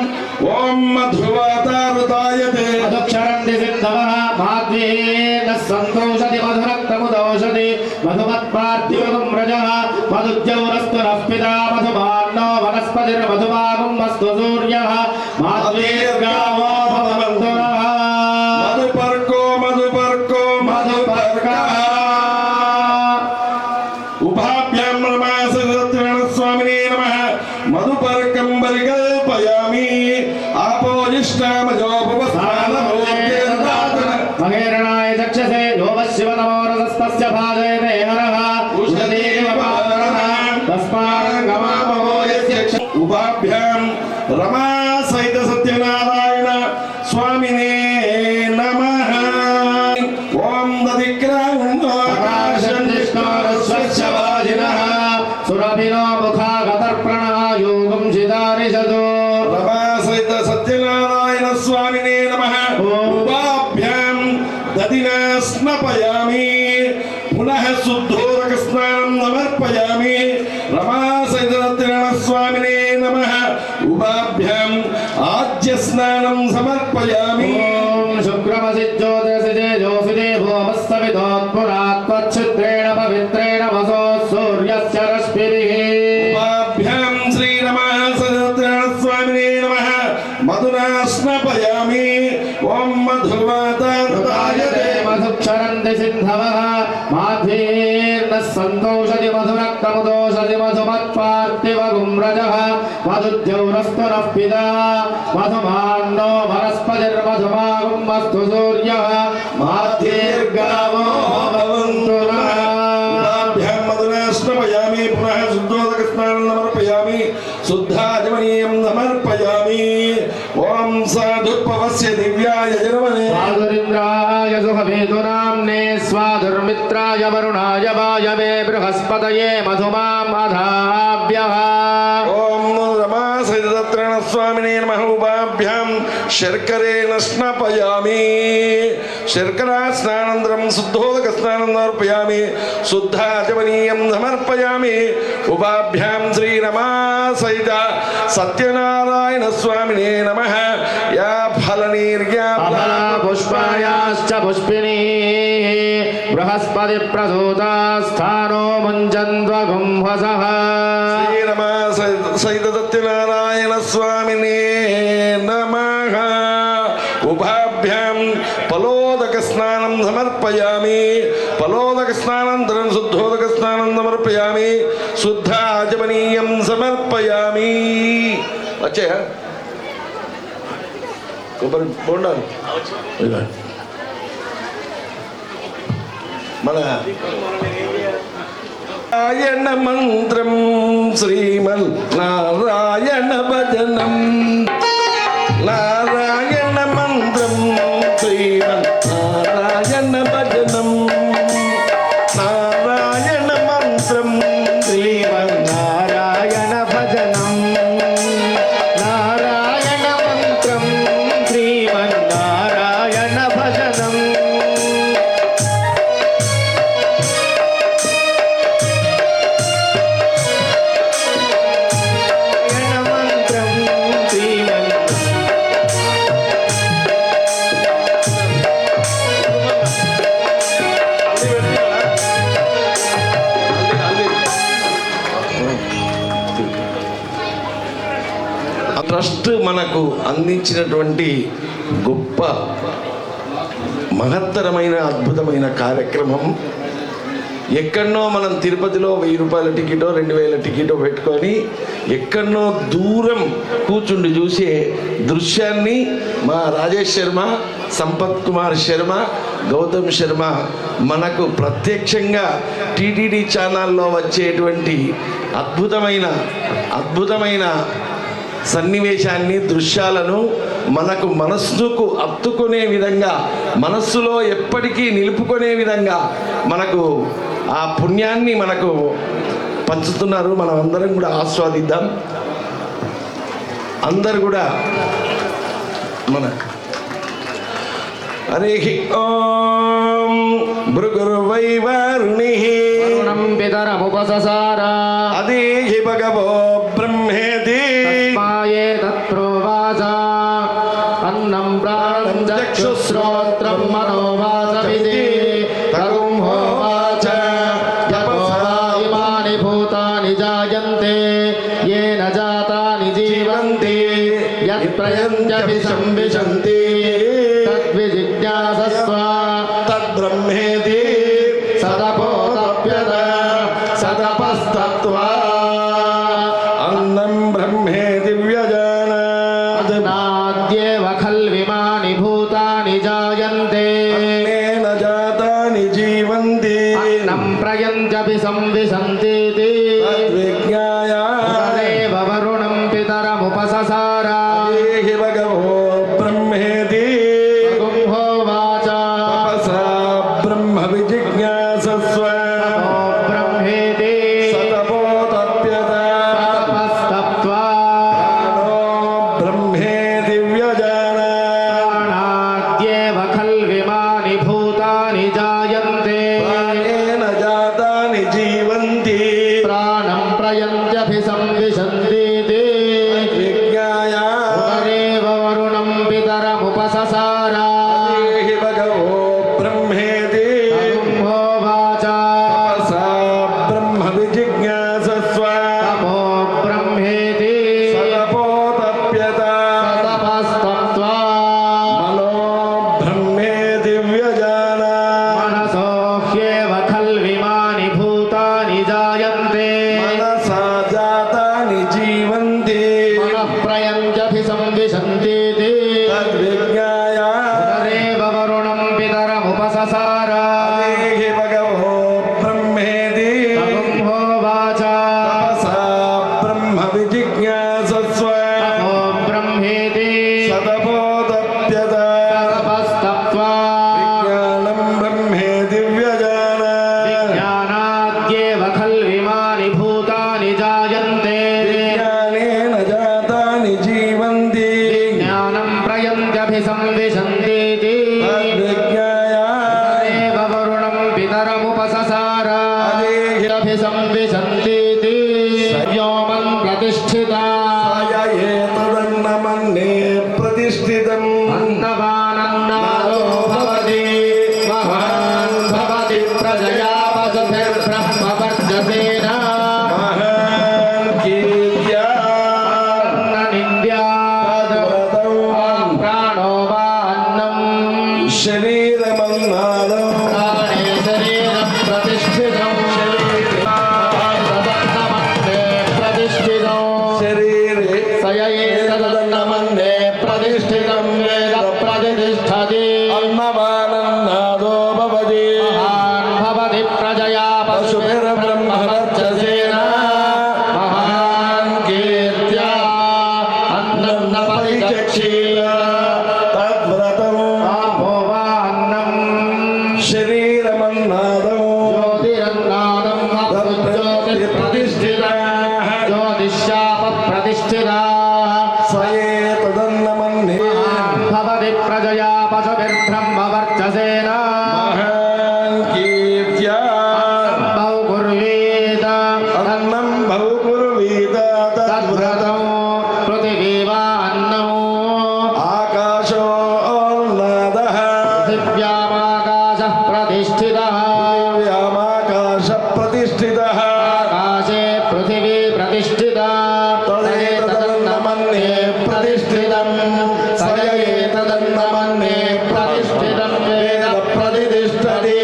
[SPEAKER 3] ఓం మధువాతారుతాయతే.
[SPEAKER 4] మధుక్షరంతి సింధవః మాధ్వేన సంతోషతి మధురక్తముదౌషధి మధుమత్పార్థివగం రజః మధుద్యౌరస్తు నః పితా మధుమాన్నో వనస్పతిర్మధుమాగం వస్తు సూర్యః మాధ్వేర్గావో భవంతు నః.
[SPEAKER 3] మధుపర్కో మధుపర్కో మధుపర్కః. ఉభాభ్యాం రమా సత్యనారాయణ స్వామినే నమః. మధుపర్కం పరికల్పయామి. ఆపోజిష్టామజోపవస్థానమోద్యేర్దాతన.
[SPEAKER 4] మహేరణాయ చక్షసే యోగశివతమో రసస్తస్య భాజయతే హరః ఉషదేవ పాదరః తస్మారంగమామో యస్య
[SPEAKER 3] ఉభాభ్యాం రమా సహిత సత్యనారాయణ స్వామినే నమః. ఓం దదిక్రాంతాకాశం
[SPEAKER 4] స్వచ్ఛవాజినః సురభినో ముఖాగతర్పణః యోగం చిదారిషదో.
[SPEAKER 3] రమా సహిత సత్యనారాయణ స్వామినే నమః. ఉభాభ్యాం దదినా స్నపయామి. పునః శుద్ధోదక స్నానం సమర్పయామి. రమా సహిత సత్యనారాయణ స్వామినే నమః. ఉభాభ్యాం ఆజ్య స్నానం సమర్పయామి.
[SPEAKER 4] ఓం శుక్రమసి జ్యోతిషి తేజోసి దేవోమస్తవితోత్పురాత్వచ్ఛిద్రేణ పవిత్రేణ వసో సూర్యస్య రశ్మిభిః.
[SPEAKER 3] ఉపాభ్యాం శ్రీరమా సత్యనారాయణ స్వామినే నమః. మధునా స్నపయామి. ఓం మధుమాతాయతే
[SPEAKER 4] మధుక్షరంతి సింధవః మాధ్వీర్నః సంతోషతి మధురక్తముదోషతి మధుమత్పార్థివగుం రజః మధుద్యౌరస్తు నః పితా మధుమాన్నో వనస్పతిర్మధుమాగుం మస్తు సూర్యః మాధ్వీర్గావో భవంతు నః.
[SPEAKER 3] స్నపయామి పునః శుద్ధోదక స్నానం సమర్పయామి శుద్ధాజమనీయం సమర్పయామి. ఓం సాధుర్పవస్య దివ్యాయ జనమనే
[SPEAKER 4] స్వాదురింద్రాయ సుఖవేతునామ్నే స్వాదుర్మిత్రాయ వరుణాయ వాయవే బృహస్పతయే మధుమాం అధాభ్యః.
[SPEAKER 3] ఓం రమా సహితత్రణ స్వామినే నమః. ఉపాభ్యాం శర్కరేణ స్నపయామి. శర్కరా స్నానంతరం శుద్ధోదక స్నానం సమర్పయామి శుద్ధాజమనీయం సమర్పయామి. ఉపాభ్యాం శ్రీరమా సహిత సత్యనారాయణ స్వామినే నమః. యా ఫలనీర్యా
[SPEAKER 4] పుష్పాయాశ్చ పుష్పిణీ బృహస్పతి ప్రసూతా స్థానో ముంచన్వగుంహసః.
[SPEAKER 3] శ్రీరమా సహిత సత్యనారాయణ స్వామినే నమః. ఉభాభ్యాం ఫలోదక స్నానం సమర్పయామి. ఫలోదక స్నానంతరం శుద్ధోదక స్నానం సమర్పయామి శుద్ధాజమనీయం సమర్పయామి. వచ్చే కొబ్బరి బోండాలు మన నారాయణ మంత్రం శ్రీమన్ నారాయణ భజనం. నారాయణ మంత్రం శ్రీమన్ నారాయణ భజనం. నారాయణ మంత్రం శ్రీమన్
[SPEAKER 4] నారాయణ భజనం. నారాయణ మంత్రం శ్రీమన్నారాయణ భజనం. నారాయణ మంత్రం శ్రీమన్
[SPEAKER 3] ట్రస్ట్ మనకు అందించినటువంటి గొప్ప మహత్తరమైన అద్భుతమైన కార్యక్రమం. ఎక్కడనో మనం తిరుపతిలో 1000 రూపాయల టికెటో 2000 టికెటో పెట్టుకొని ఎక్కడనో దూరం కూర్చుండి చూసే దృశ్యాన్ని మా రాజేష్ శర్మ, సంపత్ కుమార్ శర్మ, గౌతమ్ శర్మ మనకు ప్రత్యక్షంగా టీటీడీ ఛానల్లో వచ్చేటువంటి అద్భుతమైన సన్నివేశాన్ని, దృశ్యాలను మనకు మనస్సుకు హత్తుకునే విధంగా, మనస్సులో ఎప్పటికీ నిలుపుకునే విధంగా మనకు ఆ పుణ్యాన్ని మనకు పంచుతున్నారు. మనం అందరం కూడా ఆస్వాదిద్దాం. అందరు కూడా మన హరి ఓం భృగుర్వైవారుణిః
[SPEAKER 4] వరుణం పితరముపససార
[SPEAKER 3] అదేహి భగవో బ్రహ్మేతి
[SPEAKER 4] తస్మాయే తత్ప్రోవాచ అన్నం ప్రాణం చక్షుశ్రోత్రం మనోవాచమితి తగుం హోవాచ యతో వా ఇమాని భూతాని జాయంతే येन जातानि जीवन्ति यत्प्रयन्त्यपि संविशन्ति तद्विजिज्ञासस्व
[SPEAKER 3] తద్బ్రహ్మేతి
[SPEAKER 4] सदपोतप्यत सदपस्तत्वा
[SPEAKER 3] అన్నం బ్రహ్మేతి వ్యజానాత్
[SPEAKER 4] नाद्येव खल्विमानि भूतानि जायन्ते
[SPEAKER 3] అన్నేన జాతాని జీవంతి
[SPEAKER 4] अन्नं प्रयन्त्यपि संविशन्तीति
[SPEAKER 3] తద్విజ్ఞాయ
[SPEAKER 4] तदेव वरुणं पितरमुपससार
[SPEAKER 3] దేహి భగవో బ్రహ్మేతి
[SPEAKER 4] गुंहोवाच
[SPEAKER 3] తపసా బ్రహ్మ విజిజ్ఞాసస్వ
[SPEAKER 4] तपो ब्रह्मेति
[SPEAKER 3] సతపోతప్యత
[SPEAKER 4] तपस्तप्त्वा
[SPEAKER 3] ప్రాణో బ్రహ్మేతి వ్యజానాత్
[SPEAKER 4] प्राणाद्येव खल्विमानि ధారయంత్యభిసంవిశంతీతి దేవ వరుణం పితరముపససార అభిసంవిశంతీతి వ్యోమన్ ప్రతిష్ఠితా
[SPEAKER 3] తదన్నమన్నే ప్రతిష్ఠితం
[SPEAKER 4] అన్నవానన్నాదో భవతి మహాన్ భవతి ప్రజయా పశుభిర్బ్రహ్మవర్చసేన
[SPEAKER 3] మహాన్ కీర్త్యా
[SPEAKER 4] నింద్యాద్ ప్రాణో వా అన్నం
[SPEAKER 3] శరీరమన్నాదో
[SPEAKER 4] ప్రాణే శరీరం ప్రతిష్ఠితం తదన్నమన్నే ప్రతిష్ఠితం
[SPEAKER 3] శరీరే
[SPEAKER 4] సయయేతదన్నమన్నే ప్రతిష్ఠితం వేద ప్రతిష్ఠతి
[SPEAKER 3] అన్నమానన్నాదో భవతి
[SPEAKER 4] మహాన్ భవతి ప్రజయా పశుభిర్బ్రహ్మవర్చసేన మహాన్ కీర్త్యా అన్నం పరిచక్షీల
[SPEAKER 3] తద్వ్రతం
[SPEAKER 4] ఆపో వా అన్నం
[SPEAKER 3] శరీరమన్నాదో
[SPEAKER 4] జ్యోతిరన్నాదం జ్యోతిర్ప్రతిష్ఠిత జ్యోతిష్యాప ప్రతిష్ఠిత
[SPEAKER 3] సయేతదన్నమన్నే
[SPEAKER 4] భవతి ప్రజయా పశుభిర్బ్రహ్మవర్చసేన
[SPEAKER 3] మహాన్ కీర్త్యా
[SPEAKER 4] బహుకుర్వేద
[SPEAKER 3] అన్నం బహుకుర్వీత
[SPEAKER 4] తద్వ్రతం పృథివీ వా అన్నం
[SPEAKER 3] ఆకాశోన్నాదః
[SPEAKER 4] పృథివ్యామాకాశః ప్రతిష్ఠితః
[SPEAKER 3] వ్యామాకాశ ప్రతిష్ఠితః
[SPEAKER 4] ఆకాశే పృథివీ ప్రతిష్ఠితా తదేతదన్నమన్నే ప్రతిష్ఠితం సయేతదన్నమన్నే ప్రతిష్ఠితం వేద ప్రతిష్ఠతి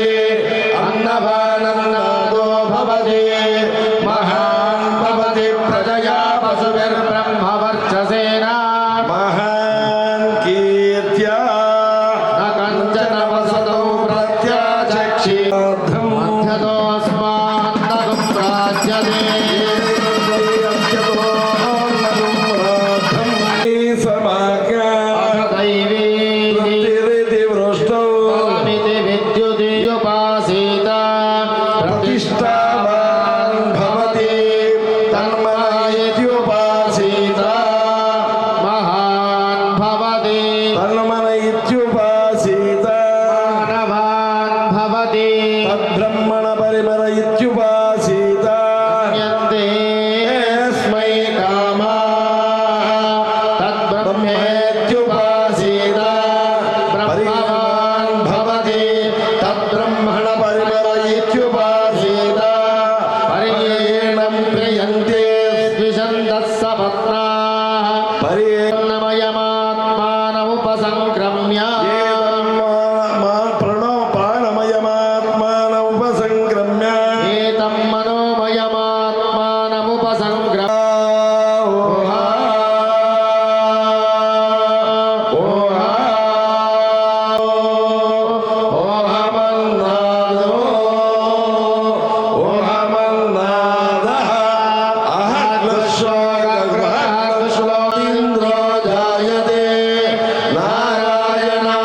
[SPEAKER 4] అన్నవానన్నాదో భవతి మహాన్ భవతి ప్రజయా పశుభిర్బ్రహ్మవర్చసేన
[SPEAKER 3] మహాన్ కీర్త్యా
[SPEAKER 4] న కంచన వసతౌ ప్రత్యాచక్షి మధ్యతోస్మాన్నగం ప్రాజ్యతే దైవీ పరమితి విద్యుదీయుపాసీత
[SPEAKER 3] ప్రతిష్టావాన్ భవతి తన్మనయిత్యుపాసీత
[SPEAKER 4] మహాన్ భవతి
[SPEAKER 3] తన్మనయిత్యుపాసీత
[SPEAKER 4] మానవాన్ భవతి
[SPEAKER 3] తద్బ్రహ్మణ పరిమర ఇత్యుపాసీత
[SPEAKER 4] యంతే
[SPEAKER 3] తస్మై కామా
[SPEAKER 4] తద్బ్రహ్మేత్యుపాసీత బ్రహ్మవాన్ భవతి
[SPEAKER 3] తద్బ్రహ్మణ పరిమర ఇత్యుపాసీత
[SPEAKER 4] పరియేణం ప్రియంతే ద్విషन्तः సపత్నాః నమయమాత్మానముపసంక్రమ్య
[SPEAKER 3] ప్రాణమయమాత్మానముపసంక్రమ్య
[SPEAKER 4] ఏతం మనోమయమాత్మానముపసంక్రమ్య
[SPEAKER 3] ఓహమన్నాదో ఓహమన్నాదః అహగ్రశ్లోకగ్రహగ్రశ్లోకీంద్రో జాయతే నారాయణా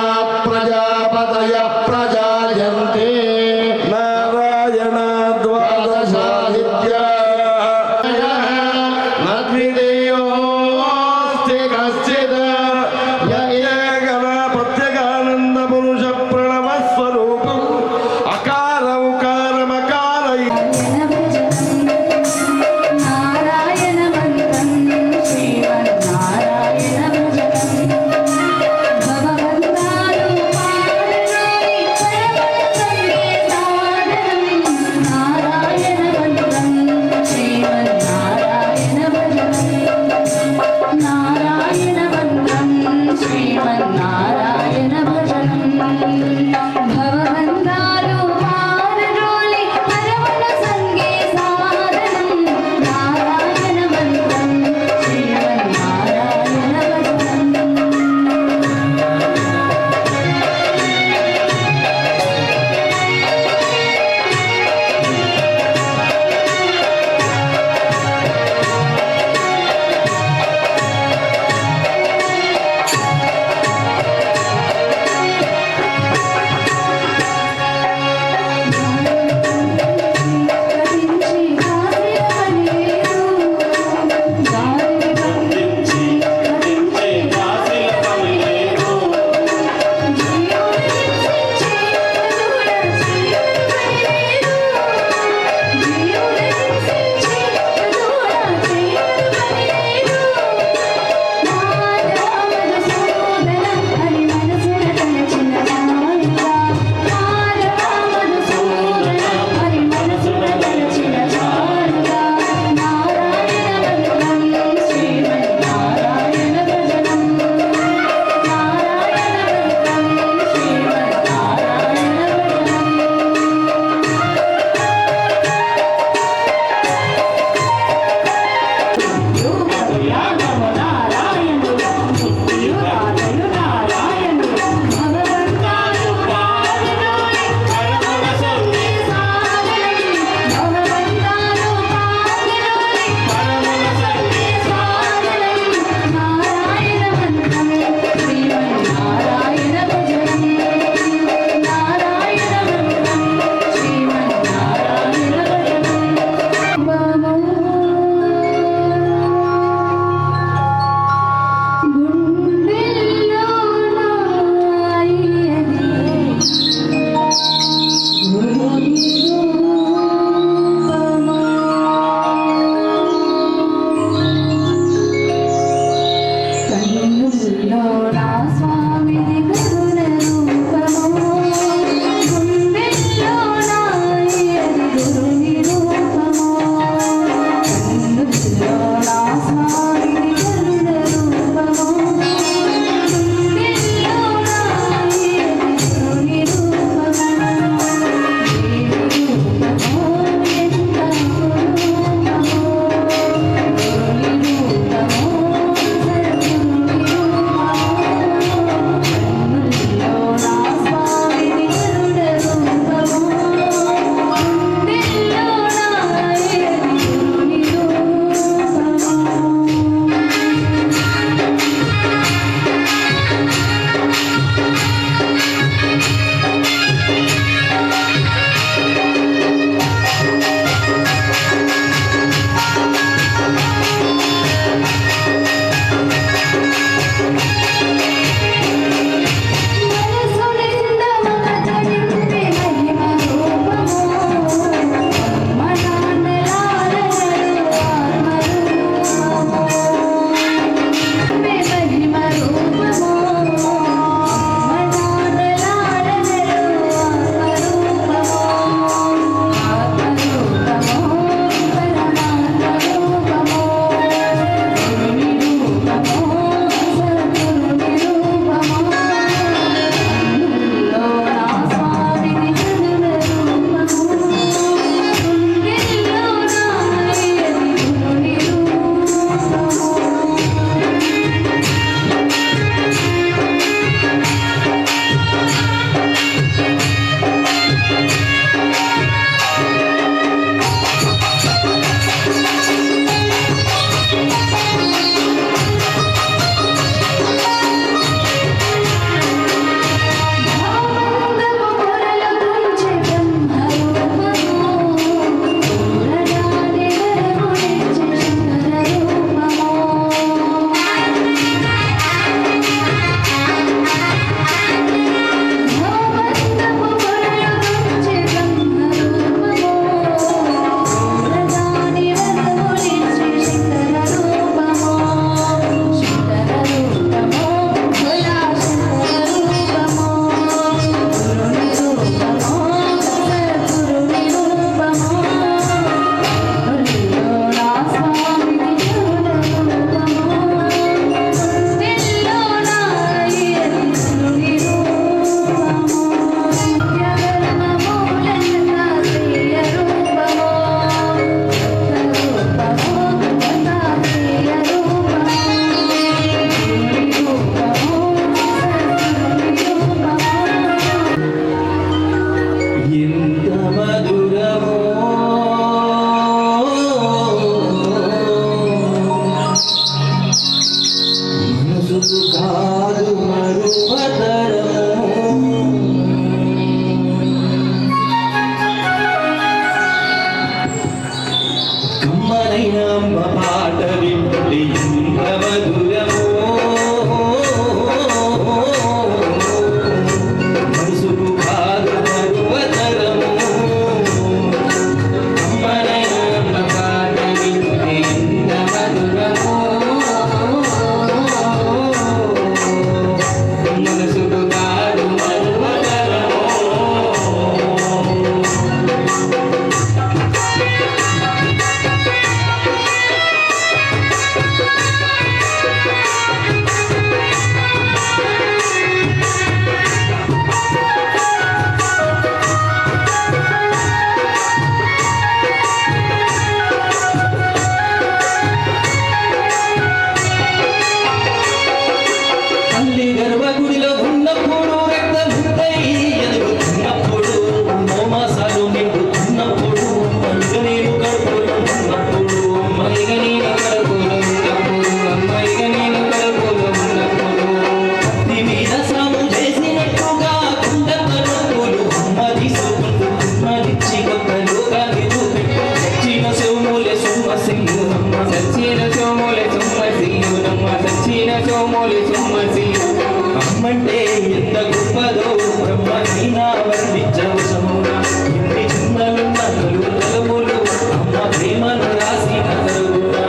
[SPEAKER 5] అంటే ఎంత గొప్పదో బ్రహ్మనైనా వర్ణించవసమునా ఇన్ని చిన్నలున్న కలుగు తలములు అమ్మ ప్రేమను రాసిన కలుగునా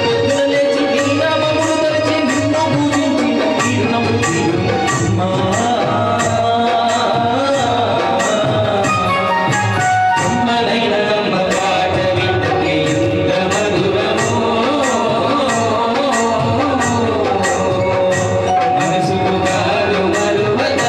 [SPEAKER 5] పొద్దున లేచి నీ నామమును తలచి నిన్ను పూజించిన కీర్ణము తీరును అమ్మా అమ్మనైన అమ్మ పాట వింటే ఎంత మధురమో మనసుకు కాదు మరువక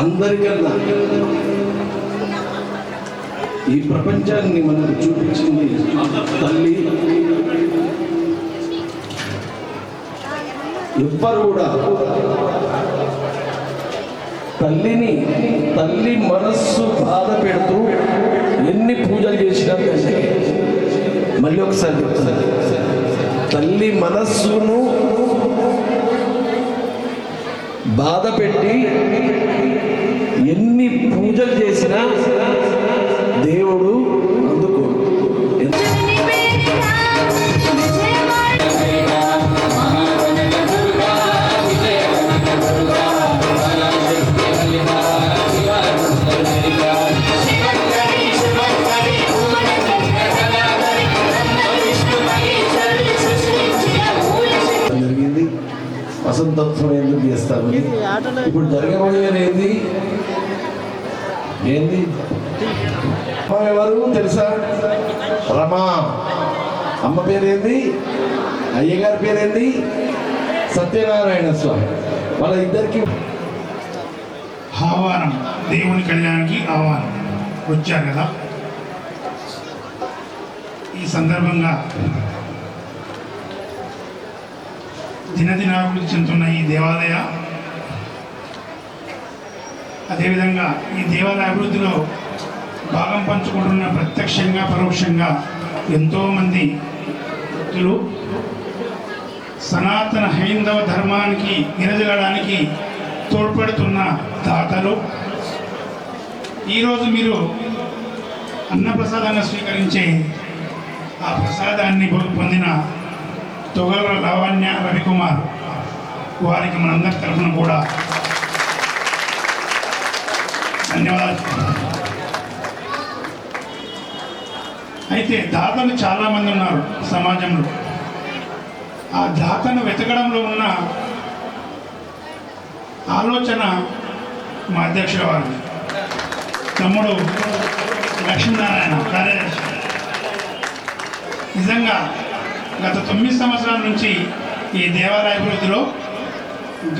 [SPEAKER 3] అందరికన్నా ఈ ప్రపంచాన్ని మనకు చూపించింది తల్లి. ఎవ్వరు కూడా తల్లి మనస్సు బాధ పెడుతూ ఎన్ని పూజలు చేసినా కంటే, మళ్ళీ ఒకసారి చెప్తాను, తల్లి మనస్సును బాధ పెట్టి ఎన్ని పూజలు చేసినా దేవుడు అందుకో. జరిగింది వసంతోత్సవం ఎందుకు చేస్తారు? ఇప్పుడు జరగబోయేది ఏంది ఎవరు తెలుసా? రమా. అమ్మ పేరేంది? అయ్యగారి పేరేంది? సత్యనారాయణ స్వామి. వాళ్ళ ఇద్దరికి
[SPEAKER 6] ఆహ్వానం, దేవుని కళ్యాణానికి ఆహ్వానం వచ్చారు కదా. ఈ సందర్భంగా దినదినాభివృద్ధి చెందుతున్న ఈ దేవాలయ, అదేవిధంగా ఈ దేవాలయ అభివృద్ధిలో భాగం పంచుకుంటున్న ప్రత్యక్షంగా పరోక్షంగా ఎంతోమంది భక్తులు సనాతన హైందవ ధర్మానికి నిలదగడానికి తోడ్పడుతున్న దాతలు, ఈరోజు మీరు అన్నప్రసాదాన్ని స్వీకరించే ఆ ప్రసాదాన్ని పొందిన తొగల లావణ్య రవికుమార్ వారికి మనందరి తరఫున కూడా ధన్యవాదాలు. అయితే దాతలు చాలామంది ఉన్నారు సమాజంలో. ఆ దాతను వెతకడంలో ఉన్న ఆలోచన మా అధ్యక్షుల వారిది, తమ్ముడు లక్ష్మీనారాయణ కార్యదర్శి. నిజంగా గత 9 సంవత్సరాల నుంచి ఈ దేవాలయ అభివృద్ధిలో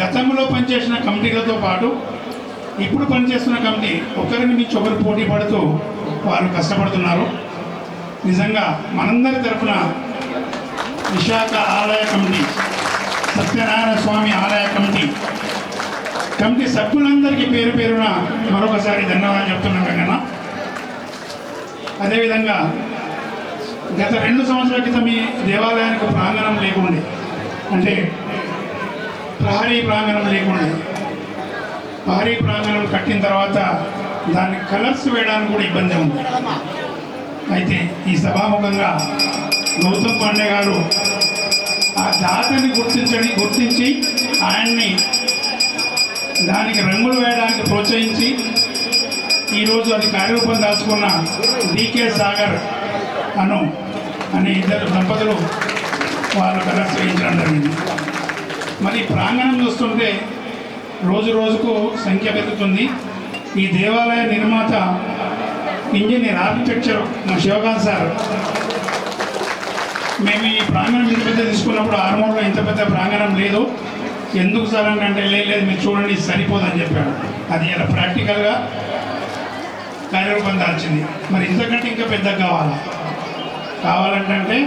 [SPEAKER 6] గతంలో పనిచేసిన కమిటీలతో పాటు ఇప్పుడు పనిచేస్తున్న కమిటీ ఒకరిని మించి ఒకరు పోటీ పడుతూ వాళ్ళు కష్టపడుతున్నారు. నిజంగా మనందరి తరఫున విశాఖ ఆలయ కమిటీ, సత్యనారాయణ స్వామి ఆలయ కమిటీ సభ్యులందరికీ పేరు పేరున మరొకసారి ధన్యవాదాలు చెప్తున్నాం కన్నా. అదేవిధంగా గత 2 సంవత్సరాల క్రితం ఈ దేవాలయానికి ప్రాంగణం లేకుండే, అంటే ప్రహరీ ప్రాంగణం లేకుండే. ప్రహరీ ప్రాంగణం కట్టిన తర్వాత దాన్ని కలర్స్ వేయడానికి కూడా ఇబ్బంది ఉంది. అయితే ఈ సభాముఖంగా గౌతమ్ పాండే గారు ఆ దాతని గుర్తించి ఆయన్ని దానికి రంగులు వేయడానికి ప్రోత్సహించి ఈరోజు అది కార్యరూపం దాచుకున్న డికే సాగర్ అనే ఇద్దరు దంపతులు వాళ్ళు కలర్స్ వేయించడం జరిగింది. మరి ప్రాంగణం చూస్తుంటే రోజు రోజుకు సంఖ్య పెరుగుతుంది. ఈ దేవాలయ నిర్మాత ఇంజనీర్ ఆర్కిటెక్చర్ మా శివకాంత్ సార్, మేము ఈ ప్రాంగణం ఇంత పెద్ద తీసుకున్నప్పుడు ఆర్మూర్లో ఇంత పెద్ద ప్రాంగణం లేదు, ఎందుకు సార్ అంటే లేదు మీరు చూడండి సరిపోదని చెప్పాడు. అది ఇలా ప్రాక్టికల్గా కార్యరూపం దాల్చింది. మరి ఇంతకంటే ఇంకా పెద్దగా కావాలంటే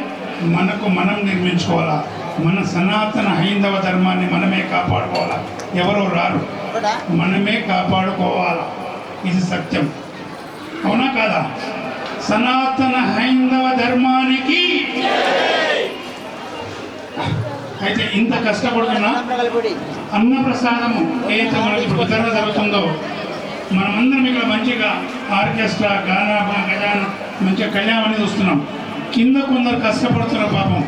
[SPEAKER 6] మనకు మనం నిర్మించుకోవాలా. మన సనాతన హైందవ ధర్మాన్ని మనమే కాపాడుకోవాలా, ఎవరో రారు, మనమే కాపాడుకోవాలా. ఇది సత్యం, అవునా కాదా? సనాతన హైందవ ధర్మానికి. అయితే ఇంత కష్టపడుతున్నా అన్నప్రసాదము ఏదైతే మనకి వితరణ జరుగుతుందో, మనమందరం ఇక్కడ మంచిగా ఆర్కెస్ట్రా, గానా, గజాన మంచిగా కళ్యాణం అనేది చూస్తున్నాం. కింద కొందరు కష్టపడుతున్నారు పాపం,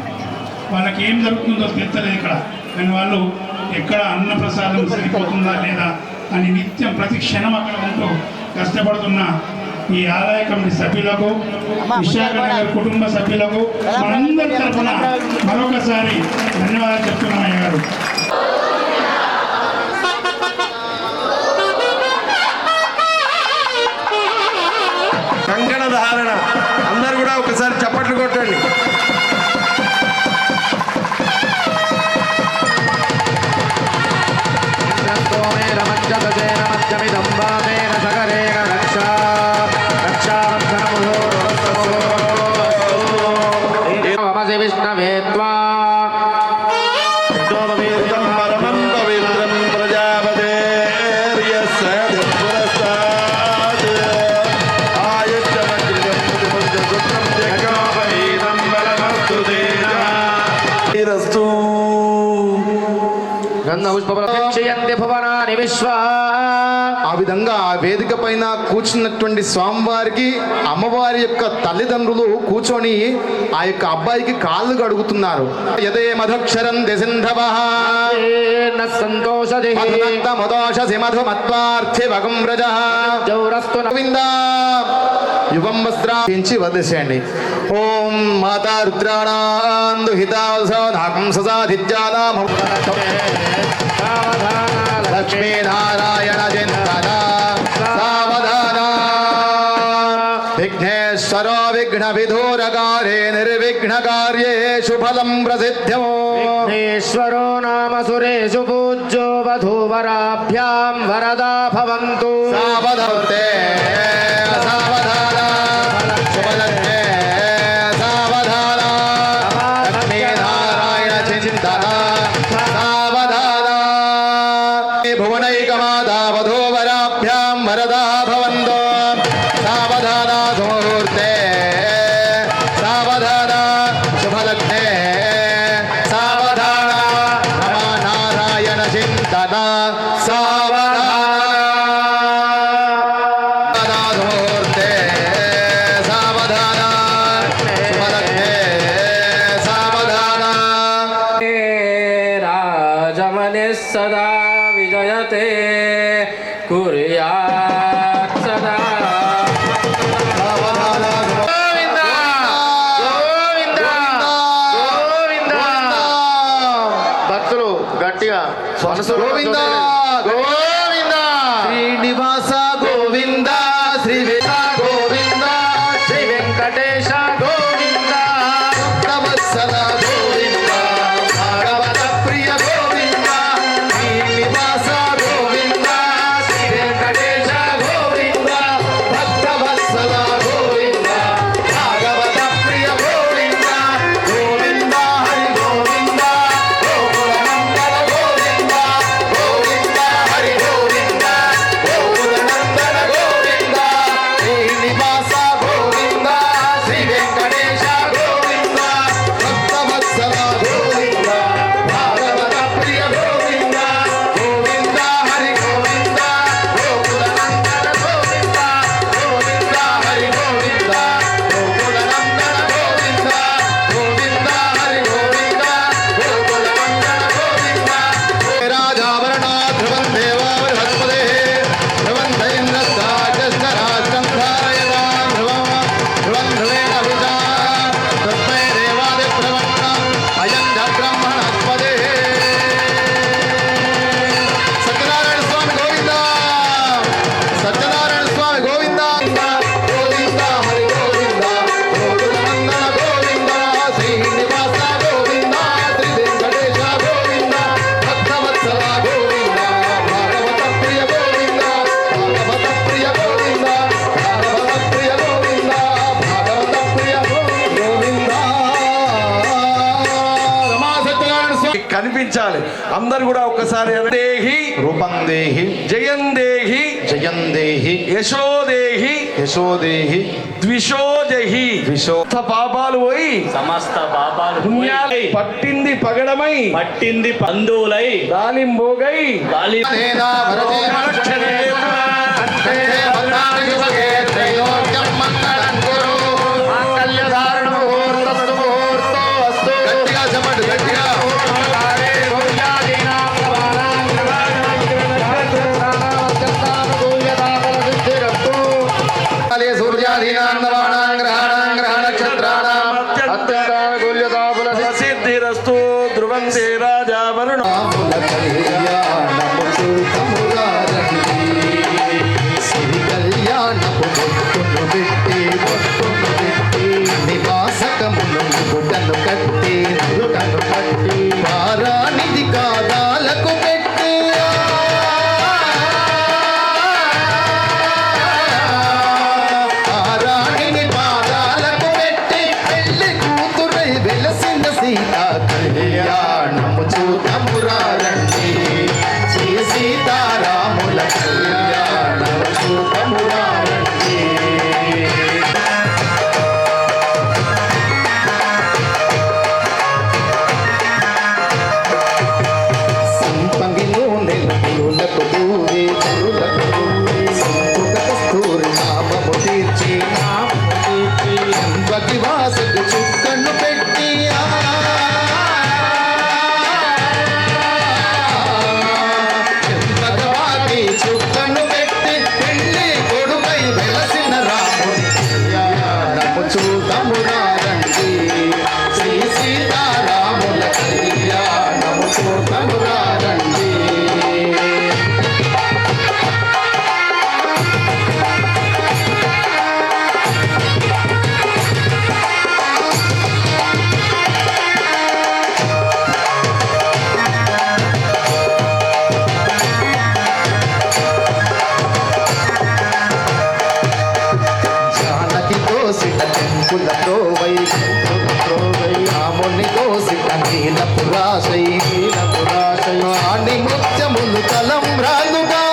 [SPEAKER 6] వాళ్ళకి ఏం జరుగుతుందో తెలుస్తలేదు ఇక్కడ. కానీ వాళ్ళు ఎక్కడ అన్నప్రసాదం సరిపోతుందా లేదా అని నిత్యం ప్రతి క్షణం అక్కడ ఉంటూ కష్టపడుతున్న ఈ ఆలయ కమిటీ సభ్యులకు, విశాఖ నగర్ కుటుంబ సభ్యులకు మనందరి తరఫున మరొకసారి ధన్యవాదాలు చెప్తున్నాం. అయ్య గారు
[SPEAKER 3] కంకణ ధారణ అందరు కూడా ఒకసారి చప్పట్లు కొట్టండి.
[SPEAKER 4] విష్ణవే
[SPEAKER 3] పరమం పవిత్రం ప్రజాపతేర్యస్య పురస్తాద్ ఆయుష్యమగ్రియం ప్రతిపంచసూత్రం జగోపవీతం బలమస్తు తేజస్తు.
[SPEAKER 4] గంధపుష్పయంతి భువనాని విశ్వ.
[SPEAKER 2] ఆ విధంగా ఆ వేదిక పైన కూర్చున్నటువంటి స్వామివారికి అమ్మవారి యొక్క తల్లిదండ్రులు కూర్చొని ఆ యొక్క అబ్బాయికి కాళ్ళు కడుగుతున్నారు. యదే మధుక్షరం దిసింధవ
[SPEAKER 4] సంతోషది
[SPEAKER 2] మదోషసి మధుమత్వార్థి వగం వ్రజ
[SPEAKER 4] జౌరస్తు
[SPEAKER 2] గోవిందా యుగం వస్త్రాంచి వదిలేసేయండి. ఓం మాతా రుద్రాణాందు హితావసనాకం సదాధిత్యానామ లక్ష్మీనారాయణ చింతన సావధాన విఘ్నేశ్వరో విఘ్న విధూరకారే నిర్విఘ్నకార్యేషు ఫలం ప్రసిద్ధ్యం.
[SPEAKER 4] విఘ్నేశ్వరో నామ సురేషు పూజ్యో వధూవరాభ్యాం వరదా భవంతు.
[SPEAKER 2] సావధూతే సావధాన శుభలగ్నే సావధాన లక్ష్మీనారాయణ చింతన సావధాన భువనైకమాతా వధూవరాభ్యాం వరదా భవంతు. సావధాన సుముహూర్తే సావధాన శుభలగ్నే సావధాన రమానారాయణ చింతన సావధాన సుముహూర్తే సావధాన శుభలగ్నే సావధాన.
[SPEAKER 5] రాజమని సదా విజయతే కుర్యాత్ సదా.
[SPEAKER 4] గోవింద గోవింద గోవింద. భక్తులు గట్టిగా మనసు
[SPEAKER 2] గోవింద
[SPEAKER 4] గోవింద
[SPEAKER 2] శ్రీనివాస గోవింద శ్రీ గోవింద
[SPEAKER 4] శ్రీ వెంకటేశ గోవింద
[SPEAKER 2] భక్తవత్సల గోవింద భాగవత ప్రియ గోవింద శ్రీనివాస గోవింద శ్రీ వెంకటేశ గోవింద భక్తవత్సల గోవింద భాగవత ప్రియ గోవింద గోవింద హరి గోవింద గోకుల మంగళ గోవింద గోవింద హరి గోవింద గోకుల నందన గోవింద శ్రీనివాస గోవింద శ్రీ వెంకటేశ గోవింద భక్తవత్సల గోవింద భాగవత ప్రియ గోవింద గోవింద హరి గోవింద గోకుల నందన గోవింద గోవింద హరి గోవింద గోకుల నందన గోవింద గోవింద హరి గోవింద గోకుల నందన గోవింద. రాజావరణ ధ్రువం దేవా బృహస్పతే ధ్రువం దైంద్రస్కారాష్టం ధారయతాం ధ్రువం ధ్రువం ధ్రువేణ విజా తస్మై దేవాది ప్రవన్నః అయం చ బ్రహ్మణస్పతే. సత్యనారాయణ స్వామి గోవింద సత్యనారాయణ స్వామి గోవింద గోవింద హరి గోవింద గోకుల నందన గోవింద శ్రీనివాస గోవింద శ్రీ వెంకటేశ గోవింద భక్తవత్సల గోవింద భాగవత ప్రియ గోవింద భాగవత ప్రియ గోవింద భాగవత ప్రియ గోవింద భాగవత ప్రియ గోవింద. రమా సత్యనారాయణ స్వామి
[SPEAKER 3] కనిపించాలి అందరు కూడా ఒక్కసారి దేహి
[SPEAKER 2] రూపం దేహి
[SPEAKER 3] జయం దేహి
[SPEAKER 2] జయం దేహి
[SPEAKER 3] యశోదేహి
[SPEAKER 2] యశోదేహి
[SPEAKER 3] ద్విషోజహి
[SPEAKER 2] ద్విషోత్థ
[SPEAKER 3] పాపాలు పోయి
[SPEAKER 7] సమస్త పాపాలు
[SPEAKER 3] పుణ్యాలు పట్టింది పగడమై
[SPEAKER 7] పట్టింది పందులై
[SPEAKER 3] దాలింబోగై
[SPEAKER 7] బాలి
[SPEAKER 2] నేనా భరతే
[SPEAKER 3] రక్షణే
[SPEAKER 2] కంఠే భద్రాణి యువకే త్రైలోక్యం మంగళం కురు.
[SPEAKER 4] మాంగళ్యధారణ ముహూర్తస్తు ముహూర్తో అస్తు.
[SPEAKER 2] గట్టిగా చెప్పండి గట్టిగా. కాలే సూర్యాధీనాం నవానాం గ్రహాణాం గ్రహ నక్షత్రాణాం
[SPEAKER 3] సిద్ధిరస్తు ధ్రువం తే రాజా వరుణ
[SPEAKER 2] శ్రీ కళ్యాణపు బొట్టును పెట్టి ఆశకు చుక్కను పెట్టి చెంపకవాకి చుక్కను పెట్టి పెళ్లి కొడుకై వెలసిన రాముని కళ్యాణము చూతమురా రండి శ్రీ సీతారాముల కళ్యాణము చూతమురా రండి. జానకి కోసిట చెంపుల త్రోవై రాముని కోసిట నీలపురాశై ఆని ముత్యములు తలం రాలుగా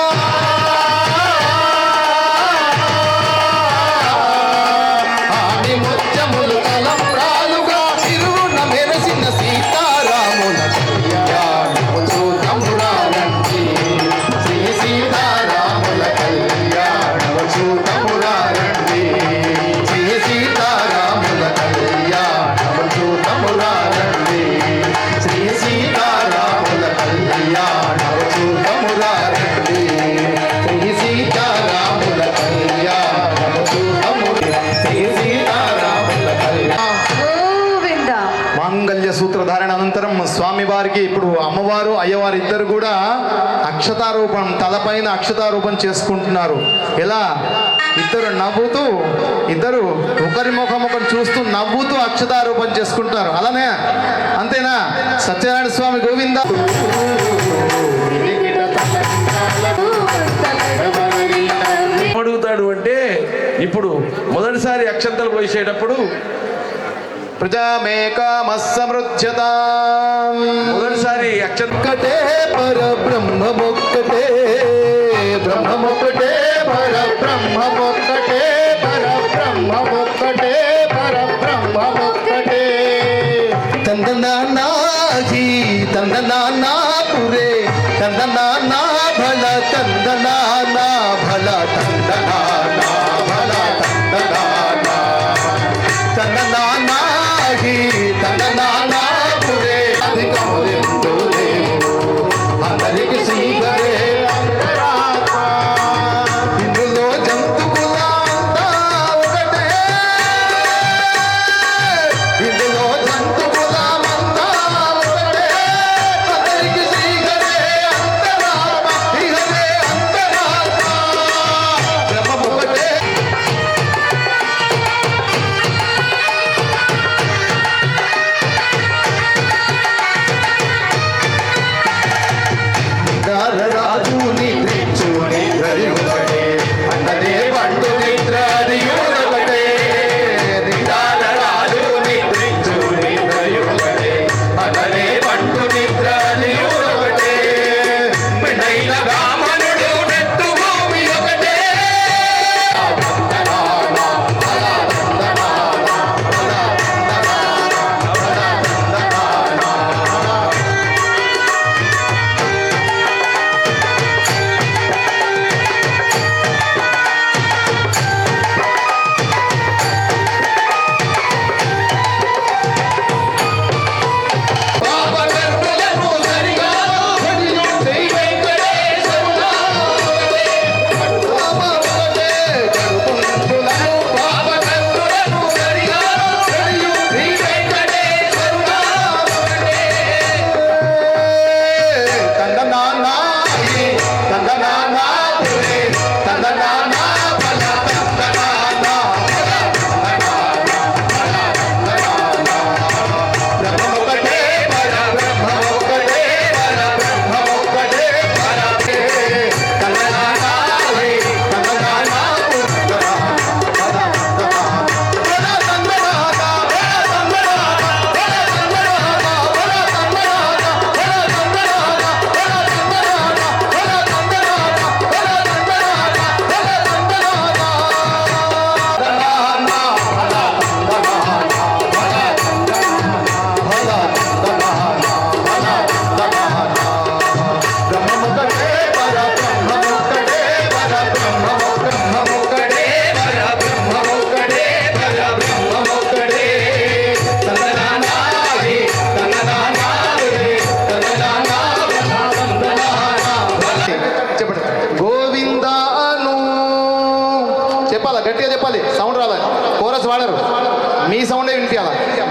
[SPEAKER 2] ఆని ముత్యములు తలం రాలుగా తిరువున మెరసిన సీతారాముల కళ్యాణము చూతమురా రండి శ్రీ సీతారాముల కళ్యాణము చూతమురా రండి శ్రీ సీతారాముల కళ్యాణము చూతమురా రండి శ్రీ సీతారాముల కళ్యాణము చూతమురా రండి శ్రీ సీతారాముల కళ్యాణము చూతమురా శ్రీ సీతారాముల కళ్యాణ మాంగళ్య సూత్రధారణ అనంతరం స్వామివారికి ఇప్పుడు అమ్మవారు అయ్యవారు ఇద్దరు కూడా అక్షతారూపం తలపైన అక్షతారూపం చేసుకుంటున్నారు. ఎలా ఇద్దరు నవ్వుతూ ఇద్దరు ఒకరి ముఖం ఒకరు చూస్తూ నవ్వుతూ అక్షతారూపం చేసుకుంటున్నారు. అలానే అంతేనా? సత్యనారాయణ స్వామి గోవింద.
[SPEAKER 3] అడుగుతాడు అంటే ఇప్పుడు మొదటిసారి అక్షంతలు పోసేటప్పుడు
[SPEAKER 2] ప్రజామేకామస్సమృజ్యత
[SPEAKER 3] మొదటిసారి
[SPEAKER 2] ఒక్కటే పర బ్రహ్మమొక్కటే బ్రహ్మమొక్కటే పర బ్రహ్మమొక్కటే పర బ్రహ్మమొక్కటే పర బ్రహ్మమొక్కటే తందనానాజీ తందనానా పురే తందనానా భల తందనానా భల తందనానా భల తందనానా తందనానా తందనానా పురే అధికములెందు లేవు అందరికి శ్రీకరే అంతరాత్మ ఇందులో జంతువులంతా ఒకటే ఇందులో జంతువులమంతా ఒకటే అందరికి శ్రీకరే అంతరాత్మ ఇహరే అంతరాత్మ బ్రహ్మ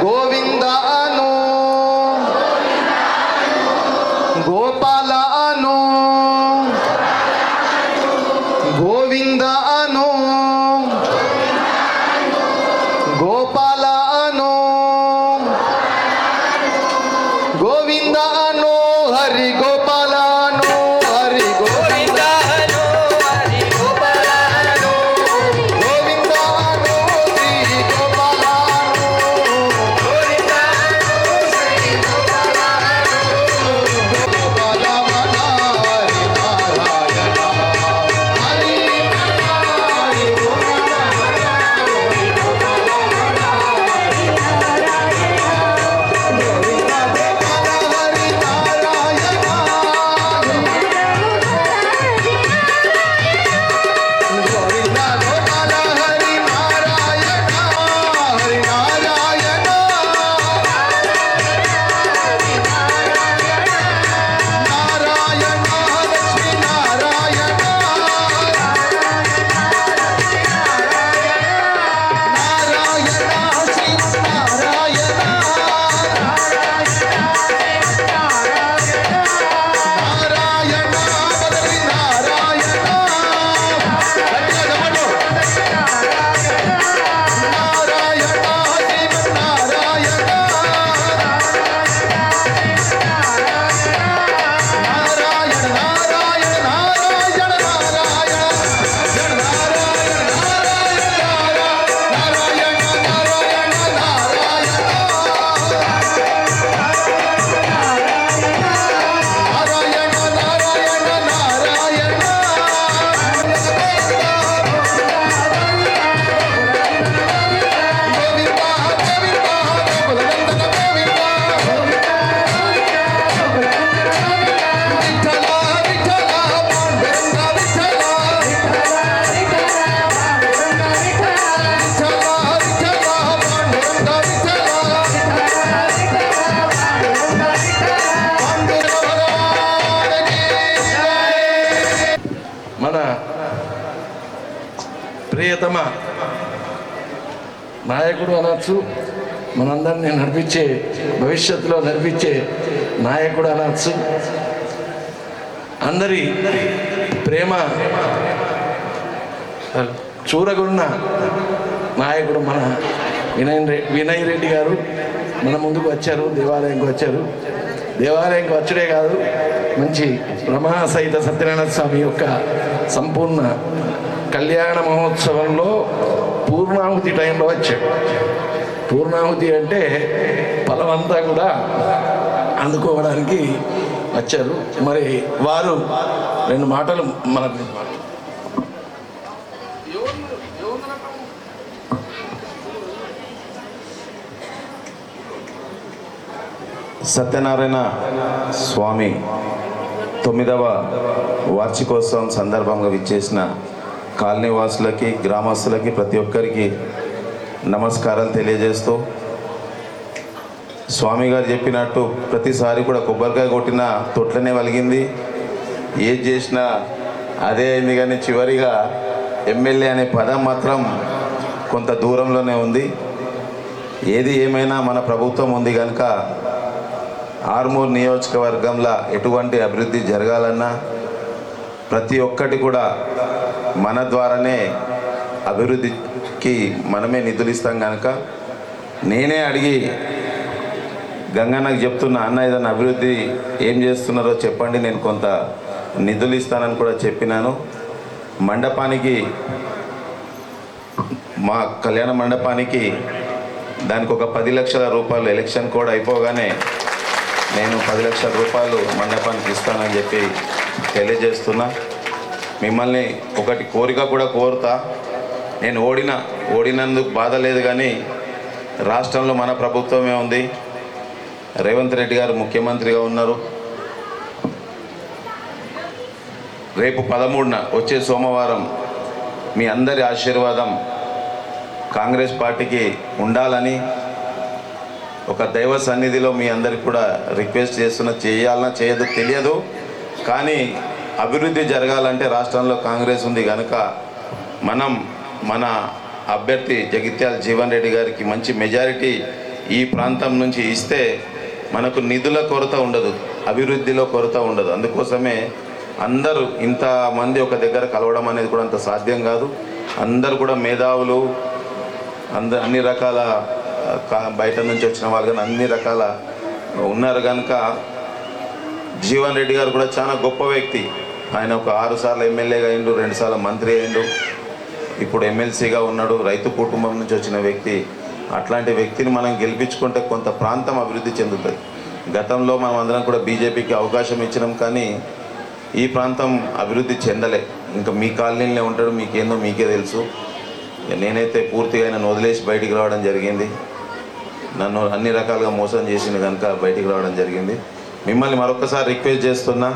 [SPEAKER 2] గోవింద అను గోపాల అను గోవింద అను గోపాల అను గోవింద అను హరి గోపాల అను హరి గోవింద అను హరి గోపాల అను గోవింద అను శ్రీ గోపాల అను గోవింద అను శ్రీ గోపాల అను గోపాల వన హరి నారాయణ హరి హరి గోవింద హరి గోపాల వన హరి నారాయణ గోవింద గోపాల హరి నారాయణ గోవింద గోపాల హరి నారాయణ హరి నారాయణ నారాయణ లక్ష్మీ నారాయణ నారాయణ శ్రీమన్నారాయణ నారాయణ బదరి నారాయణ గట్టిగా చెప్పండి. నారాయణ శ్రీమన్నారాయణ నారాయణ నారాయణ నారాయణ నారాయణ
[SPEAKER 3] మన ప్రియతమ నాయకుడు అనొచ్చు, మనందరినీ నడిపించే, భవిష్యత్తులో నడిపించే నాయకుడు అనొచ్చు. అందరి ప్రేమ చూరగొన్న నాయకుడు మన వినయ్ రెడ్డి గారు మన ముందుకు వచ్చారు, దేవాలయంకి వచ్చారు. దేవాలయంకి వచ్చడే కాదు, మంచి రమణ సహిత సత్యనారాయణ స్వామి యొక్క సంపూర్ణ కళ్యాణ మహోత్సవంలో పూర్ణాహుతి టైంలో వచ్చాడు. పూర్ణాహుతి అంటే ఫలమంతా కూడా అందుకోవడానికి వచ్చారు. మరి వారు రెండు మాటలు మనకు
[SPEAKER 8] సత్యనారాయణ స్వామి 9వ వార్షికోత్సవం సందర్భంగా విచ్చేసిన కాలనీవాసులకి, గ్రామస్తులకి, ప్రతి ఒక్కరికి నమస్కారాలు తెలియజేస్తూ, స్వామి గారు చెప్పినట్టు ప్రతిసారి కూడా కొబ్బరికాయ కొట్టిన తొట్లనే వలిగింది, ఏది చేసినా అదే అయింది. కానీ చివరిగా ఎమ్మెల్యే అనే పదం మాత్రం కొంత దూరంలోనే ఉంది. ఏది ఏమైనా మన ప్రభుత్వం ఉంది కనుక ఆర్మూర్ నియోజకవర్గంలో ఎటువంటి అభివృద్ధి జరగాలన్నా ప్రతి ఒక్కటి కూడా మన ద్వారానే అభివృద్ధికి మనమే నిధులు ఇస్తాం కనుక నేనే అడిగి గంగన్నకు చెప్తున్నా, అన్న ఏదైనా అభివృద్ధి ఏం చేస్తున్నారో చెప్పండి, నేను కొంత నిధులు ఇస్తానని కూడా చెప్పినాను. మండపానికి, మా కళ్యాణ మండపానికి దానికి ఒక 10 లక్షల రూపాయలు ఎలక్షన్ కోడ్ అయిపోగానే నేను 10 లక్షల రూపాయలు మండపానికి ఇస్తానని చెప్పి తెలియజేస్తున్నా. మిమ్మల్ని ఒకటి కోరిక కూడా కోరుతా. నేను ఓడినందుకు బాధ లేదు, కానీ రాష్ట్రంలో మన ప్రభుత్వమే ఉంది. రేవంత్ రెడ్డి గారు ముఖ్యమంత్రిగా ఉన్నారు. రేపు 13న వచ్చే సోమవారం మీ అందరి ఆశీర్వాదం కాంగ్రెస్ పార్టీకి ఉండాలని ఒక దైవ సన్నిధిలో మీ అందరికి కూడా రిక్వెస్ట్ చేస్తున్నా. చేయాలన్నా చేయదో తెలియదు, కానీ అభివృద్ధి జరగాలంటే రాష్ట్రంలో కాంగ్రెస్ ఉంది కనుక మన అభ్యర్థి జగిత్యాల జీవన్ రెడ్డి గారికి మంచి మెజారిటీ ఈ ప్రాంతం నుంచి ఇస్తే మనకు నిధుల కొరత ఉండదు, అభివృద్ధిలో కొరత ఉండదు. అందుకోసమే అందరూ ఇంతమంది ఒక దగ్గర కలవడం అనేది కూడా అంత సాధ్యం కాదు. అందరు కూడా మేధావులు, అన్ని రకాల బయట నుంచి వచ్చిన వాళ్ళు కానీ అన్ని రకాల ఉన్నారు కనుక జీవన్ రెడ్డి గారు కూడా చాలా గొప్ప వ్యక్తి. ఆయన ఒక 6 సార్లు ఎమ్మెల్యేగా అయిండు, 2 సార్లు మంత్రి అయిండు, ఇప్పుడు ఎమ్మెల్సీగా ఉన్నాడు. రైతు కుటుంబం నుంచి వచ్చిన వ్యక్తి. అట్లాంటి వ్యక్తిని మనం గెలిపించుకుంటే కొంత ప్రాంతం అభివృద్ధి చెందుతుంది. గతంలో మనం అందరం కూడా బీజేపీకి అవకాశం ఇచ్చినాం, కానీ ఈ ప్రాంతం అభివృద్ధి చెందలే. ఇంకా మీ కాలనీలోనే ఉంటాడు, మీకేందో మీకే తెలుసు. నేనైతే పూర్తిగా ఆయన వదిలేసి బయటికి రావడం జరిగింది. నన్ను అన్ని రకాలుగా మోసం చేసిన కనుక బయటికి రావడం జరిగింది. మిమ్మల్ని మరొకసారి రిక్వెస్ట్ చేస్తున్నా,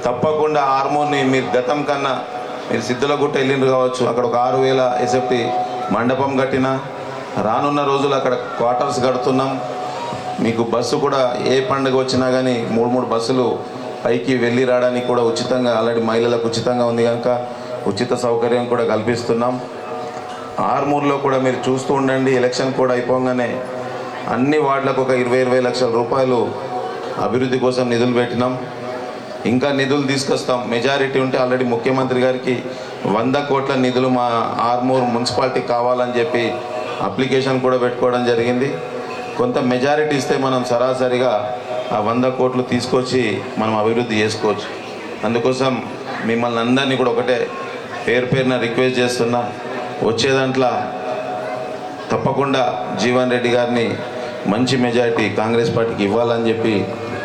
[SPEAKER 8] తప్పకుండా ఆర్మూర్ని మీరు గతం కన్నా మీరు సిద్ధులగుట్ట వెళ్ళిండ్రు కావచ్చు, అక్కడ ఒక 6000 ఎస్ఎఫ్టీ మండపం కట్టినా, రానున్న రోజులు అక్కడ క్వార్టర్స్ కడుతున్నాం. మీకు బస్సు కూడా ఏ పండుగ వచ్చినా కానీ 3 బస్సులు పైకి వెళ్ళి రావడానికి కూడా ఉచితంగా, ఆల్రెడీ మహిళలకు ఉచితంగా ఉంది కనుక ఉచిత సౌకర్యం కూడా కల్పిస్తున్నాం. ఆర్మూర్లో కూడా మీరు చూస్తూ ఉండండి, ఎలక్షన్ కూడా అయిపోగానే అన్ని వార్డులకు ఒక 20 లక్షల రూపాయలు అభివృద్ధి కోసం నిధులు పెట్టినాం. ఇంకా నిధులు తీసుకొస్తాం. మెజారిటీ ఉంటే ఆల్రెడీ ముఖ్యమంత్రి గారికి 100 కోట్ల నిధులు మా ఆర్మూర్ మున్సిపాలిటీకి కావాలని చెప్పి అప్లికేషన్ కూడా పెట్టుకోవడం జరిగింది. కొంత మెజారిటీ ఇస్తే మనం సరాసరిగా ఆ 100 కోట్లు తీసుకొచ్చి మనం అభివృద్ధి చేసుకోవచ్చు. అందుకోసం మిమ్మల్ని అందరినీ కూడా ఒకటే పేరున రిక్వెస్ట్ చేస్తున్నా, వచ్చే దాంట్లో తప్పకుండా జీవన్ రెడ్డి గారిని మంచి మెజారిటీ కాంగ్రెస్ పార్టీకి ఇవ్వాలని చెప్పి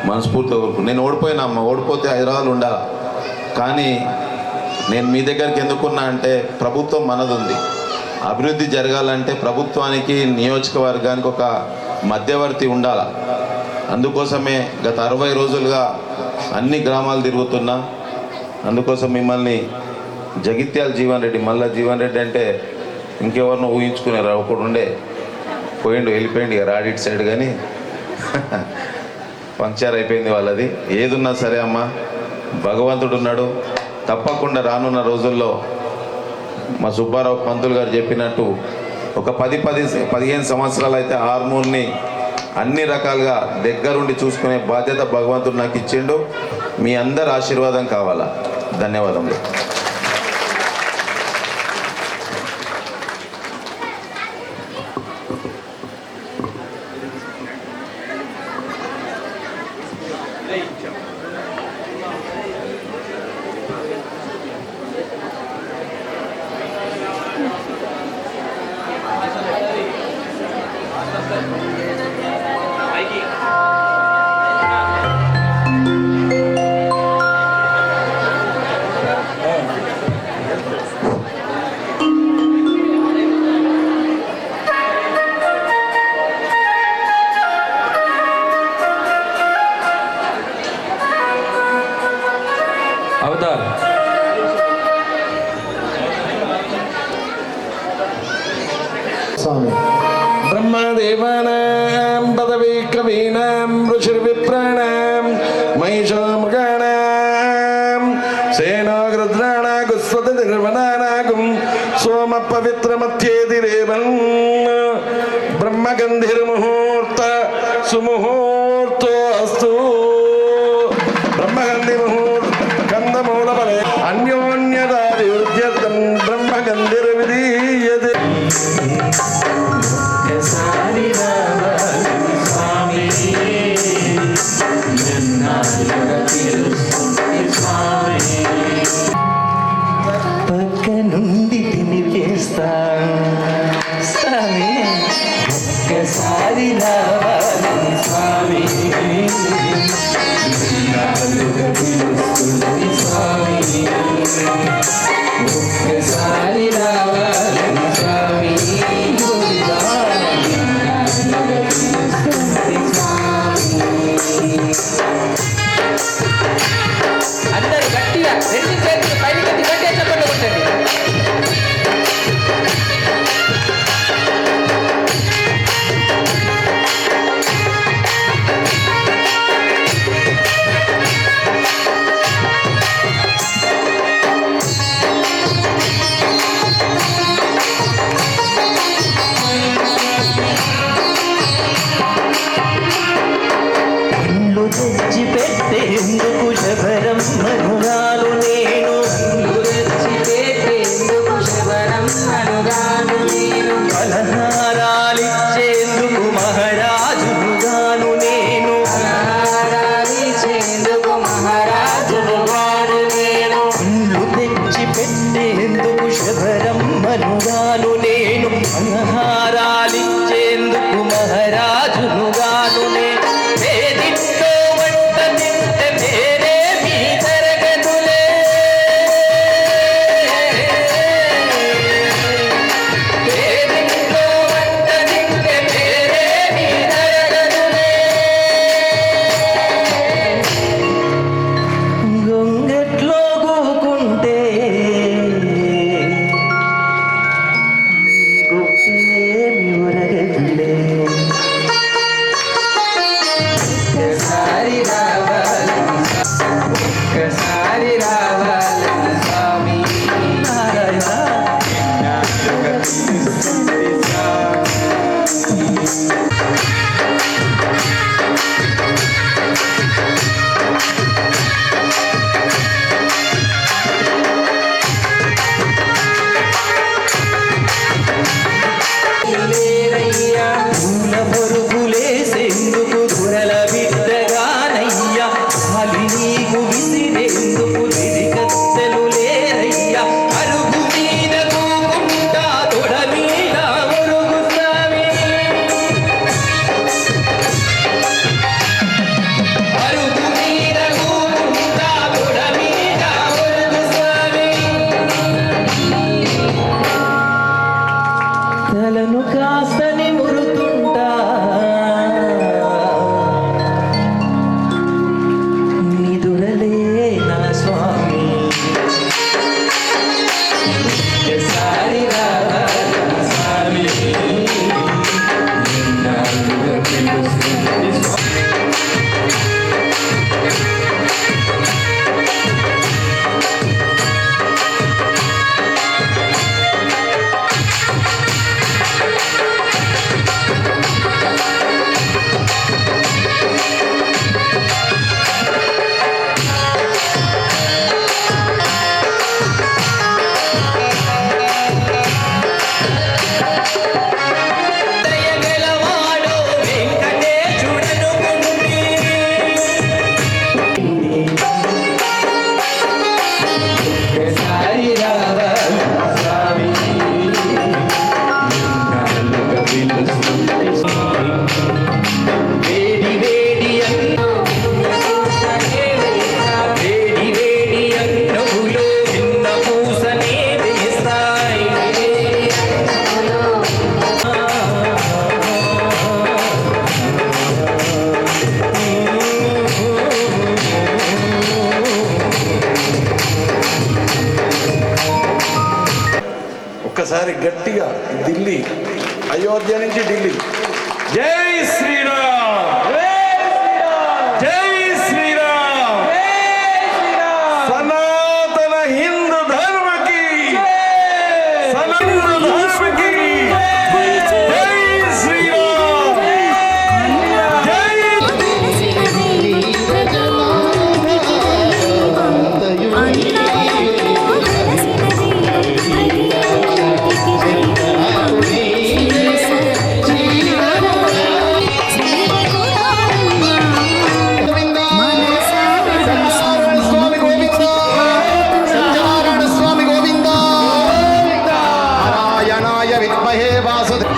[SPEAKER 8] మనస్ఫూర్తిగా కోరుకుంటున్నాను. నేను ఓడిపోయినా అమ్మ, ఓడిపోతే హైదరాబాద్ ఉండాలి, కానీ నేను మీ దగ్గరికి ఎందుకున్నా అంటే ప్రభుత్వం మనది ఉంది. అభివృద్ధి జరగాలంటే ప్రభుత్వానికి నియోజకవర్గానికి ఒక మధ్యవర్తి ఉండాలి. అందుకోసమే గత 60 రోజులుగా అన్ని గ్రామాలు తిరుగుతున్నా. అందుకోసం మిమ్మల్ని జగిత్యాల జీవన్ రెడ్డి, మళ్ళీ జీవన్ రెడ్డి అంటే ఇంకెవరినో ఊహించుకున్నారు, ఒకడు ఉండే పోయిండు, వెళ్ళిపోయిండు, ఇక రాడిట్ సైడ్, కానీ పంక్చర్ అయిపోయింది వాళ్ళది. ఏదున్నా సరే అమ్మ, భగవంతుడు ఉన్నాడు. తప్పకుండా రానున్న రోజుల్లో మా సుబ్బారావు పంతులు గారు చెప్పినట్టు ఒక 10-15 సంవత్సరాలు అయితే ఆర్మూర్ని అన్ని రకాలుగా దగ్గరుండి చూసుకునే బాధ్యత భగవంతుడు నాకు ఇచ్చిండు. మీ అందరి ఆశీర్వాదం కావాలా. ధన్యవాదములు.
[SPEAKER 5] అవతార్
[SPEAKER 2] స్వామి
[SPEAKER 3] బ్రహ్మదేవానాం పదవీ కవీనాం ఋషిర్విప్రాణాం మహిషామృగాణాం సేనాగ్రద్రాణాగుస్వత నిర్వనానాగుం సోమ పవిత్రమత్యేదిరేవన్ బ్రహ్మగంధిర్ముహూర్త సుముహూర్తో అస్తు. బ్రహ్మగంధి ముహూర్త కందమూల బలే అన్యోన్యదాభివృద్ధ్యర్థం బ్రహ్మగంధిర్విధీయతే.
[SPEAKER 9] పక్క నుండి తినిపిస్తా స్వామి, ఒక్కసారి రావాలి స్వామి, స్వామి ఒక్కసారి రావాలి స్వామి. అందరు గట్టిగా 2 చేతులు పైకి గట్టిగా చెప్పండి కొట్టండి. రాజునుగానునే పేదింట్లో వంట తింటే పేరే మీ తరగతులే పేదింట్లో వంట తింటే పేరే మీ తరగతులే గొంగట్లో కూకుంటే గొప్పేమి ఉరగదులే ఒక్కసారి రావాలి ఒక్కసారి రావాలి స్వామి నారాయణ లేరయ్యా పూల పొరుగులేసేందుకు దురల బిడ్డగానయ్యా మళ్ళీ నీకు విసిరేందుకు విరికత్తెలు లేరయ్యా అరుగు మీద కూకుంటా తొడ మీద ఒరుగు స్వామి అరుగు మీద కూకుంటా తొడ మీద ఒరుగు స్వామి తలను కాస్తని మురుతుంటా నిదురలే నా స్వామి ఒక్కసారి రావాలి స్వామి నిన్నాళ్ళుగా పిలుస్తుంది స్వామి. దయగలవాడో వెంకటేశుడనుకుంటే ఒక్కసారి రావాలి స్వామి నిన్నాళ్ళుగా పిలుస్తుంది స్వామి. వేడి వేడి వేడి వేడి అన్నములో చిన్న పూసనే వేస్తాయి
[SPEAKER 3] ఒక్కసారి గట్టిగా ఢిల్లీ, అయోధ్య నుంచి ఢిల్లీ. జై శ్రీరామ్, జై శ్రీరామ్, సనాతన హిందూ ధర్మ की, సనాతన ధర్మ की, జై శ్రీరామ్, జై
[SPEAKER 2] స్వామి గోవింద నారాయణాయ విద్మహే వాసుదేవాయ